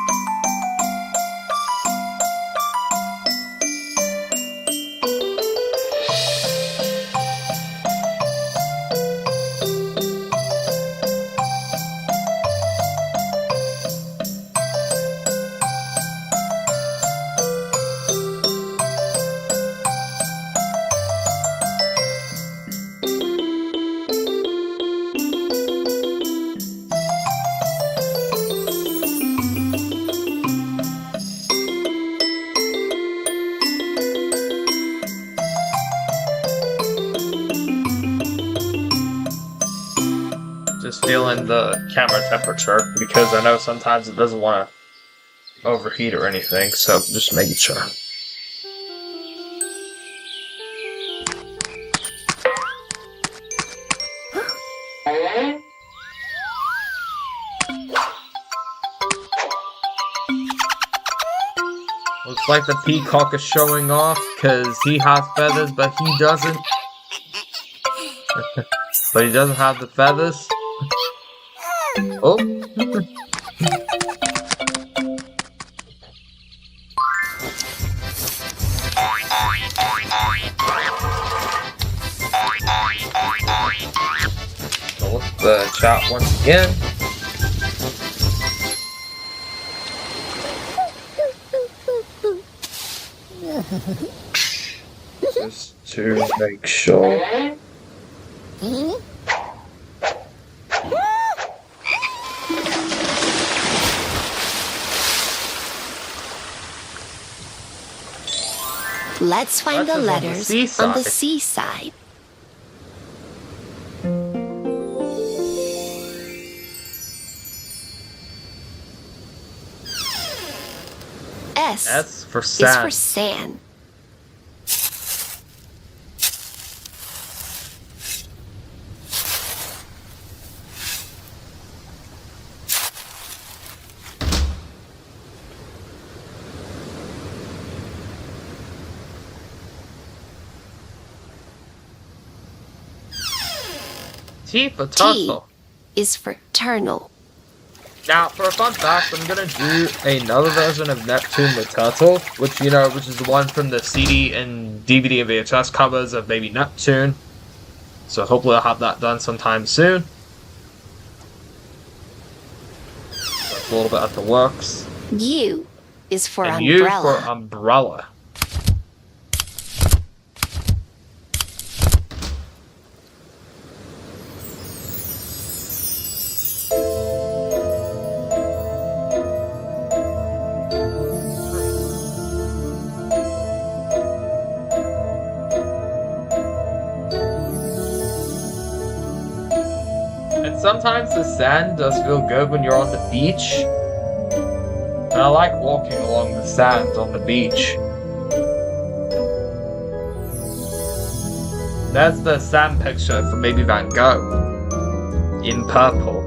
Just feeling the camera temperature because I know sometimes it doesn't want to overheat or anything, so just making sure. Looks like the peacock is showing off because he has feathers, but he doesn't. But he doesn't have the feathers. Oh. So let's chat once again. Just to make sure. Let's find the letters on the seaside. S for sand. Is for sand. T for turtle. T is for turtle. Now, for a fun fact, I'm gonna do another version of Neptune the Turtle, which, you know, which is the one from the CD and DVD and VHS covers of Baby Neptune. So hopefully I'll have that done sometime soon. That's a little bit at the works. U is for and umbrella. U for umbrella. Sometimes the sand does feel good when you're on the beach. And I like walking along the sand on the beach. There's the sand picture from maybe Van Gogh in purple.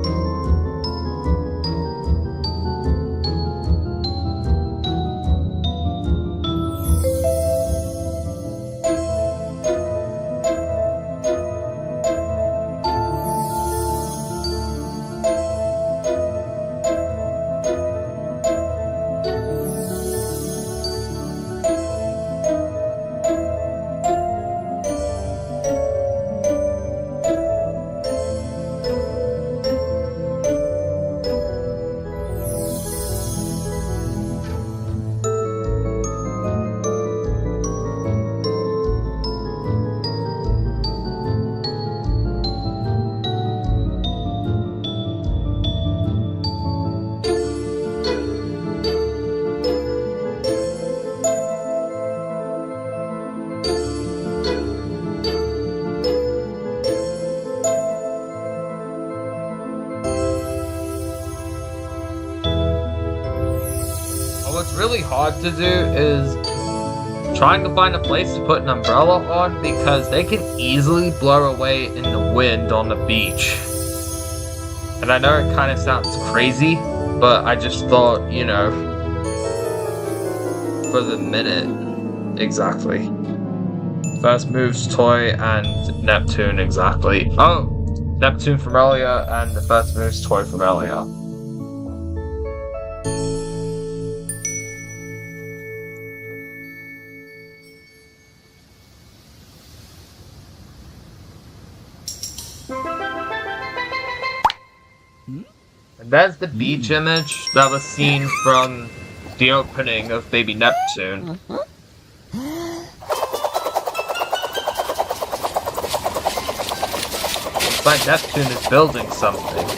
What's really hard to do is trying to find a place to put an umbrella on because they can easily blow away in the wind on the beach. And I know it kind of sounds crazy, but I just thought, you know, for the minute, exactly. First Move's toy and Neptune, exactly. Oh, Neptune from earlier and the First Move's toy from earlier. And there's the beach image that was seen from the opening of Baby Neptune. It's like Neptune is building something.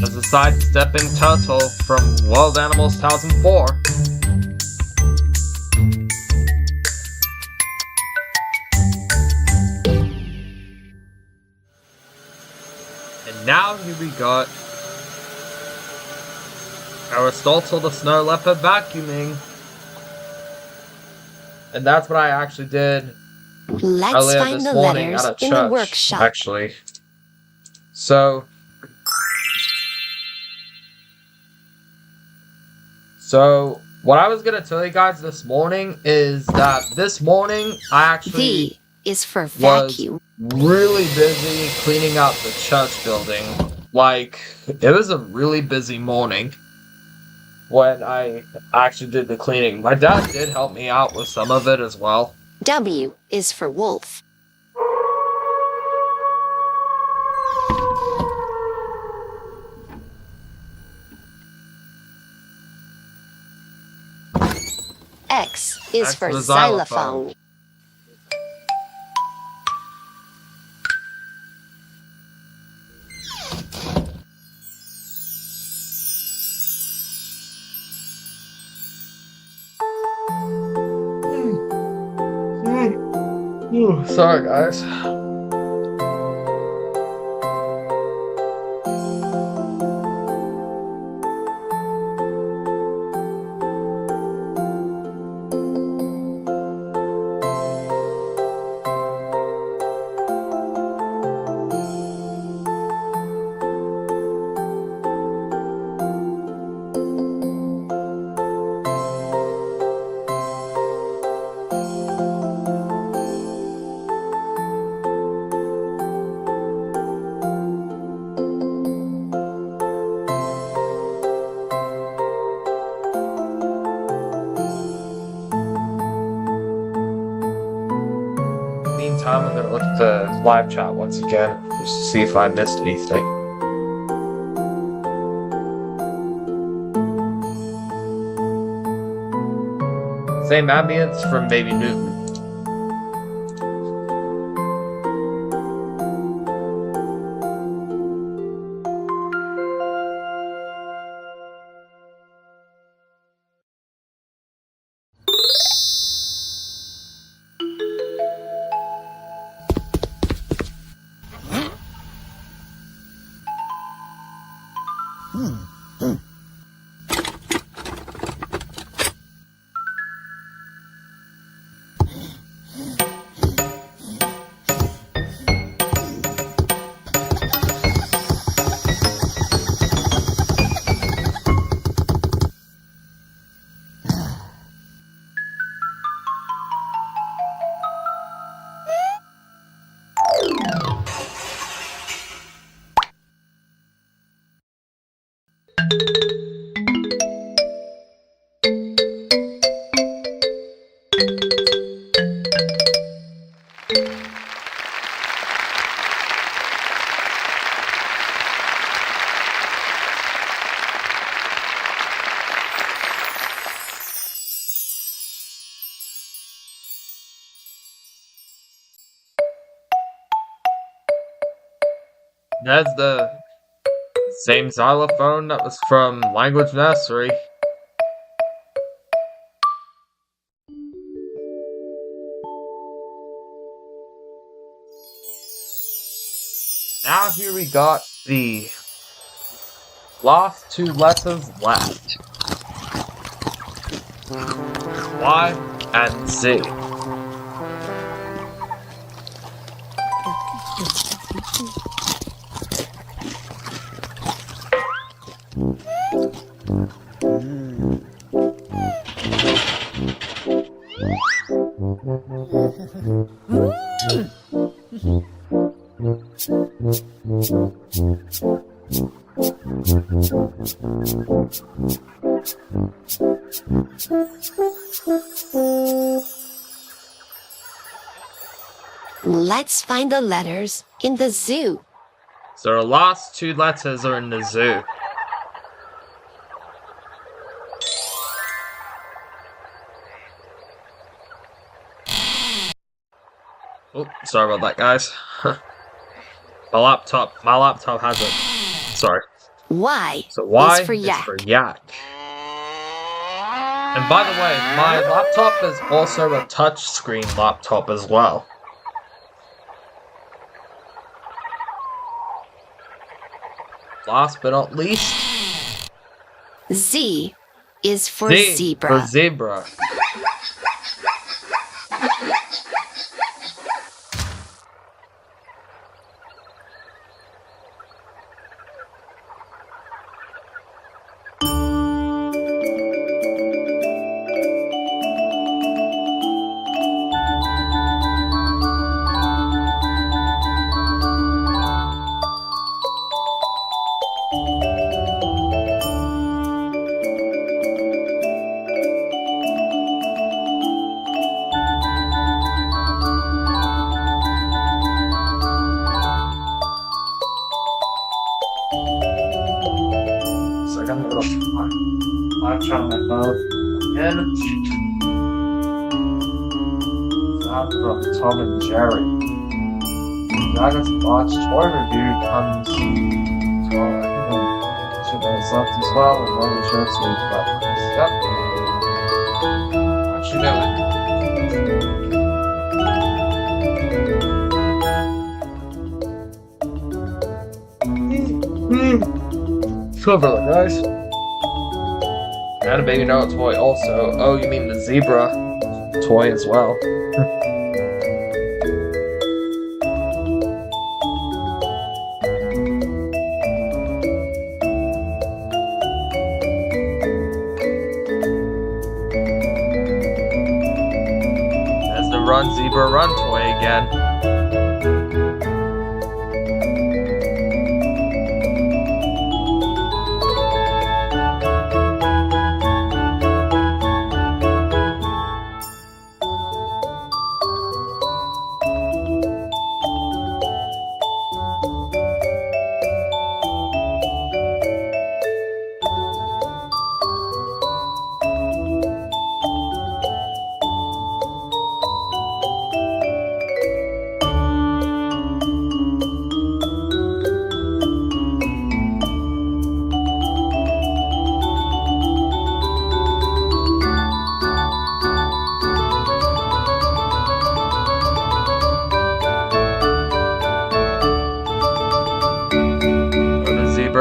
There's a sidestepping turtle from World Animals 2004. And now here we got Aristotle the snow leopard vacuuming. And that's what I actually did Let's earlier find this the morning letters at a in the church, workshop. actually. So what I was gonna tell you guys this morning is that this morning I actually V is for was vacuum. really busy cleaning out the church building. Like, it was a really busy morning when I actually did the cleaning. My dad did help me out with some of it as well. W is for wolf. X is for the xylophone. Ooh, sorry, guys. time, I'm gonna look at the live chat once again, just to see if I missed anything. Same ambience from Baby Newton. That's the same xylophone that was from Language Nursery. Now here we got the last two letters left. Y and Z. Let's find the letters in the zoo. So the last two letters are in the zoo. Oh, sorry about that, guys. My laptop has it. Sorry. Y. So Y is for yak. And by the way, my laptop is also a touchscreen laptop as well. Last but not least, Z is for Z zebra. for zebra. Tom and Jerry. Dragon's Watch toy review comes well, I think 2 minutes left as well, and one of the shirts we've got. What you doing? Silver, guys. And a Baby Noah toy also. Oh, you mean the zebra toy as well. Run Zebra Run toy again.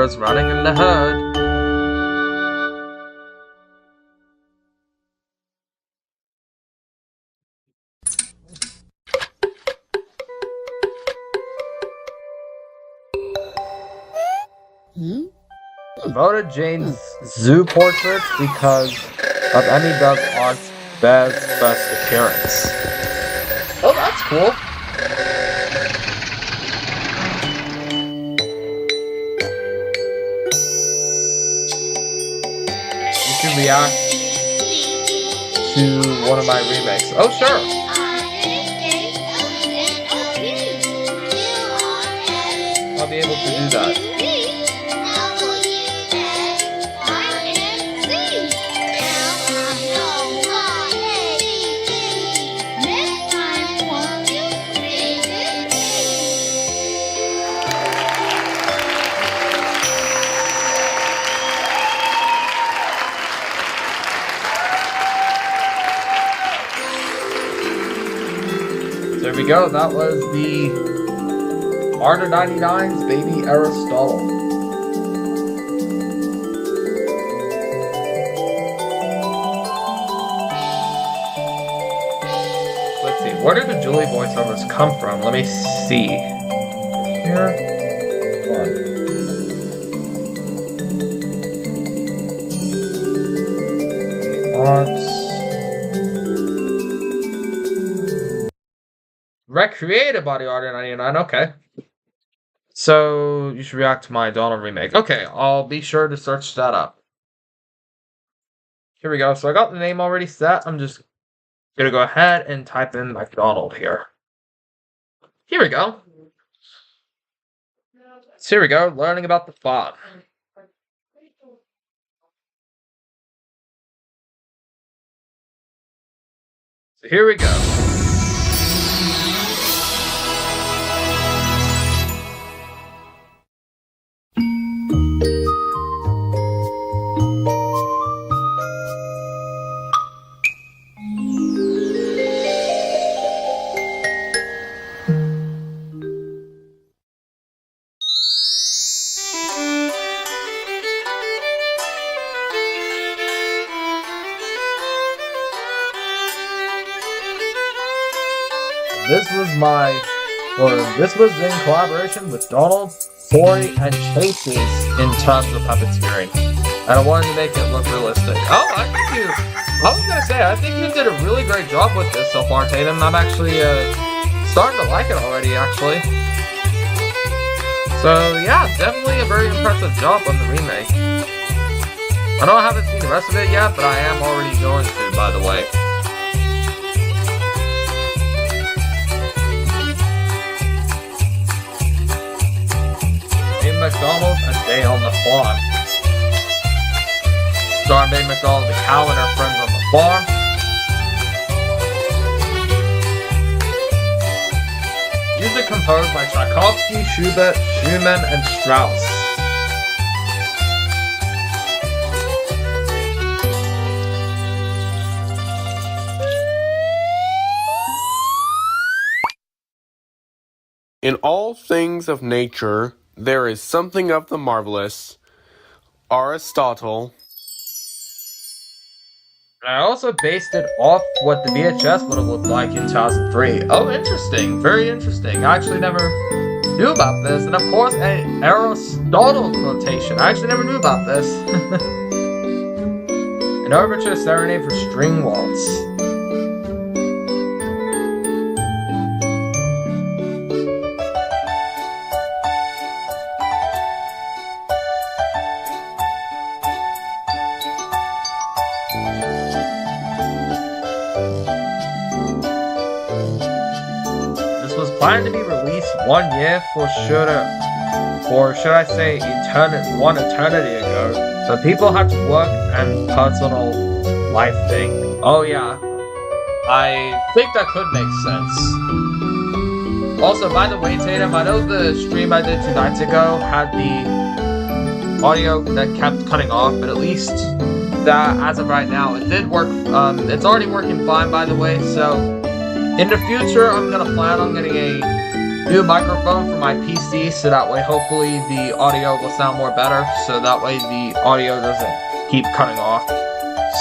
birds running in the herd. Voted Jane's zoo portraits because of Emmy Bev's aunt's best appearance. Oh, that's cool. You can react to one of my remakes. Oh, sure. I'll be able to do that. There we go, that was the Arter 99's Baby Aristotle. Let's see, where did the Julie voiceovers come from? Let me see. Here. Arts. Recreated by the Arter 99, okay. So, you should react to my Donald remake. Okay, I'll be sure to search that up. Here we go. So I got the name already set. I'm just going to go ahead and type in McDonald here. Here we go. So here we go, learning about the farm. So here we go. This was in collaboration with Donald, Corey, and Chase's in terms of puppeteering. And I wanted to make it look realistic. Oh, I think you did a really great job with this so far, Tatum. I'm actually starting to like it already, actually. So yeah, definitely a very impressive job on the remake. I know I haven't seen the rest of it yet, but I am already going to, by the way. McDonald, A Day on the Farm. Starring Baby McDonald, the cow, and her friends on the farm. Music composed by Tchaikovsky, Schubert, Schumann, and Strauss. In all things of nature, there is something of the marvelous. Aristotle. I also based it off what the VHS would have looked like in 2003. Oh, interesting. Very interesting. I actually never knew about this. And of course, an Aristotle quotation. I actually never knew about this. An overture serenade for string waltz. Planned to be released 1 year should I say one eternity ago. So people had to work and personal life thing. Oh yeah, I think that could make sense. Also, by the way, Tatum, I know the stream I did 2 nights ago had the audio that kept cutting off, but at least that, as of right now, it did work. It's already working fine, by the way, so in the future, I'm gonna plan on getting a new microphone for my PC, so that way hopefully the audio will sound more better, so that way the audio doesn't keep cutting off.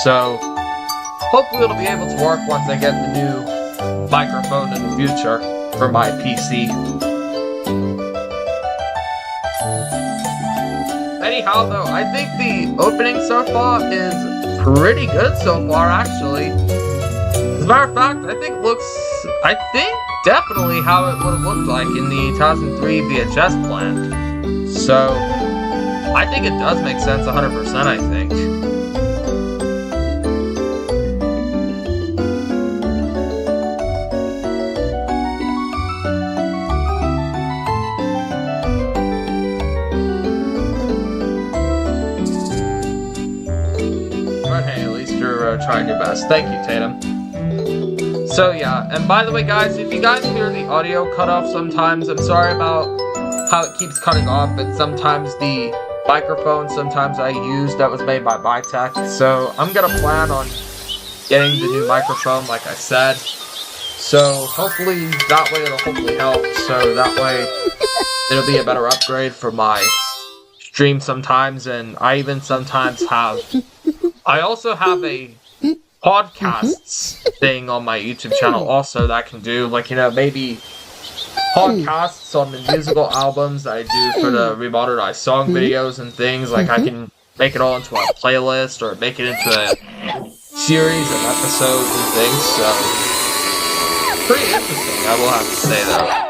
So hopefully it'll be able to work once I get the new microphone in the future for my PC. Anyhow though, I think the opening so far is pretty good so far actually. As a matter of fact, I think definitely how it would have looked like in the 2003 VHS plant. So I think it does make sense 100%, I think. But hey, at least you're trying your best. Thank you, Tatum. So yeah, and by the way guys, if you guys hear the audio cut off sometimes, I'm sorry about how it keeps cutting off, but sometimes the microphone I use that was made by Bitech, so I'm gonna plan on getting the new microphone like I said, so hopefully that way it'll hopefully help, so that way it'll be a better upgrade for my stream sometimes, and I even sometimes I also have a podcasts thing on my YouTube channel also that I can do, like, you know, maybe podcasts on the musical albums that I do for the remodernized song videos and things, like I can make it all into a playlist or make it into a series of episodes and things, so pretty interesting, I will have to say though.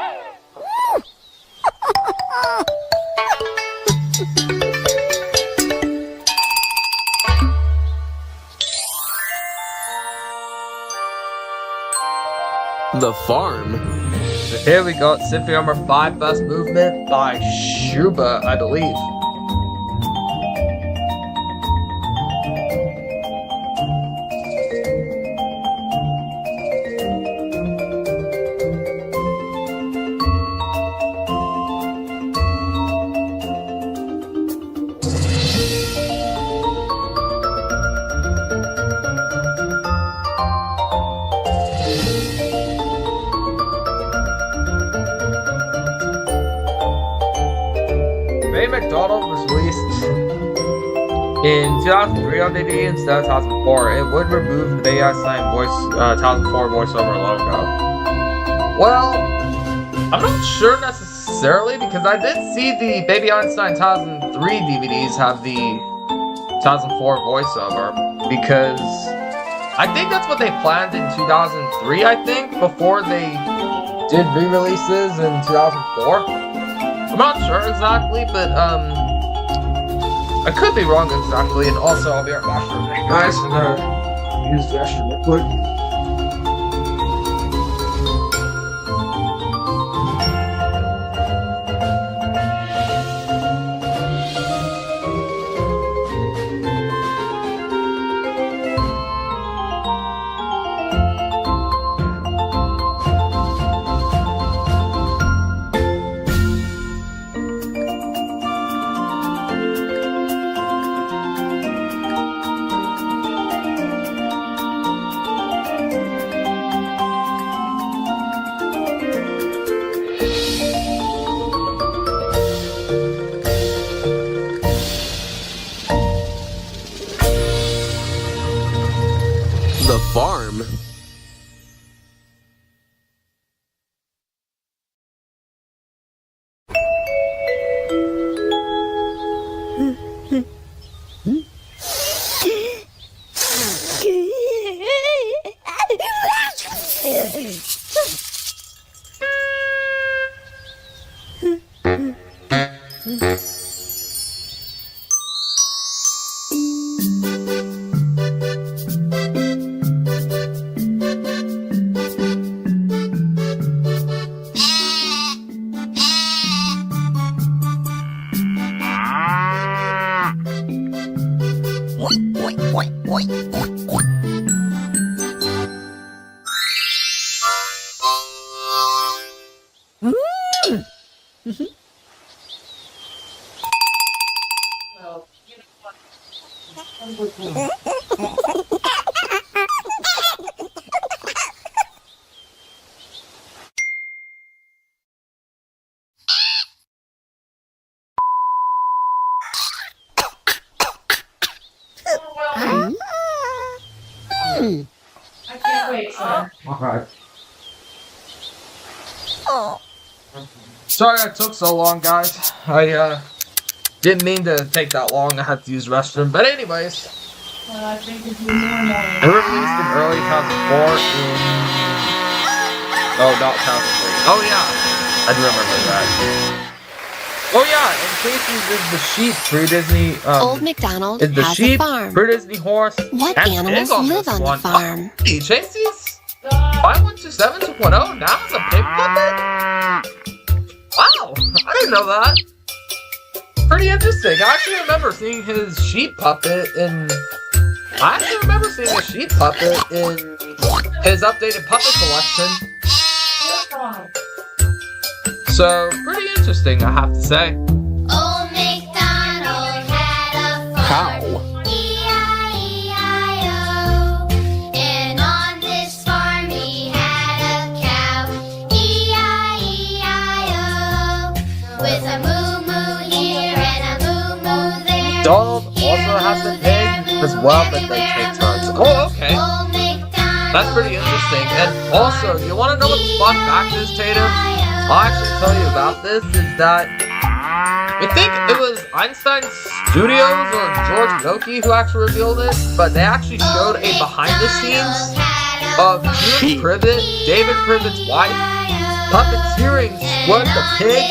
The Farm. So here we got Symphony Number 5 Best Movement by Shuba, I believe. McDonald was released in 2003 on DVD instead of 2004. It would remove the Baby Einstein 2004 voiceover logo. Well, I'm not sure necessarily, because I did see the Baby Einstein 2003 DVDs have the 2004 voiceover, because I think that's what they planned in 2003, I think, before they did re-releases in 2004. I'm not sure exactly, but I could be wrong exactly, and also I'll be right back for a minute, guys. I'm gonna use the restroom real quick. The Farm. Alright. Sorry I took so long, guys. I didn't mean to take that long. I had to use the restroom. But anyways, it released in early 2004 in... Oh, not 2003. Oh yeah, I do remember that. Oh yeah, and Casey's is the sheep pre-Disney. Old McDonald is the has sheep, a farm. Pre-Disney horse. What and animals pig on live this on one. the farm? Oh, hey, Casey's 5127 2.0 now has a pig puppet. Wow, I didn't know that. Pretty interesting. I actually remember seeing his sheep puppet in. I actually remember seeing a sheep puppet in his updated puppet collection. So, pretty interesting, I have to say. Old MacDonald had a farm. How? E-I-E-I-O. And on this farm he had a cow. E-I-E-I-O. With a moo-moo here and a moo-moo there. Donald also has a pig as well, but they take turns. Oh, okay. Old MacDonald. That's pretty interesting. And also, you want to know what the fun fact is, Tatum? I'll actually tell you about this, is that I think it was Einstein Studios or George Gogh who actually revealed it, but they actually showed a behind the scenes of June Privet, David Privet's wife, puppeteering Squirt the pig,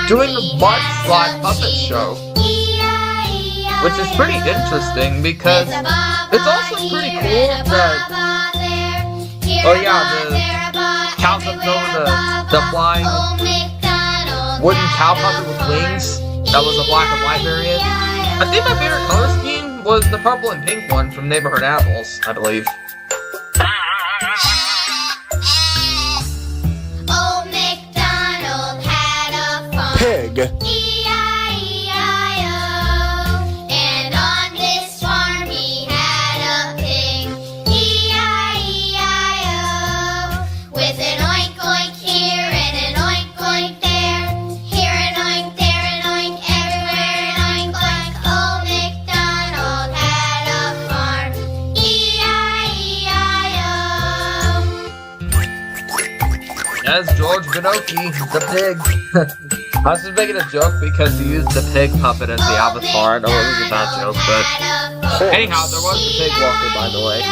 doing the mudslide puppet show. Which is pretty interesting because it's also pretty cool that, oh yeah, the cow flipped over the flying wooden cow puppet with wings. That was a black and white variant. I think my favorite color scheme was the purple and pink one from Neighborhood Animals, I believe. Old MacDonald had a farm. Pig. E-I-E-I-O. And on this farm he had a pig. E-I-E-I-O. With an oink oink here and an oink oink there. Here an oink, there an oink, everywhere an oink oink. Old MacDonald had a farm. E-I-E-I-O. As George Benocchi, the pig. I was just making a joke because he used the pig puppet as the avatar. I know it was a bad joke, but anyhow, there was the pig walker, by the way.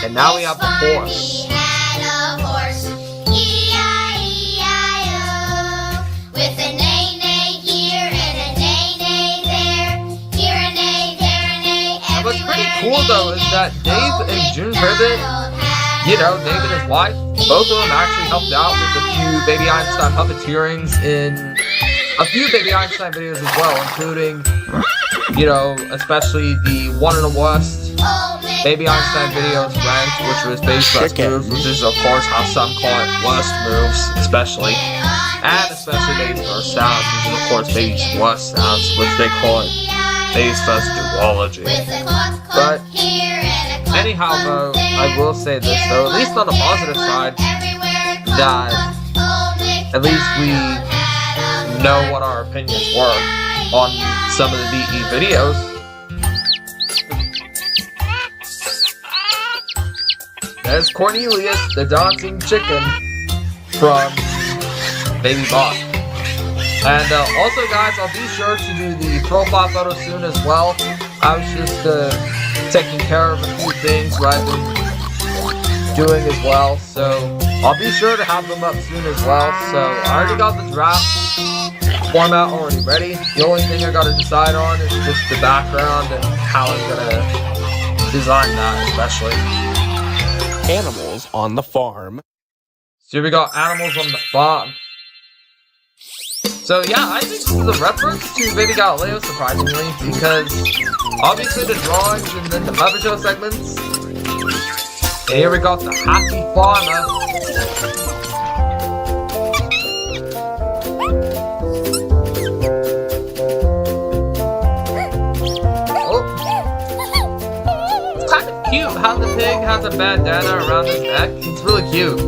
And now we have the horse. He had a horse. E-I-E-I-O. With a neigh neigh here and a neigh neigh there. Here a neigh, there a neigh, And what's pretty everywhere cool though is that Dave and June Privet, you know, Dave and his wife, both of them actually helped out with a few Baby Einstein puppeteerings in a few Baby Einstein videos as well, including, you know, especially the One in the West Baby Einstein videos ranked, which was Baby's Best Moves, which is of course how some call it West Moves, especially. And especially Baby's First Sounds, which is of course Baby's West Sounds, which they call it Baby's First Duology. But anyhow though, I will say this though, at least on the positive side, that at least we know what our opinions were on some of the DE videos. There's Cornelius, the dancing chicken from Baby Bot. And also guys, I'll be sure to do the profile photo soon as well. I was just taking care of a few things rather than doing as well, so I'll be sure to have them up soon as well. So I already got the draft format already ready. The only thing I gotta decide on is just the background and how I'm gonna design that, especially. Animals on the farm. So here we got animals on the farm. So yeah, I think this is a reference to Baby Galileo, surprisingly, because obviously the drawings and then the Puppet Show segments. And here we got the Happy Farmer. Oh. It's kind of cute how the pig has a bandana around his neck. It's really cute.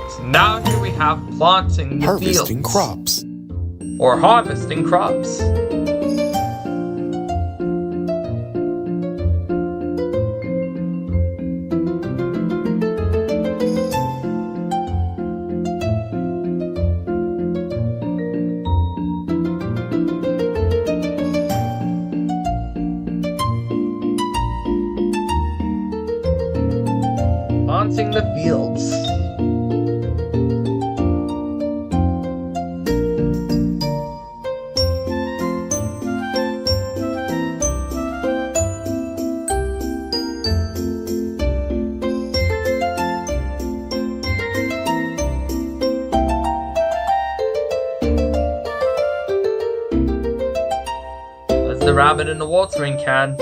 So now here we have planting the Harvesting fields. crops. Or harvesting crops. Planting the fields. That's the rabbit in the watering can.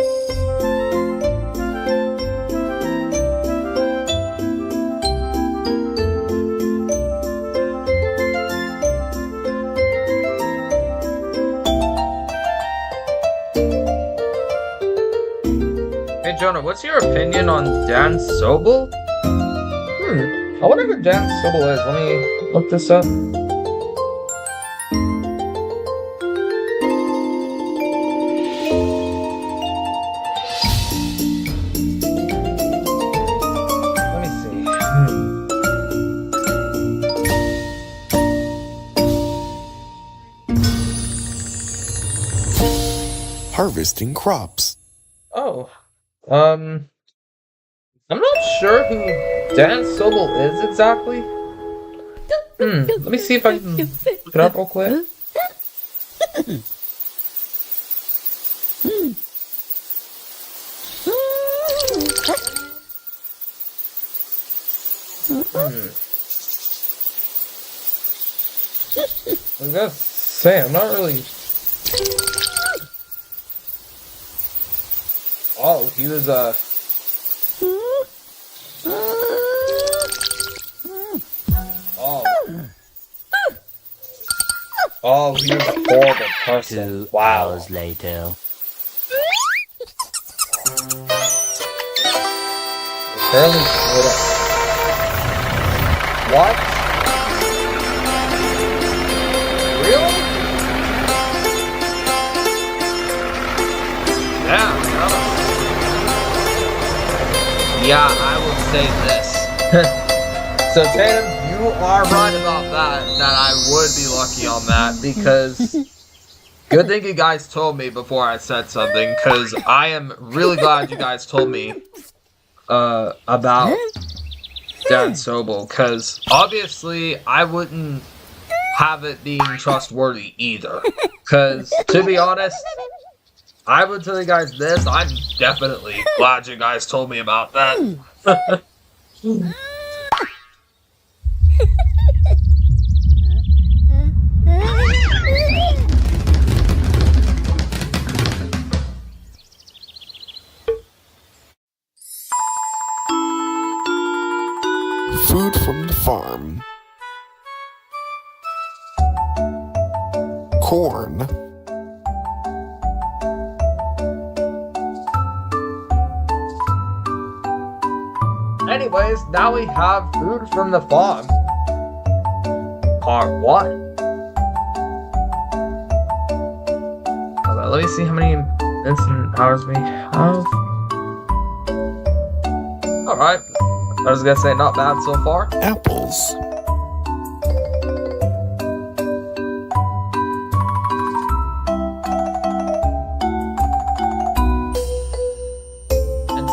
Hey Jonah, what's your opinion on Dan Sobel? I wonder who Dan Sobel is. Let me look this up. Let me see. Harvesting crops. Oh. I'm not sure who Dan Sobel is exactly. Let me see if I can look it up real quick. I was gonna say, I'm not really... Oh, he was, Oh, he was a horrible person. 2 hours later. Apparently split up. What? Really? Yeah, I will say this. So Tatum, you are right about that I would be lucky on that, because good thing you guys told me before I said something, because I am really glad you guys told me about Dan Sobel, because obviously I wouldn't have it being trustworthy either, because to be honest, I would tell you guys this, I'm definitely glad you guys told me about that. Food from the farm. Corn. Anyways, now we have food from the farm. Part 1. Okay, let me see how many instant hours we have. Alright. I was gonna say not bad so far. Apples.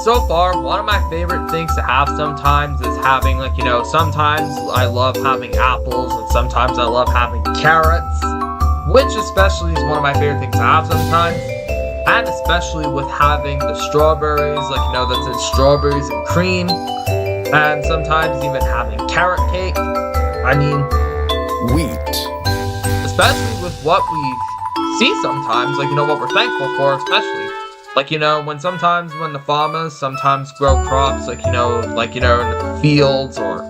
So far, one of my favorite things to have sometimes is having, like, you know, sometimes I love having apples and sometimes I love having carrots, which especially is one of my favorite things to have sometimes, and especially with having the strawberries, like, you know, that's in strawberries and cream, and sometimes even having carrot cake. I mean, wheat. Especially with what we see sometimes, like, you know, what we're thankful for, especially. Like, you know, when the farmers sometimes grow crops, like, you know, in the fields, or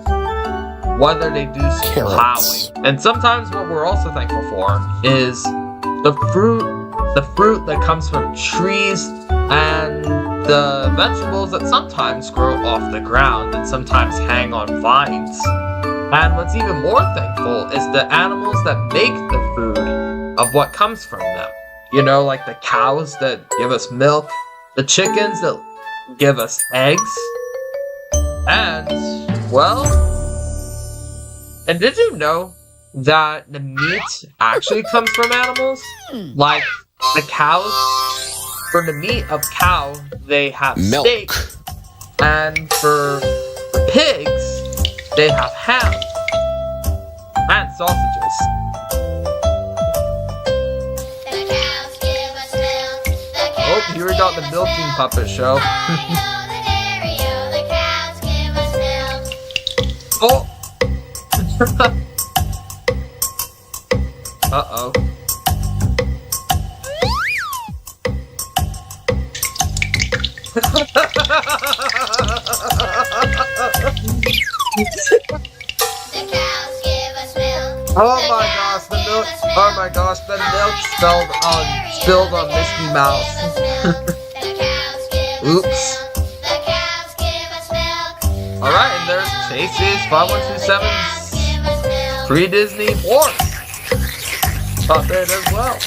whether they do some plowing. And sometimes what we're also thankful for is the fruit that comes from trees and the vegetables that sometimes grow off the ground and sometimes hang on vines. And what's even more thankful is the animals that make the food of what comes from them. You know, like the cows that give us milk, the chickens that give us eggs, and, well, and did you know that the meat actually comes from animals? Like, the cows, for the meat of cow, they have Milk. steak, and for pigs, they have ham and sausages. The cows give us milk. The Oh, cows here we got the give us milking milk. puppet show. Hi-ho, the dairy-o, the cows give us milk. Oh! Uh-oh. The cows give us milk. Oh my gosh, the milk! Oh my gosh, the milk spilled on Misty Mouse. Oops. Alright, and there's Chase's 5127's pre-Disney horse puppet as well.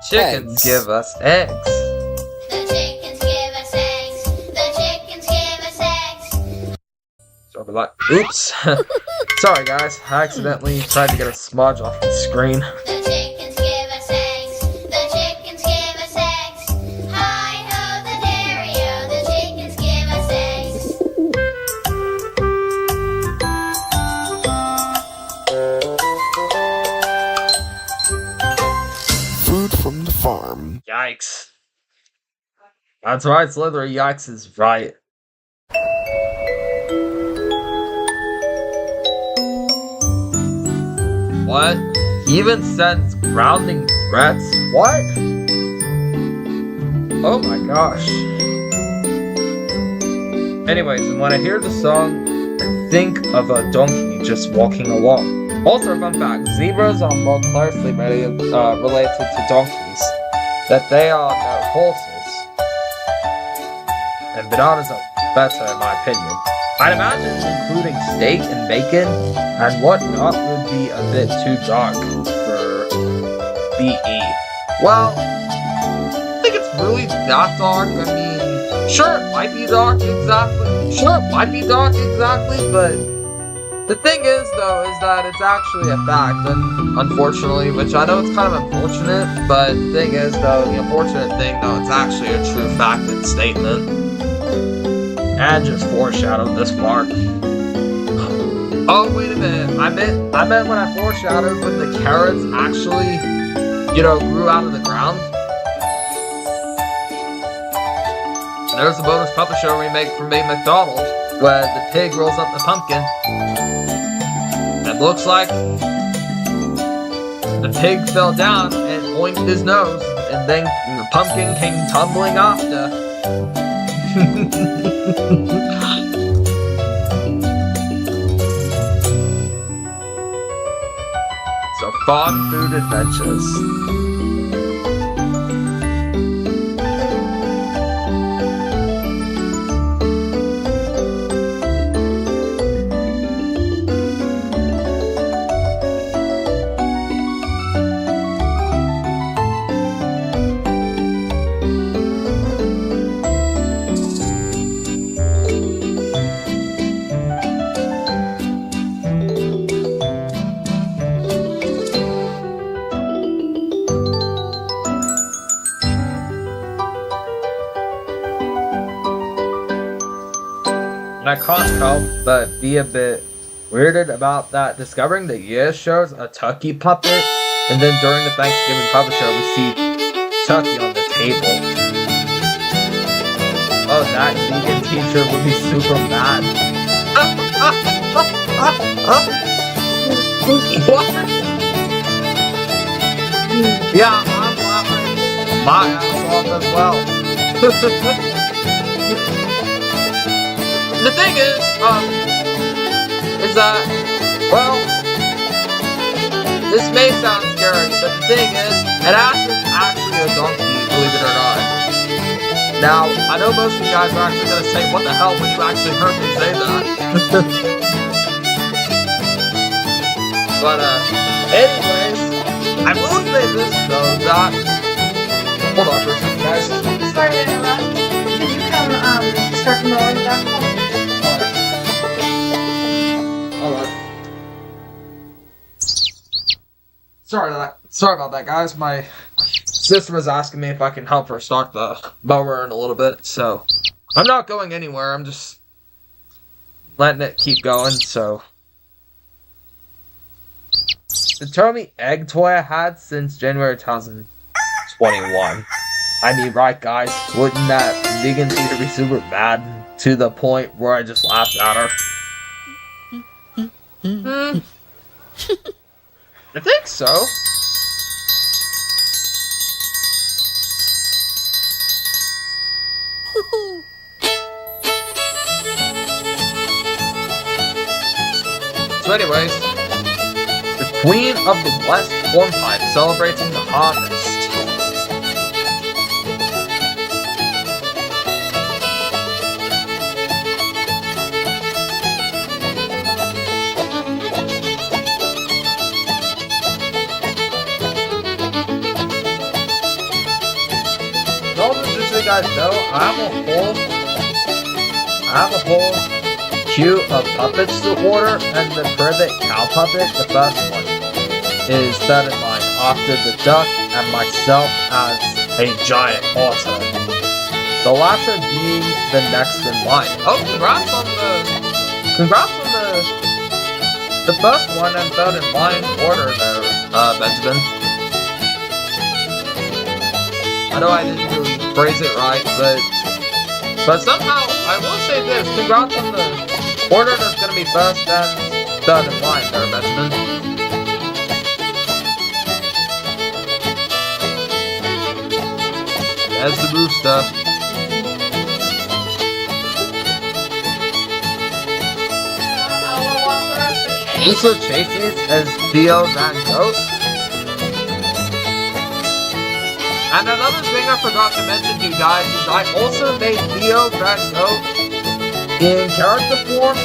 Chickens Eggs. give us eggs. The chickens give us eggs. The chickens give us eggs. So I'll be like, oops. Sorry guys, I accidentally tried to get a smudge off the screen. The chickens give us eggs. The chickens give us eggs. Hi-ho, the dairy-o, the chickens give us eggs. Food from the farm. Yikes. That's right, Slithery Yikes is right. What? He even sends grounding threats? What? Oh my gosh. Anyways, and when I hear the song, I think of a donkey just walking along. Also, a fun fact, zebras are more closely related to donkeys, that they are no horses. And bananas are better in my opinion. I'd imagine including steak and bacon and whatnot would be a bit too dark for BE. Well, I think it's really that dark. I mean, sure, it might be dark exactly. Sure, it might be dark exactly, but the thing is, though, is that it's actually a fact, and unfortunately, which I know it's kind of unfortunate, but the thing is, though, the unfortunate thing, though, it's actually a true fact and statement. And just foreshadowed this far. Oh, wait a minute. I meant when I foreshadowed when the carrots actually, grew out of the ground. There's the bonus puppet show remake from McDonald, where the pig rolls up the pumpkin. It looks like the pig fell down and oinked his nose, and then the pumpkin came tumbling after. So, farm food adventures. I can't help but be a bit weirded about that, discovering the year shows a turkey puppet, and then during the Thanksgiving puppet show we see turkey on the table. Oh, that vegan teacher would be super mad. What? Yeah, I'm laughing my ass off as well. The thing is, is that, well, this may sound scary, but the thing is, an ass is actually a donkey, believe it or not. Now, I know most of you guys are actually going to say, what the hell, when you actually heard me say that. But, anyways, I will say this, though, that... Hold on for a second, guys. Sorry to interrupt. Did you come, start from the line back? Alright. Sorry about that, guys. My sister was asking me if I can help her start the mower in a little bit, so I'm not going anywhere. I'm just letting it keep going, so. The Tomy egg toy I had since January 2021. I mean, right, guys? Wouldn't that vegan theater be super bad to the point where I just laughed at her? I think so. So anyways, the Queen of the West Hornpipe celebrating the harvest. Just so you guys know, I have a whole queue of puppets to order, and the privet cow puppet, the first one, is third in line after the duck and myself as a giant otter. The latter being the next in line. Oh, congrats on the first one and third in line order there, Benjamin. I know I didn't really phrase it right, but somehow, I will say this, congrats on the order that's gonna be first and third in line there, Benjamin. There's the rooster. Also chases as Theo Van Gogh. And another thing I forgot to mention to you guys is I also made Theo Van Gogh in character form,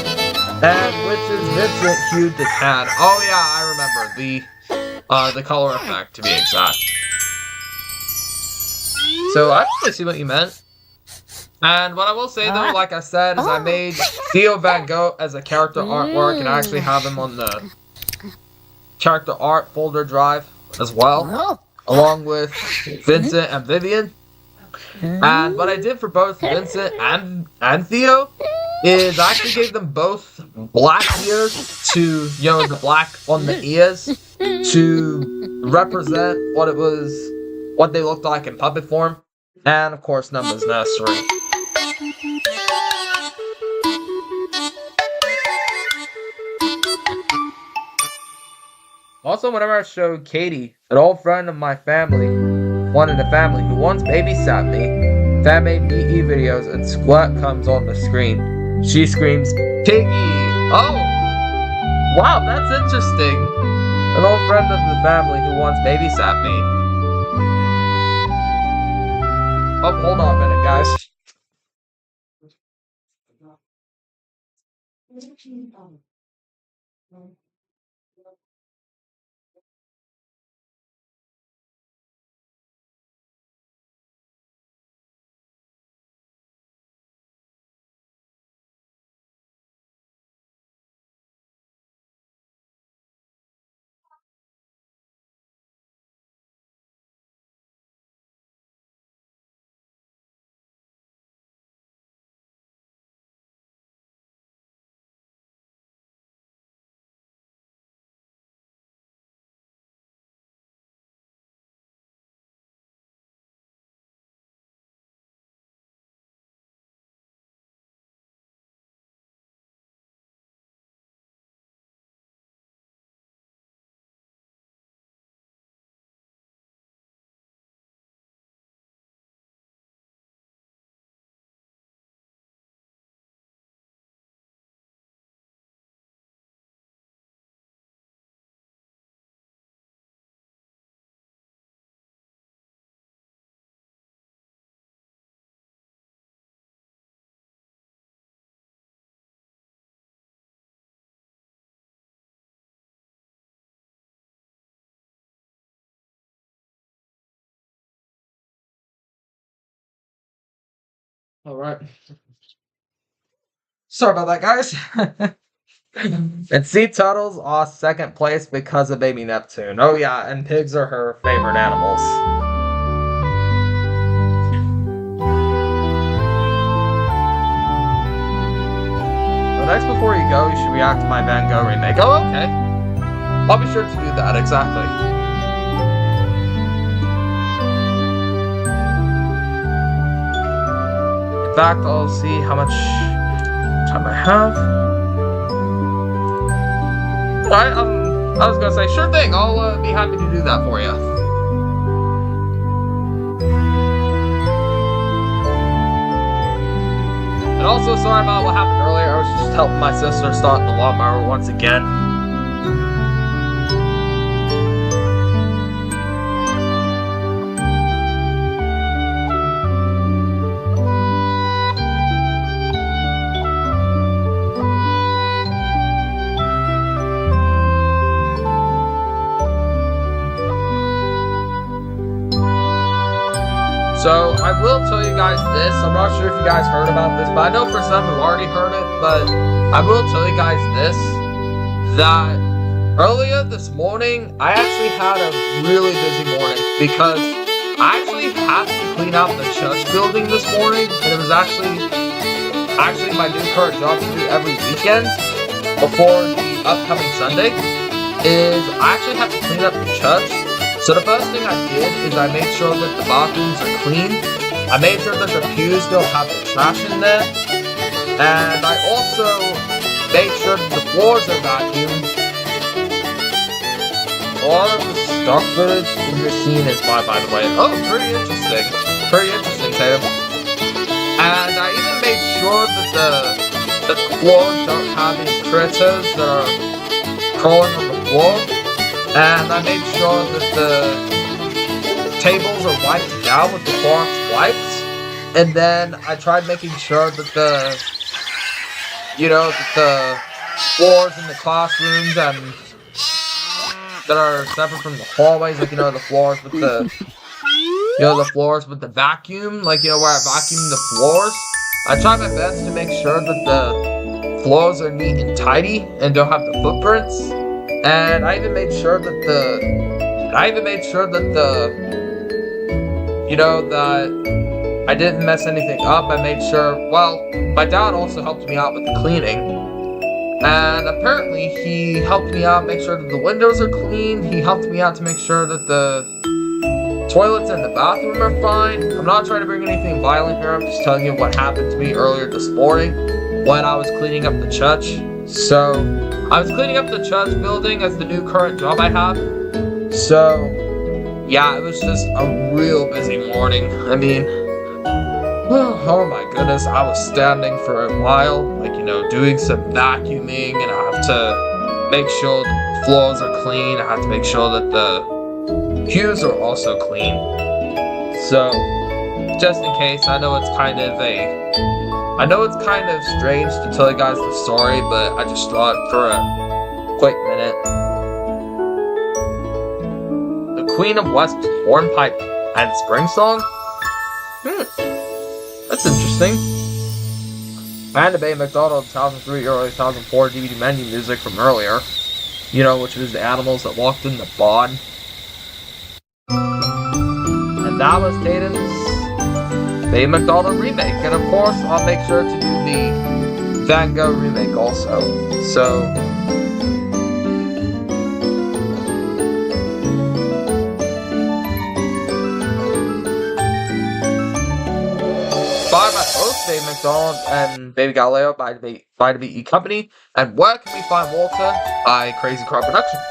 and which is Vincent Hugh the Tad. Oh yeah, I remember the color effect to be exact. So I really see what you meant. And what I will say though, like I said, is I made Theo Van Gogh as a character artwork, and I actually have him on the character art folder drive as well, along with Vincent and Vivian. And what I did for both Vincent and Theo is I actually gave them both black ears to, you know, the black on the ears to represent what they looked like in puppet form. And of course, Numbers Nursery. Also, whenever I showed Katie, an old friend of my family, one in the family who once babysat me, fan made BE videos and Squirt comes on the screen. She screams, "Piggy!" Oh! Wow, that's interesting. An old friend of the family who once babysat me. Oh, hold on a minute, guys. Alright. Sorry about that, guys. And sea turtles are second place because of Baby Neptune. Oh yeah, and pigs are her favorite animals. So next, before you go, you should react to my Van Gogh remake. Oh, okay. I'll be sure to do that, exactly. In fact, I'll see how much time I have. Alright, I was gonna say, sure thing, I'll be happy to do that for you. And also, sorry about what happened earlier, I was just helping my sister start the lawnmower once again. So, I will tell you guys this, I'm not sure if you guys heard about this, but I know for some who already heard it, but I will tell you guys this, that earlier this morning, I actually had a really busy morning, because I actually had to clean out the church building this morning, and it was actually my new current job to do every weekend, before the upcoming Sunday, is I actually had to clean up the church. So the first thing I did is I made sure that the bathrooms are clean. I made sure that the pews don't have the trash in there. And I also made sure that the floors are vacuumed. All of the stock footage in your scene is mine, by the way. Oh, pretty interesting. Pretty interesting, Tatum. And I even made sure that the floors don't have any critters that are crawling on the floor. And I made sure that the tables are wiped down with the Clorox wipes. And then I tried making sure that the floors in the classrooms and that are separate from the hallways, like, the floors with the, the floors with the vacuum, like, where I vacuum the floors. I tried my best to make sure that the floors are neat and tidy and don't have the footprints. And I even made sure that that I didn't mess anything up. I made sure, well, my dad also helped me out with the cleaning. And apparently he helped me out make sure that the windows are clean. He helped me out to make sure that the toilets and the bathroom are fine. I'm not trying to bring anything violent here. I'm just telling you what happened to me earlier this morning when I was cleaning up the church. So, I was cleaning up the church building as the new current job I have. So, yeah, it was just a real busy morning. I mean, oh my goodness, I was standing for a while, like, doing some vacuuming, and I have to make sure that the floors are clean. I have to make sure that the pews are also clean. So, just in case, I know it's kind of strange to tell you guys the story, but I just thought for a quick minute. The Queen of West's Hornpipe and Spring Song? That's interesting. And the Baby McDonald 2003 early 2004 DVD menu music from earlier. Which was the animals that walked in the barn. And that was Tatum's Baby McDonald remake, and of course, I'll make sure to do the Van Gogh remake also. So, inspired by both Baby McDonald and Baby Galileo by the BE Company, and Where Can We Find Walter by Crazy Car Productions.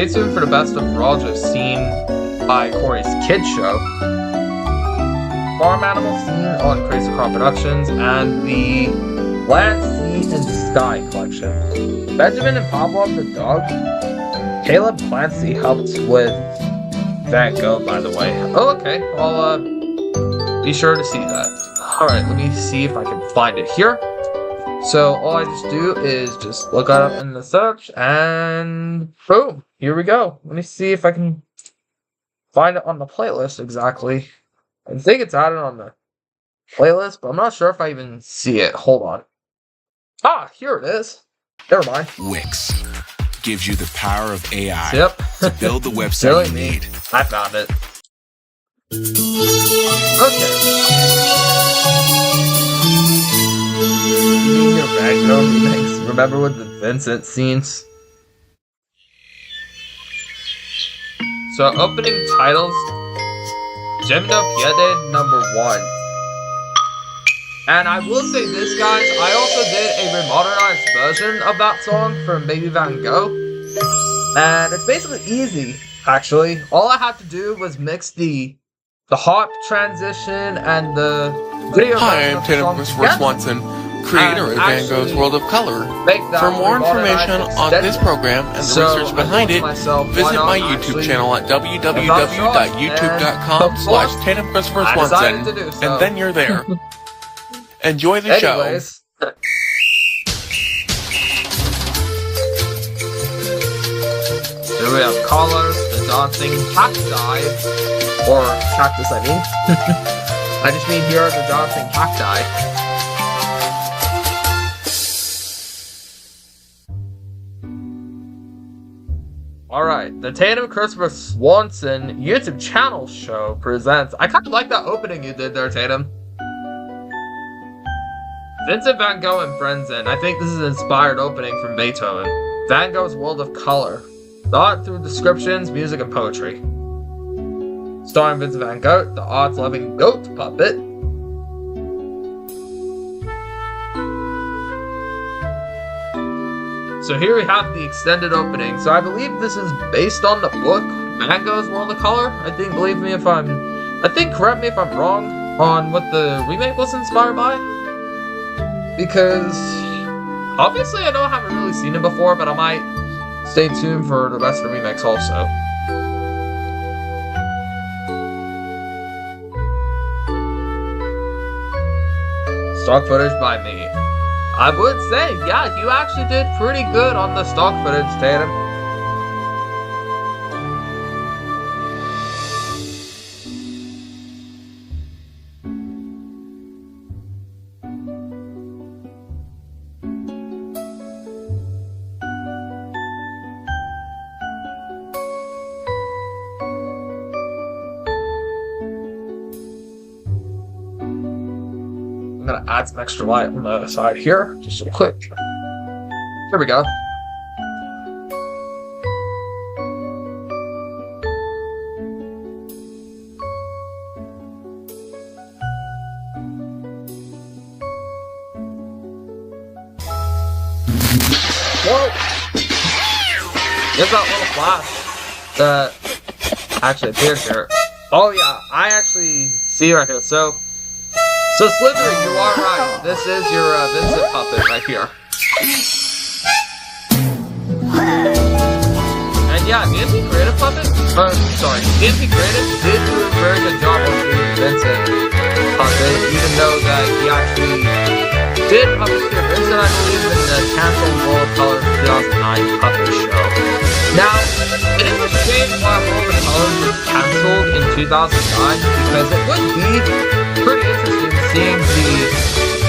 Stay tuned for the best of Roger's scene by Corey's Kids Show, Farm Animal Scene on Crazy Car Productions, and the Land, Sea, and Sky collection. Benjamin and Pavlov the dog. Caleb Clancy helped with Van Gogh, by the way. Oh, okay. I'll be sure to see that. Alright, let me see if I can find it here. So all I just do is just look it up in the search, and boom, here we go. Let me see if I can find it on the playlist exactly. I think it's added on the playlist, but I'm not sure if I even see it. Hold on. Ah, here it is. Never mind. Wix gives you the power of AI Yep. to build the website you need. I found it. Okay. Your Van Gogh remix. Remember with the Vincent scenes? So opening titles, Gemino Piede #1. And I will say this, guys, I also did a remodernized version of that song from Baby Van Gogh. And it's basically easy, actually. All I had to do was mix the harp transition and the video. Hi, I'm Tatum Christopher Swanson, creator of Van Gogh's World of Color. For more information on this program and the research behind it, visit my YouTube channel at www.youtube.com/Tatum Christopher Swanson, and then you're there. Enjoy the show. Here we have Colors, the Dancing Cacti, or Cactus, I mean. I just mean here are the Dancing Cacti. Alright, the Tatum Christopher Swanson YouTube channel show presents. I kind of like that opening you did there, Tatum. Vincent Van Gogh and Friends In. I think this is an inspired opening from Beethoven. Van Gogh's World of Color. The art through descriptions, music, and poetry. Starring Vincent Van Gogh, the arts-loving goat puppet. So here we have the extended opening. So I believe this is based on the book, Van Gogh's World of Color. I think correct me if I'm wrong on what the remake was inspired by. Because, obviously I know I haven't really seen it before, but I might stay tuned for the rest of the remakes also. Stock footage by me. I would say, yeah, you actually did pretty good on the stock footage, Tatum. I'm gonna add some extra light on the side here, just real quick. Here we go. Whoa! There's that little flash that actually appeared here. Oh yeah, I actually see right here. So Slytherin, you are right. This is your Vincent puppet right here. And yeah, DMP Creative puppet? DMP Creative did do a very good job of doing Vincent puppet, even though that he actually did publish the Vincent, I believe, in the canceled World of Color 2009 puppet show. Now, it is a shame why World of Color was canceled in 2009, because it would be pretty interesting seeing the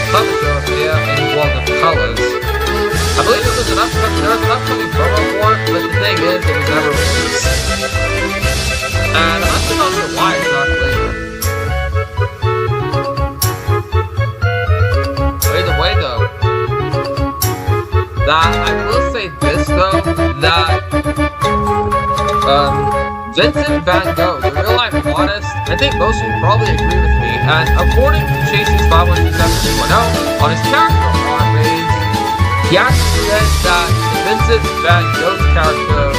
puppet show appear in World of Colors. I believe there was an upcoming promo for it, but the thing is, it was never released. And I'm still not sure why exactly. Either way though, that I will say this though, that Vincent Van Gogh, the real life artist, I think most of you probably agree with me, and according to Chasey's 517.0, on his character art page, he actually said that Vincent Van Gogh's character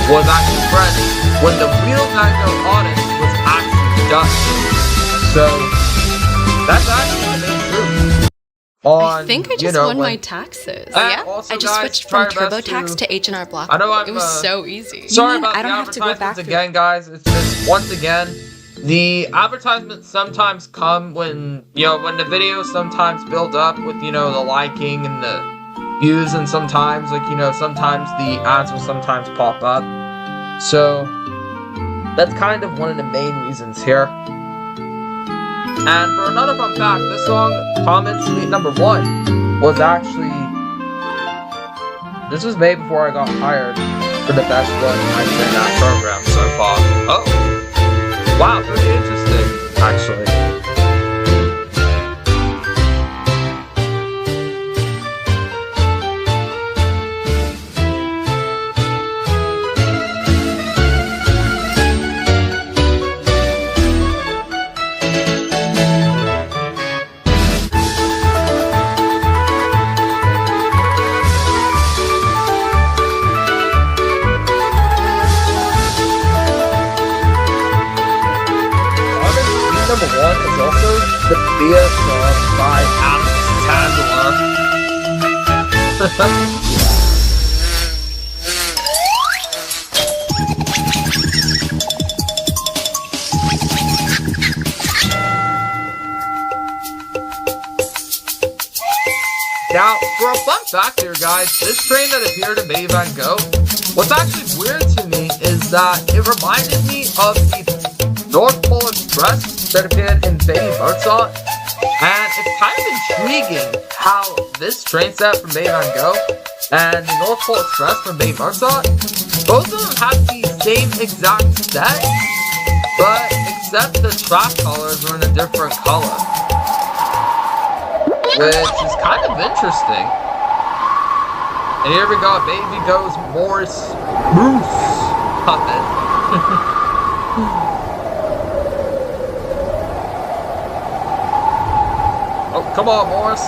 was actually French when the real Van Gogh artist was actually Dutch. So that's actually the main truth. I think I just won my taxes. Yeah, I just switched from TurboTax to H&R Block. I know it was so easy. Sorry about the advertisements again, guys. It's just, once again, the advertisements sometimes come when, when the videos sometimes build up with, the liking and the views, and sometimes, sometimes the ads will sometimes pop up. So, that's kind of one of the main reasons here. And for another fun fact, this song, Comment Suite number 1, was actually... This was made before I got hired for the best one I've been in that program so far. Oh. Wow, pretty interesting, actually. Number 1 is also the beer song by Now, for a fun fact here, guys, this train that appeared in Baby Van Gogh, what's actually weird to me is that it reminded me of the North Pole Express that appeared in Baby Mozart, and it's kind of intriguing how this train set from Baby Van Gogh and the North Pole Express from Baby Mozart, both of them have the same exact set, but except the track colors are in a different color, which is kind of interesting. And here we got Baby Go's Morris Bruce puppet. Oh, come on, Morris.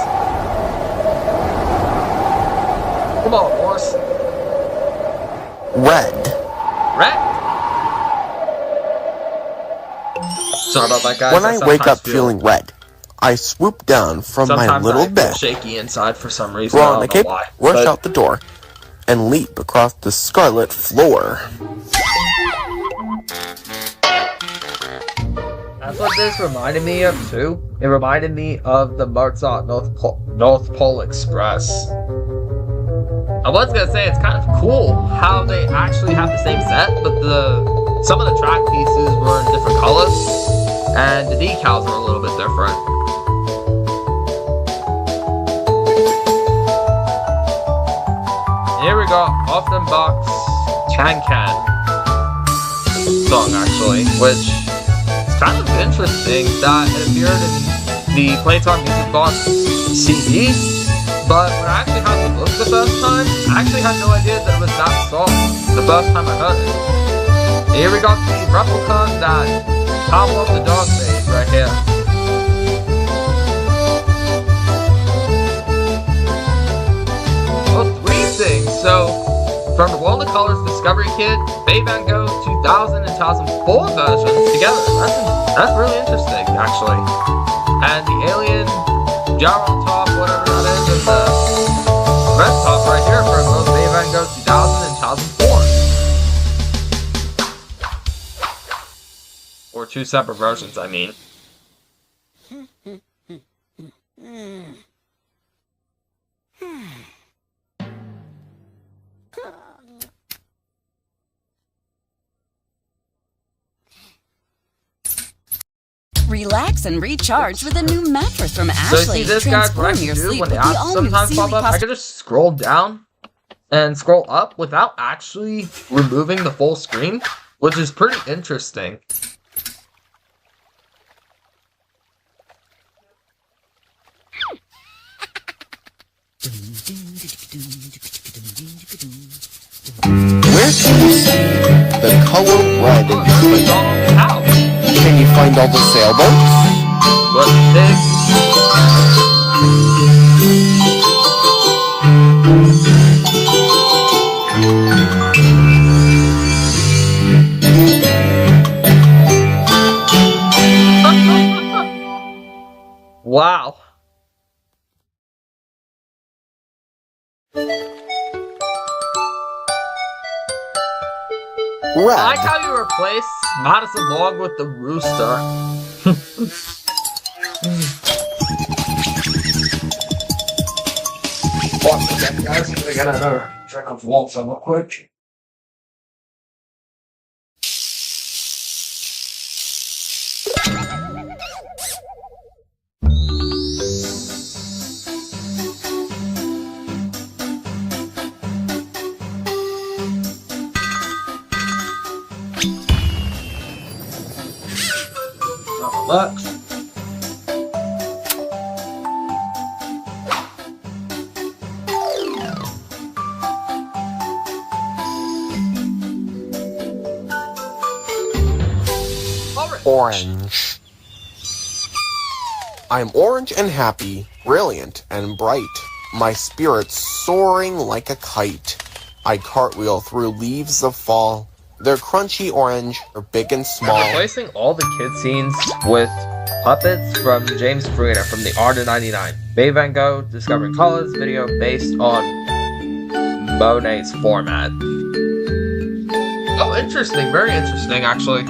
Come on, Morris. Red. Red? Sorry about that, guys. When I wake up feeling red, I swoop down from my little bed, shaky inside for some reason. Draw on a cape, rush out the door, and leap across the scarlet floor. That's what this reminded me of too. It reminded me of the Mozart North Pole Express. I was gonna say it's kind of cool how they actually have the same set, but some of the track pieces were in different colors, and the decals were a little bit different. Here we got Offenbach's Can Can song, actually, which is kind of interesting that it appeared in the Playtime Music Box CD, but when I actually had the book the first time, I actually had no idea that it was that song the first time I heard it. Here we got the replica that Pavlov the dog made right here. So, from the World of Colors Discovery Kit, Baby Van Gogh 2000 and 2004 versions together. That's really interesting, actually. And the alien jar on top, whatever that is, and the red top right here from both Baby Van Gogh 2000 and 2004. Or two separate versions, I mean. Relax and recharge with a new mattress from Ashley. So you see this, guys, what I can do when the ads sometimes pop up? I can just scroll down and scroll up without actually removing the full screen, which is pretty interesting. Where can you see the color red in between? Can you find all the sailboats? I like how you replace Madison Long with the rooster. One second, guys. I got another drink of water real quick. Relax. Orange. I'm orange and happy, brilliant and bright. My spirit's soaring like a kite. I cartwheel through leaves of fall. They're crunchy orange, or big and small. I'm replacing all the kid scenes with puppets from James Farina from the Art of 99. Baby Van Gogh, Discovering Colors video based on Monet's format. Oh, interesting. Very interesting, actually.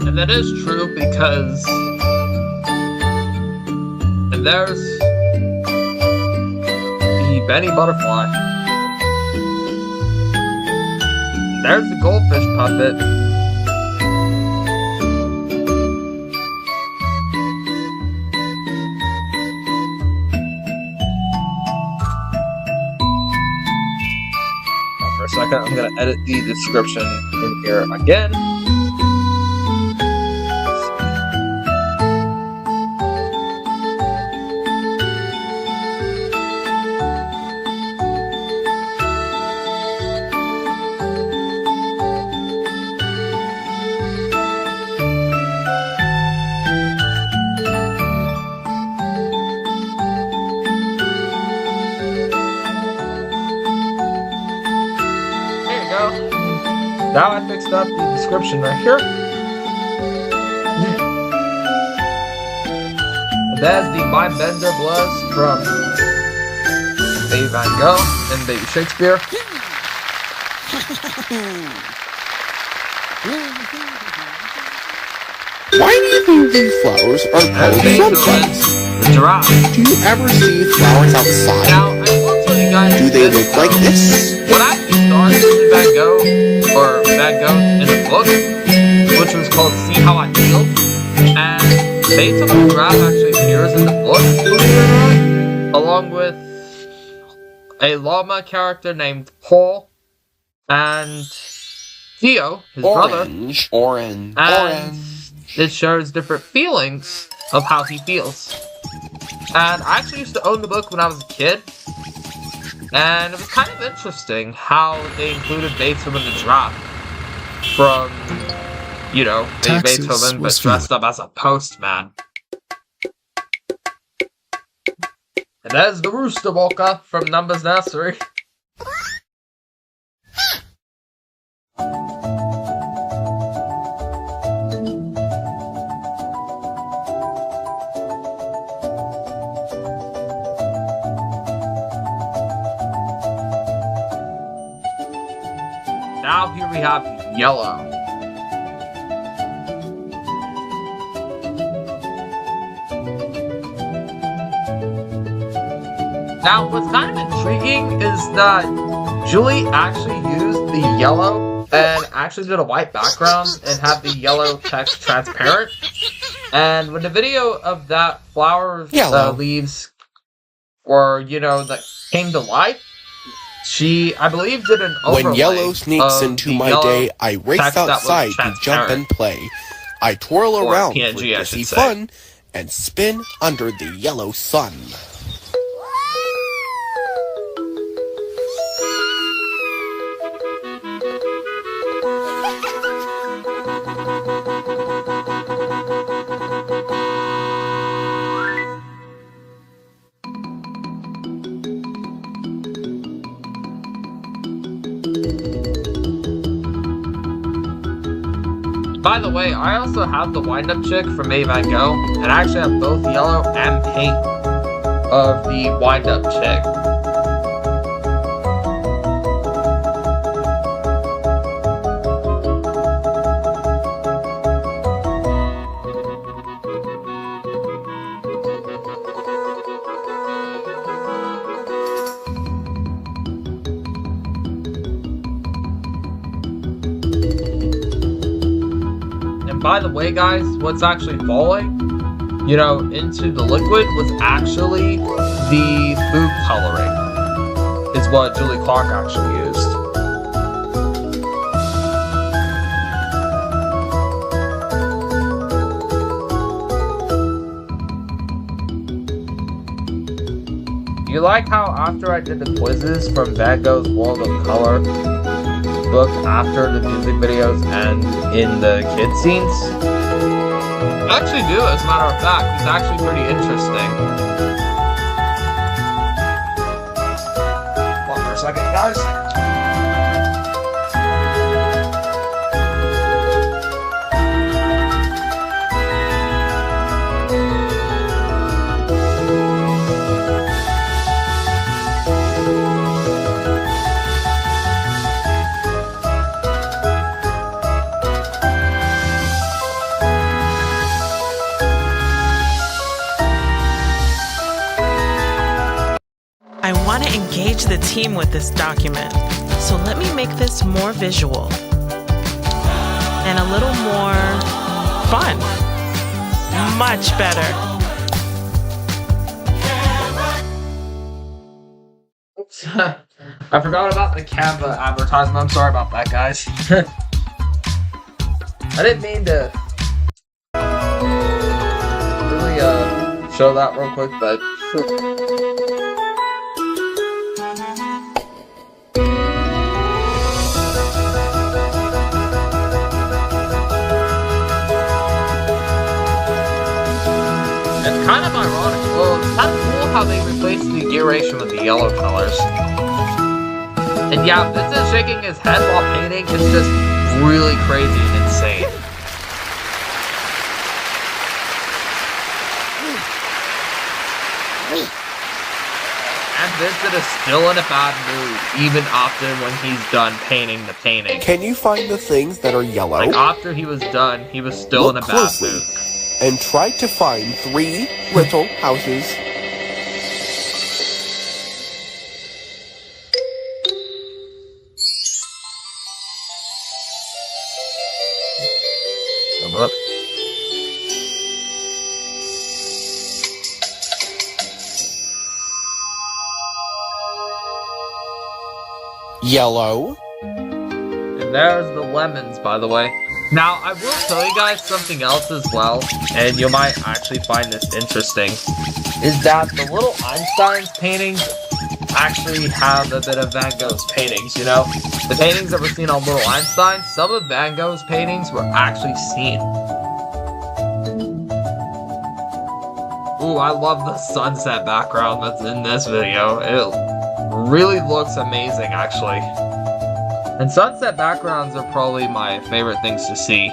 And that is true because... And there's... the Benny Butterfly. There's the goldfish puppet. For a second, I'm going to edit the description in here again. Now I fixed up the description right here. And that's the My Bender Bloods from Baby Van Gogh and Baby Shakespeare. Why do you think these flowers are called sunflowers? The giraffe. Do you ever see flowers outside? Now, I will tell you guys. Do they look like this? When I started with Van Gogh, or Van Gogh in the book, which was called See How I Feel, and Beethoven Graph actually appears in the book, along with a llama character named Paul, and Theo, his brother. Orange. It shares different feelings of how he feels. And I actually used to own the book when I was a kid. And it was kind of interesting how they included Beethoven the giraffe from, you know, Beethoven, but dressed up as a postman. And there's the Rooster Walker from Numbers Nursery. Now here we have yellow. Now what's kind of intriguing is that Julie actually used the yellow and actually did a white background and had the yellow text transparent. And when the video of that flower leaves or, you know, that came to life, she, I believe, did an overlay. When yellow sneaks into my day, I race outside to jump and play. I twirl around for busy fun and spin under the yellow sun. By the way, I also have the wind-up chick from Van Gogh, and I actually have both yellow and pink of the wind-up chick. By the way, guys, what's actually falling, you know, into the liquid was actually the food coloring, is what Julie Clark actually used. You like how after I did the quizzes from Van Gogh's World of Color book after the music videos and in the kid scenes? I actually do, as a matter of fact. It's actually pretty interesting. Hold on for a second, guys. I want to engage the team with this document, so let me make this more visual and a little more fun. Much better. Oops. I forgot about the Canva advertisement. I'm sorry about that, guys. I didn't mean to really show that real quick, but it's kind of ironic. Well, it's kind of cool how they replaced the duration with the yellow colors. And yeah, Vincent shaking his head while painting is just really crazy and insane. And Vincent is still in a bad mood, even often when he's done painting the painting. Can you find the things that are yellow? Like after he was done, he was still in a bad mood. And try to find 3 little houses. Yellow. And there's the lemons, by the way. Now, I will tell you guys something else as well, and you might actually find this interesting, is that the little Einstein's paintings actually have a bit of Van Gogh's paintings, you know? The paintings that were seen on Little Einstein, some of Van Gogh's paintings were actually seen. Ooh, I love the sunset background that's in this video. It really looks amazing, actually. And sunset backgrounds are probably my favorite things to see.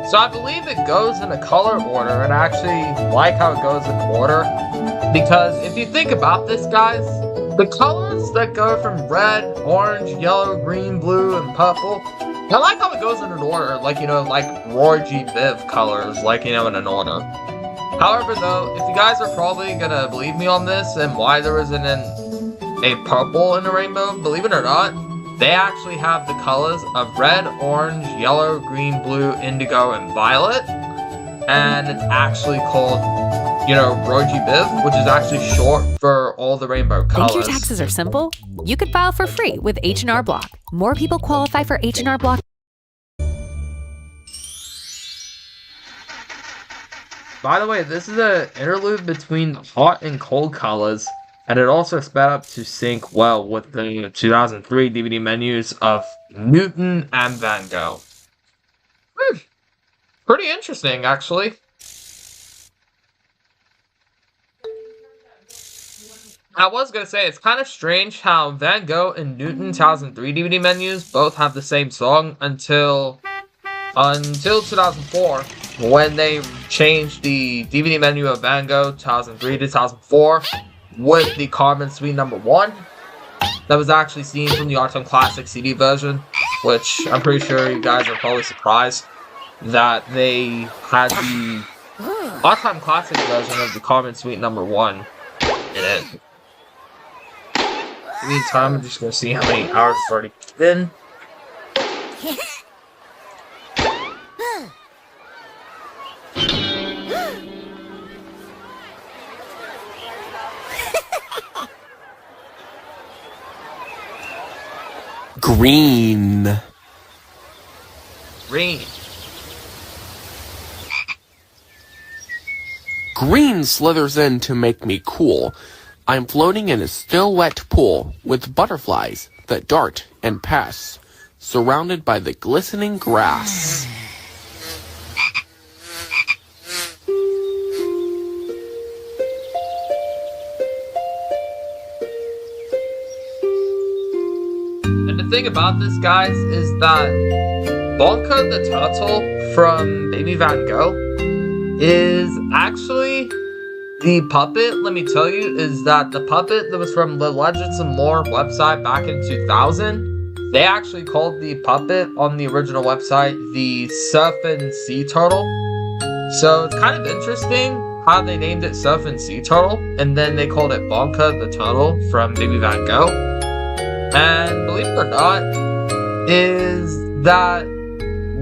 So I believe it goes in a color order, and I actually like how it goes in order. Because if you think about this, guys, The colors that go from red, orange, yellow, green, blue, and purple. I like how it goes in an order, like, you know, like Roy G. Biv colors, like, you know, in an order. However, though, if you guys are probably gonna believe me on this and why there isn't a purple in the rainbow, believe it or not, they actually have the colors of red, orange, yellow, green, blue, indigo, and violet. And it's actually called, you know, Roy G. Biv, which is actually short for all the rainbow colors. Think your taxes are simple? You could file for free with H&R Block. More people qualify for H&R Block. By the way, this is an interlude between hot and cold colors, and it also sped up to sync well with the 2003 DVD menus of Newton and Van Gogh. Pretty interesting, actually. I was going to say, it's kind of strange how Van Gogh and Newton 2003 DVD menus both have the same song until 2004, when they changed the DVD menu of Van Gogh 2003 to 2004 with the Carmen Suite No. 1 that was actually seen from the All Time Classic CD version, which I'm pretty sure you guys are probably surprised that they had the All Time Classic version of the Carmen Suite No. 1 in it. In the meantime, I'm just going to see how many hours it's already been. Green. Green. Green slithers in to make me cool. I'm floating in a still wet pool with butterflies that dart and pass, surrounded by the glistening grass. And the thing about this, guys, is that Bonka the turtle from Baby Van Gogh is actually the puppet. Let me tell you, is that the puppet that was from the Legends and Lore website back in 2000. They actually called the puppet on the original website the Surfin' Sea Turtle. So it's kind of interesting how they named it Surfin' Sea Turtle, and then they called it Bonka the turtle from Baby Van Gogh. And believe it or not, is that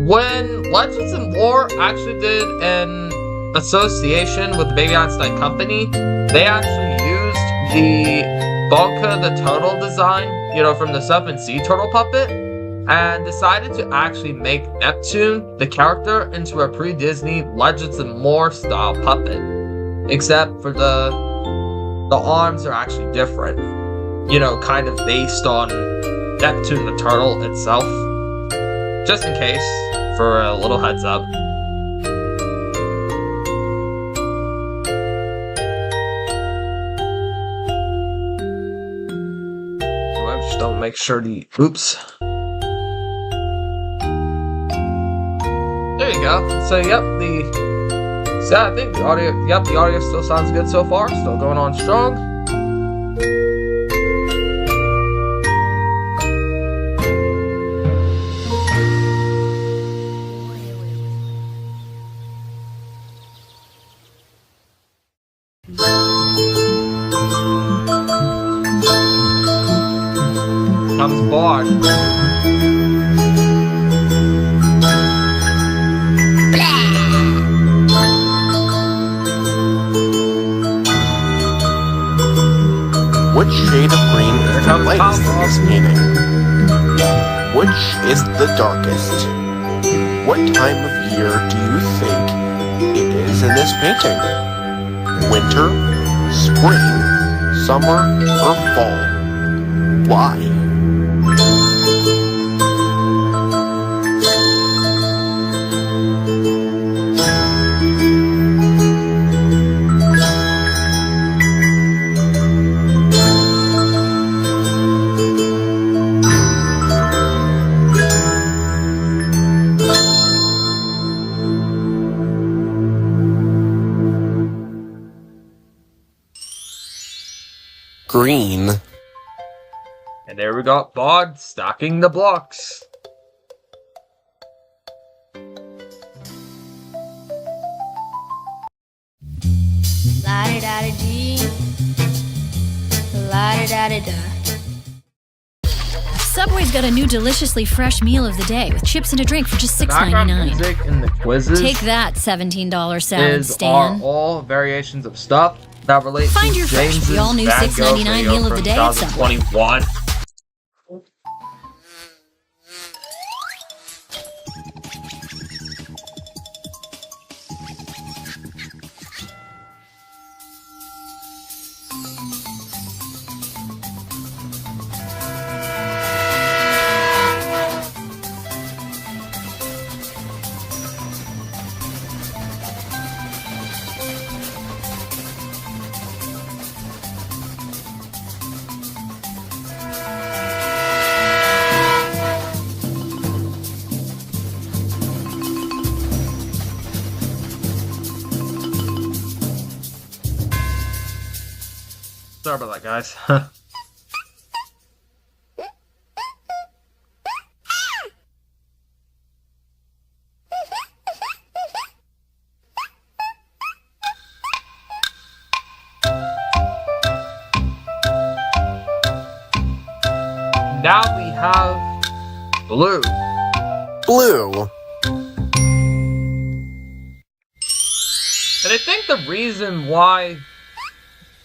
when Legends and Lore actually did an association with the Baby Einstein Company, they actually used the Bonka the turtle design, you know, from the Surfin' Sea Turtle puppet, and decided to actually make Neptune, the character, into a pre-Disney Legends and Lore style puppet. Except for the arms are actually different. You know, kind of based on Neptune the turtle itself. Just in case, for a little heads up. So I just don't make sure the... Oops. There you go. So, yep, So, I think the audio... Yep, the audio still sounds good so far. Still going on strong. Comes Bard. Which shade of green is the lightest in this painting? Which is the darkest? What time of year do you think it is in this painting? Winter, spring, summer, or fall? Why? Green. there we got Bod stacking the blocks. La-da-da-da-dee. La-da-da-da-da. Subway's got a new deliciously fresh meal of the day with chips and a drink for just Background $6.99. music in the quizzes Take that, $17 salad are stand. all variations of stuff that relate Find to your fresh, James's the all-new Van Gogh $6.99 video meal of the from day at Subway. 2021. Sorry about that, guys. Now we have blue. Blue. And I think the reason why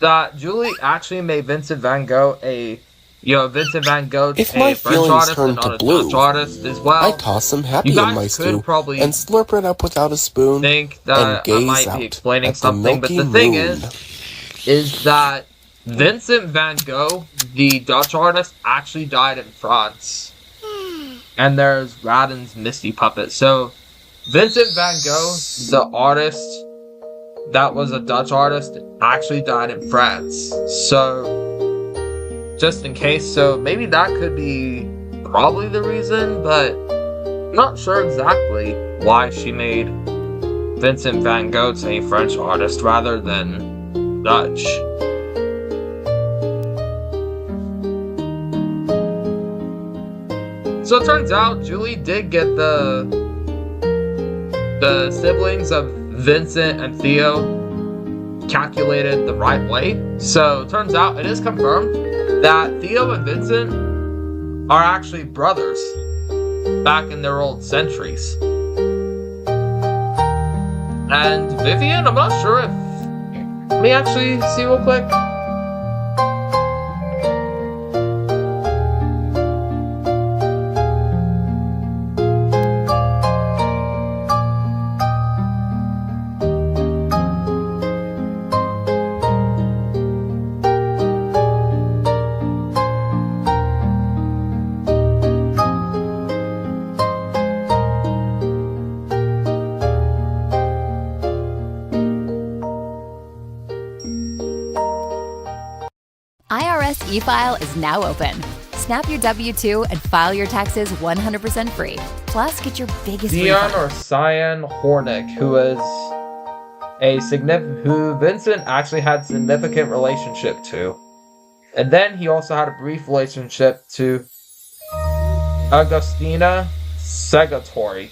that Julie actually made Vincent Van Gogh Vincent Van Gogh If a my French feelings artist turn and to not a blue, Dutch artist as well. I toss some happy You in guys my could stew probably and slurp it up without a spoon think and that I gaze might out be explaining at the something, but milky the thing moon. is that Vincent Van Gogh, the Dutch artist, actually died in France. And there's Radin's Misty Puppet. So, Vincent Van Gogh, the artist that was a Dutch artist, actually died in France. So, just in case, so maybe that could be probably the reason, but I'm not sure exactly why she made Vincent Van Gogh a French artist rather than Dutch. So it turns out Julie did get the siblings of Vincent and Theo calculated the right way. So it turns out it is confirmed that Theo and Vincent are actually brothers back in their old centuries. And Vivian, I'm not sure if... Let me actually see real quick. IRS e-file is now open. Snap your W-2 and file your taxes 100% free. Plus, get your biggest Dion refund. or Cyan Hornick, who Vincent actually had significant relationship to. And then he also had a brief relationship to Agostina Segatori,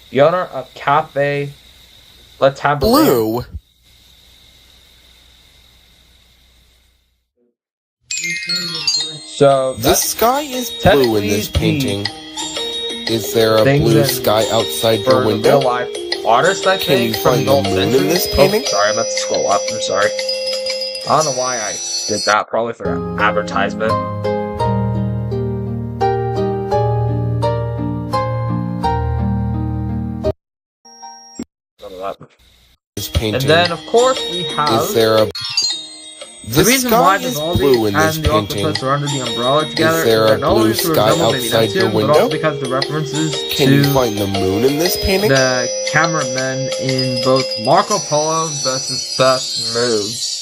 the owner of Cafe La Table. Blue. So the sky is blue in this painting. Is there a blue sky outside your window? Real life artist, I Can you think, from find the the old moon in century. this painting? Oh, sorry, I'm about to scroll up. I'm sorry. I don't know why I did that. Probably for an advertisement. This painting. And then, of course, we have... Is there a... The reason why Vivaldi and the octopus are under the umbrella together is there a not only blue to sky resemble Baby outside your Neptune, but window? also because the references Can to you find the moon in this painting? the cameramen in both Marco Polo versus Best Moves.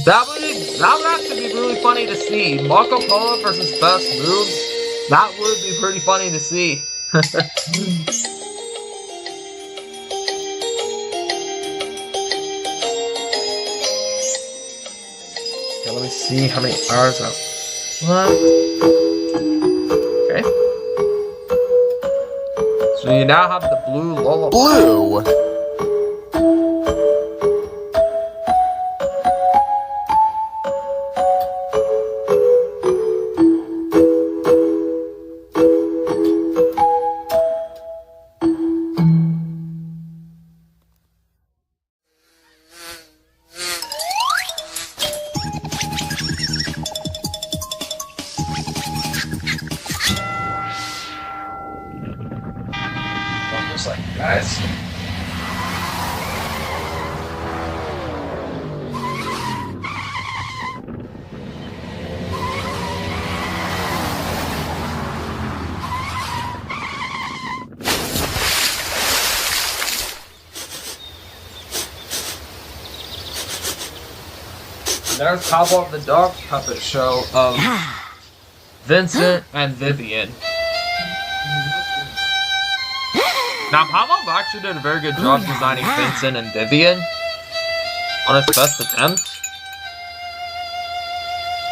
that would actually be really funny to see. Marco Polo versus Best Moves. That would be pretty funny to see. Okay, let me see how many hours I've What? Okay. So you now have the blue lullaby. Blue! Just like you guys. There's Pavlov the dog puppet show of Vincent and Vivian. Now, Pavlov actually did a very good job designing Vincent and Vivian on his best attempt.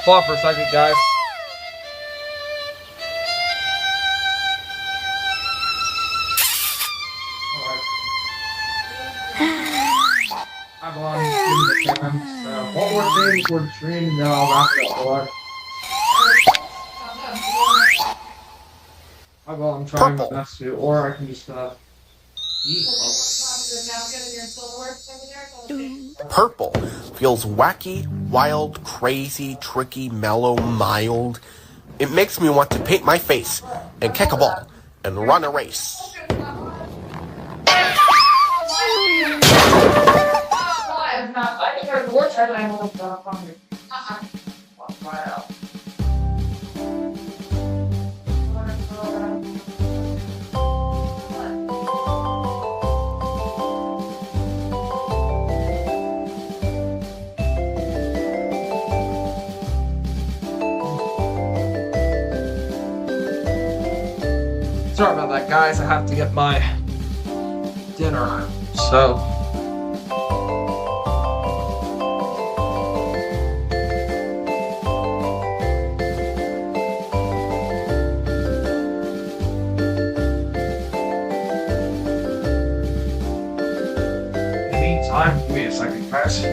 Hold on for a second, guys. One more thing before the stream, and then I'll wrap it up. I'm trying my best to, or I can just eat. Purple feels wacky, wild, crazy, tricky, mellow, mild. It makes me want to paint my face and kick a ball and run a race. Sorry about that, guys. I have to get my dinner. So. In the meantime, give me a second, guys.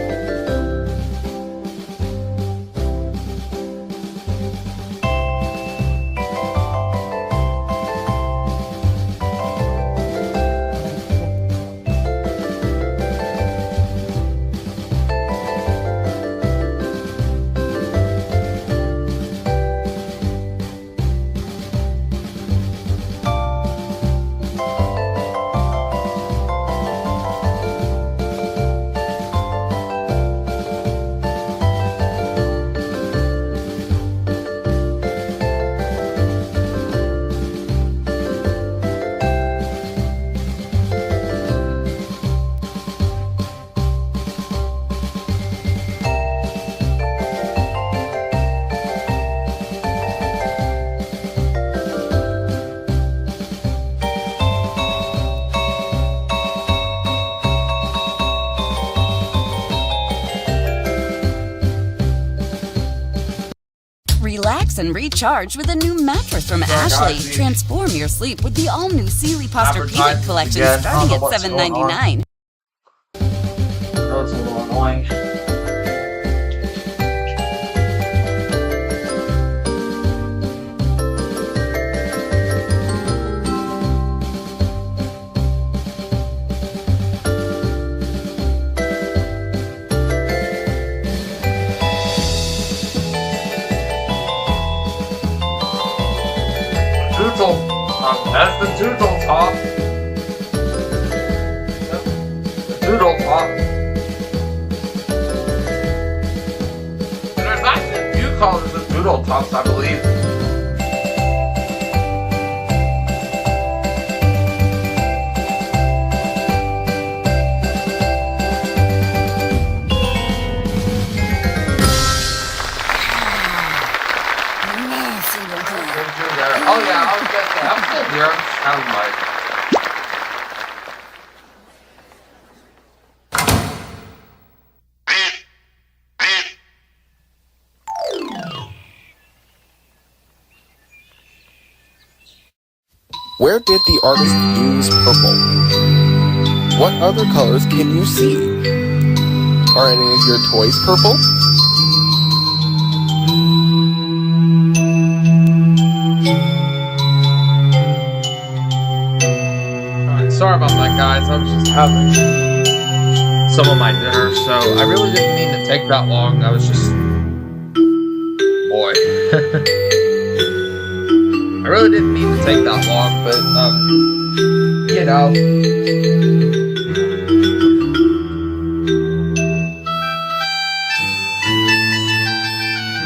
Relax and recharge with a new mattress from Ashley. Transform your sleep with the all-new Sealy Posturepedic collection starting at $7.99. It's a little annoying. That's the doodle top. The doodle top. There's actually a few colors of doodle tops, I believe. Oh yeah, I was gonna say, I'm still here. I'm like. Where did the artist use purple? What other colors can you see? Are any of your toys purple? Alright, sorry about that, guys. I was just having some of my dinner, so I really didn't mean to take that long. I was just... Boy. I really didn't mean to take that long, but, you know. I'm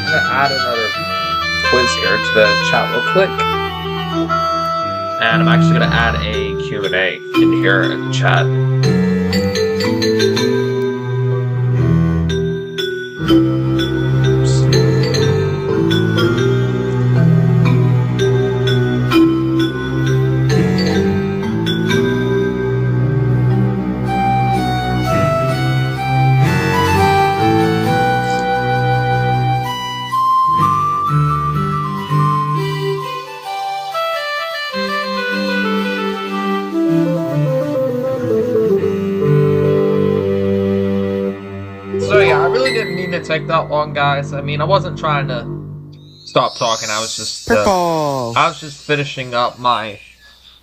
gonna add another quiz here to the chat real quick. And I'm actually gonna add a Q&A in here in the chat. Take that long, guys. I mean, I wasn't trying to stop talking. I was just I was just finishing up my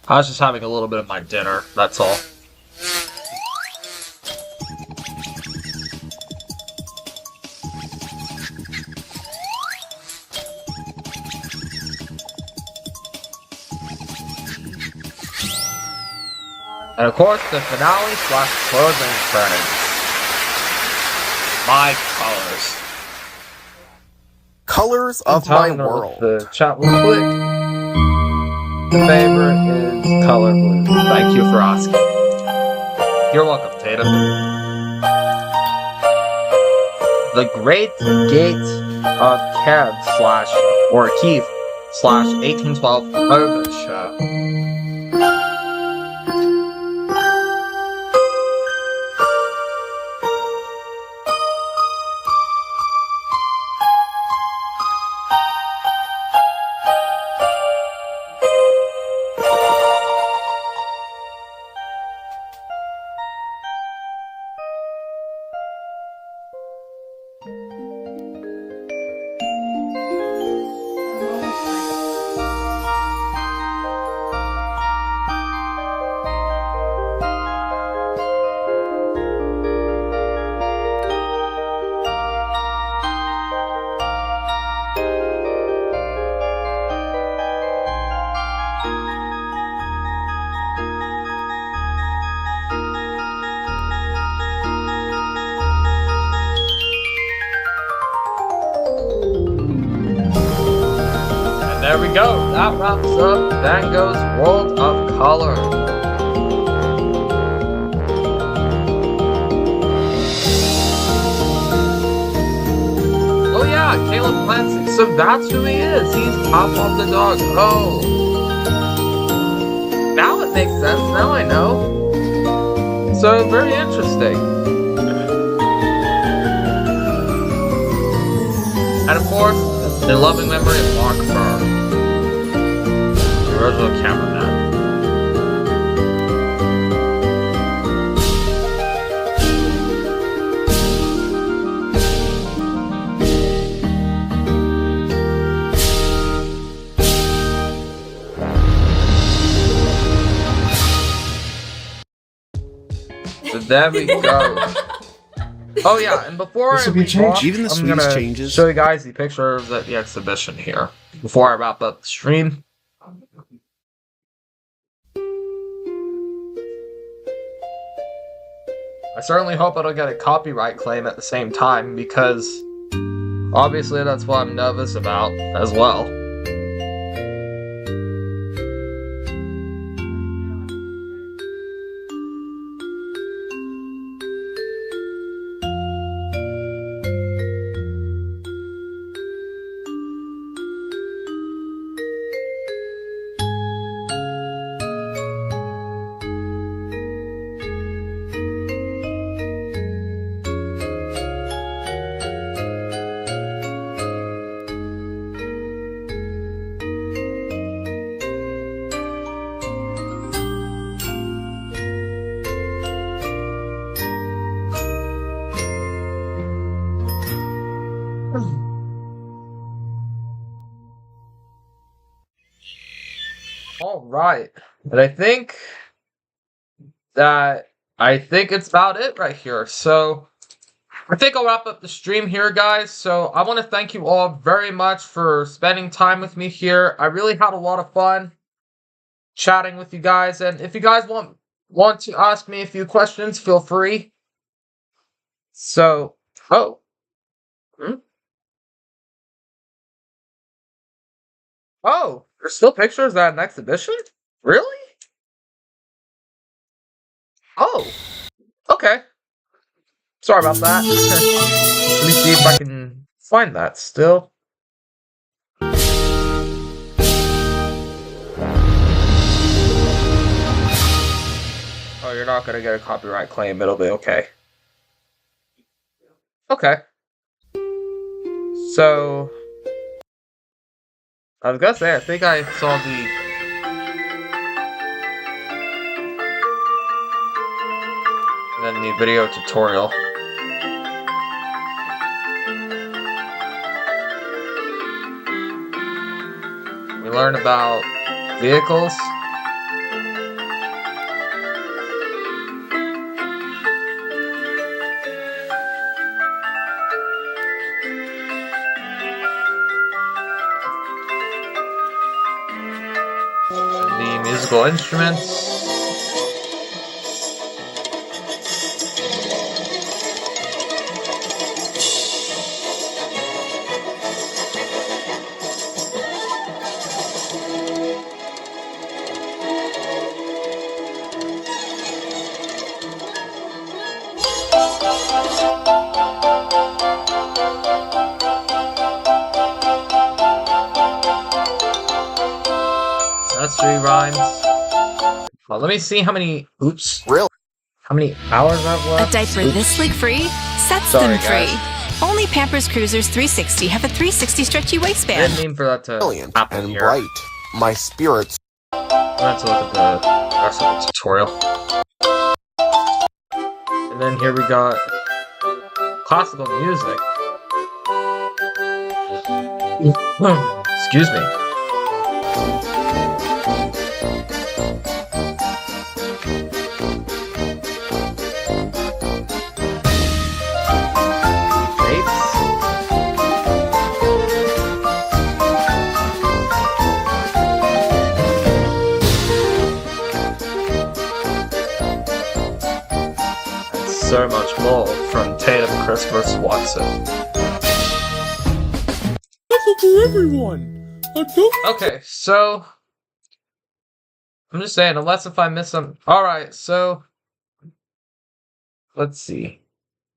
I was just having a little bit of my dinner, that's all. And of course, the finale / closing credits. My colors. Colors of my world. The chat real quick. The favorite is color blue. Thank you for asking. You're welcome, Tatum. The Great Gate of Kev / or Keith / 1812 Overture. There we go. That wraps up Van Gogh's World of Color. Oh yeah, Caleb Clancy. So that's who he is. He's Pavlov the dog. Oh. Now it makes sense. Now I know. So very interesting. And of course, in loving memory of Mark Burr, the original cameraman. So there we go. Oh yeah, and before I leave off, Even the I'm gonna changes. show you guys the pictures at the exhibition here before I wrap up the stream. I certainly hope I don't get a copyright claim at the same time, because obviously that's what I'm nervous about as well. Alright. And I think it's about it right here. So I think I'll wrap up the stream here, guys. So I want to thank you all very much for spending time with me here. I really had a lot of fun chatting with you guys. And if you guys want to ask me a few questions, feel free. So, Oh, there's still pictures at an exhibition? Really? Oh, okay. Sorry about that. Let me see if I can find that still. Oh, you're not gonna get a copyright claim. It'll be okay. Okay. So, I was gonna say, I think I saw the video tutorial. We learn about vehicles. The musical instruments. That's 3 rhymes. Well, let me see how many. Oops. Really? How many hours I've left? A diaper this leak-free sets them free. Only Pampers Cruisers 360 have a 360 stretchy waistband. I didn't mean for that to Brilliant happen and here. bright. My spirits. Let's look at the rest of the tutorial. And then here we got classical music. Excuse me. So much more from Tatum Christmas Watson. For everyone. Okay, so I'm just saying, unless if I miss some. Alright, so let's see.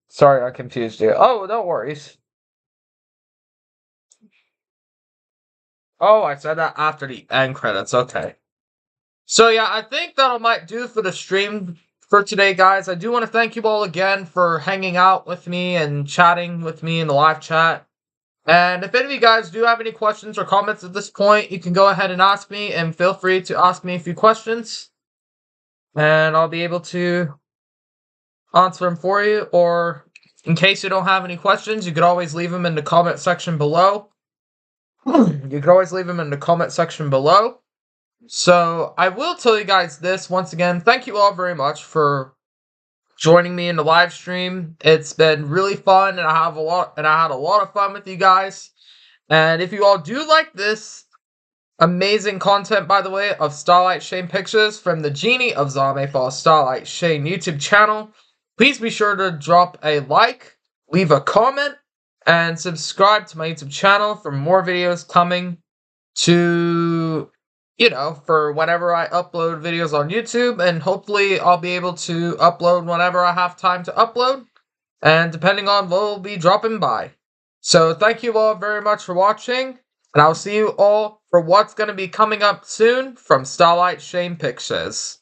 Sorry, I confused you. Oh, no worries. Oh, I said that after the end credits. Okay. So yeah, I think that might do for the stream for today, guys. I do want to thank you all again for hanging out with me and chatting with me in the live chat. And if any of you guys do have any questions or comments at this point, you can go ahead and ask me, and feel free to ask me a few questions. And I'll be able to answer them for you. Or in case you don't have any questions, you could always leave them in the comment section below. You could always leave them in the comment section below. So I will tell you guys this once again. Thank you all very much for joining me in the live stream. It's been really fun, and I had a lot of fun with you guys. And if you all do like this amazing content, by the way, of Starlight Shane Pictures from the Genie of Zame for Starlight Shane YouTube channel, please be sure to drop a like, leave a comment, and subscribe to my YouTube channel for more videos coming to, for whenever I upload videos on YouTube, and hopefully I'll be able to upload whenever I have time to upload, and depending on what will be dropping by. So thank you all very much for watching, and I'll see you all for what's going to be coming up soon from Starlight Shane Pictures.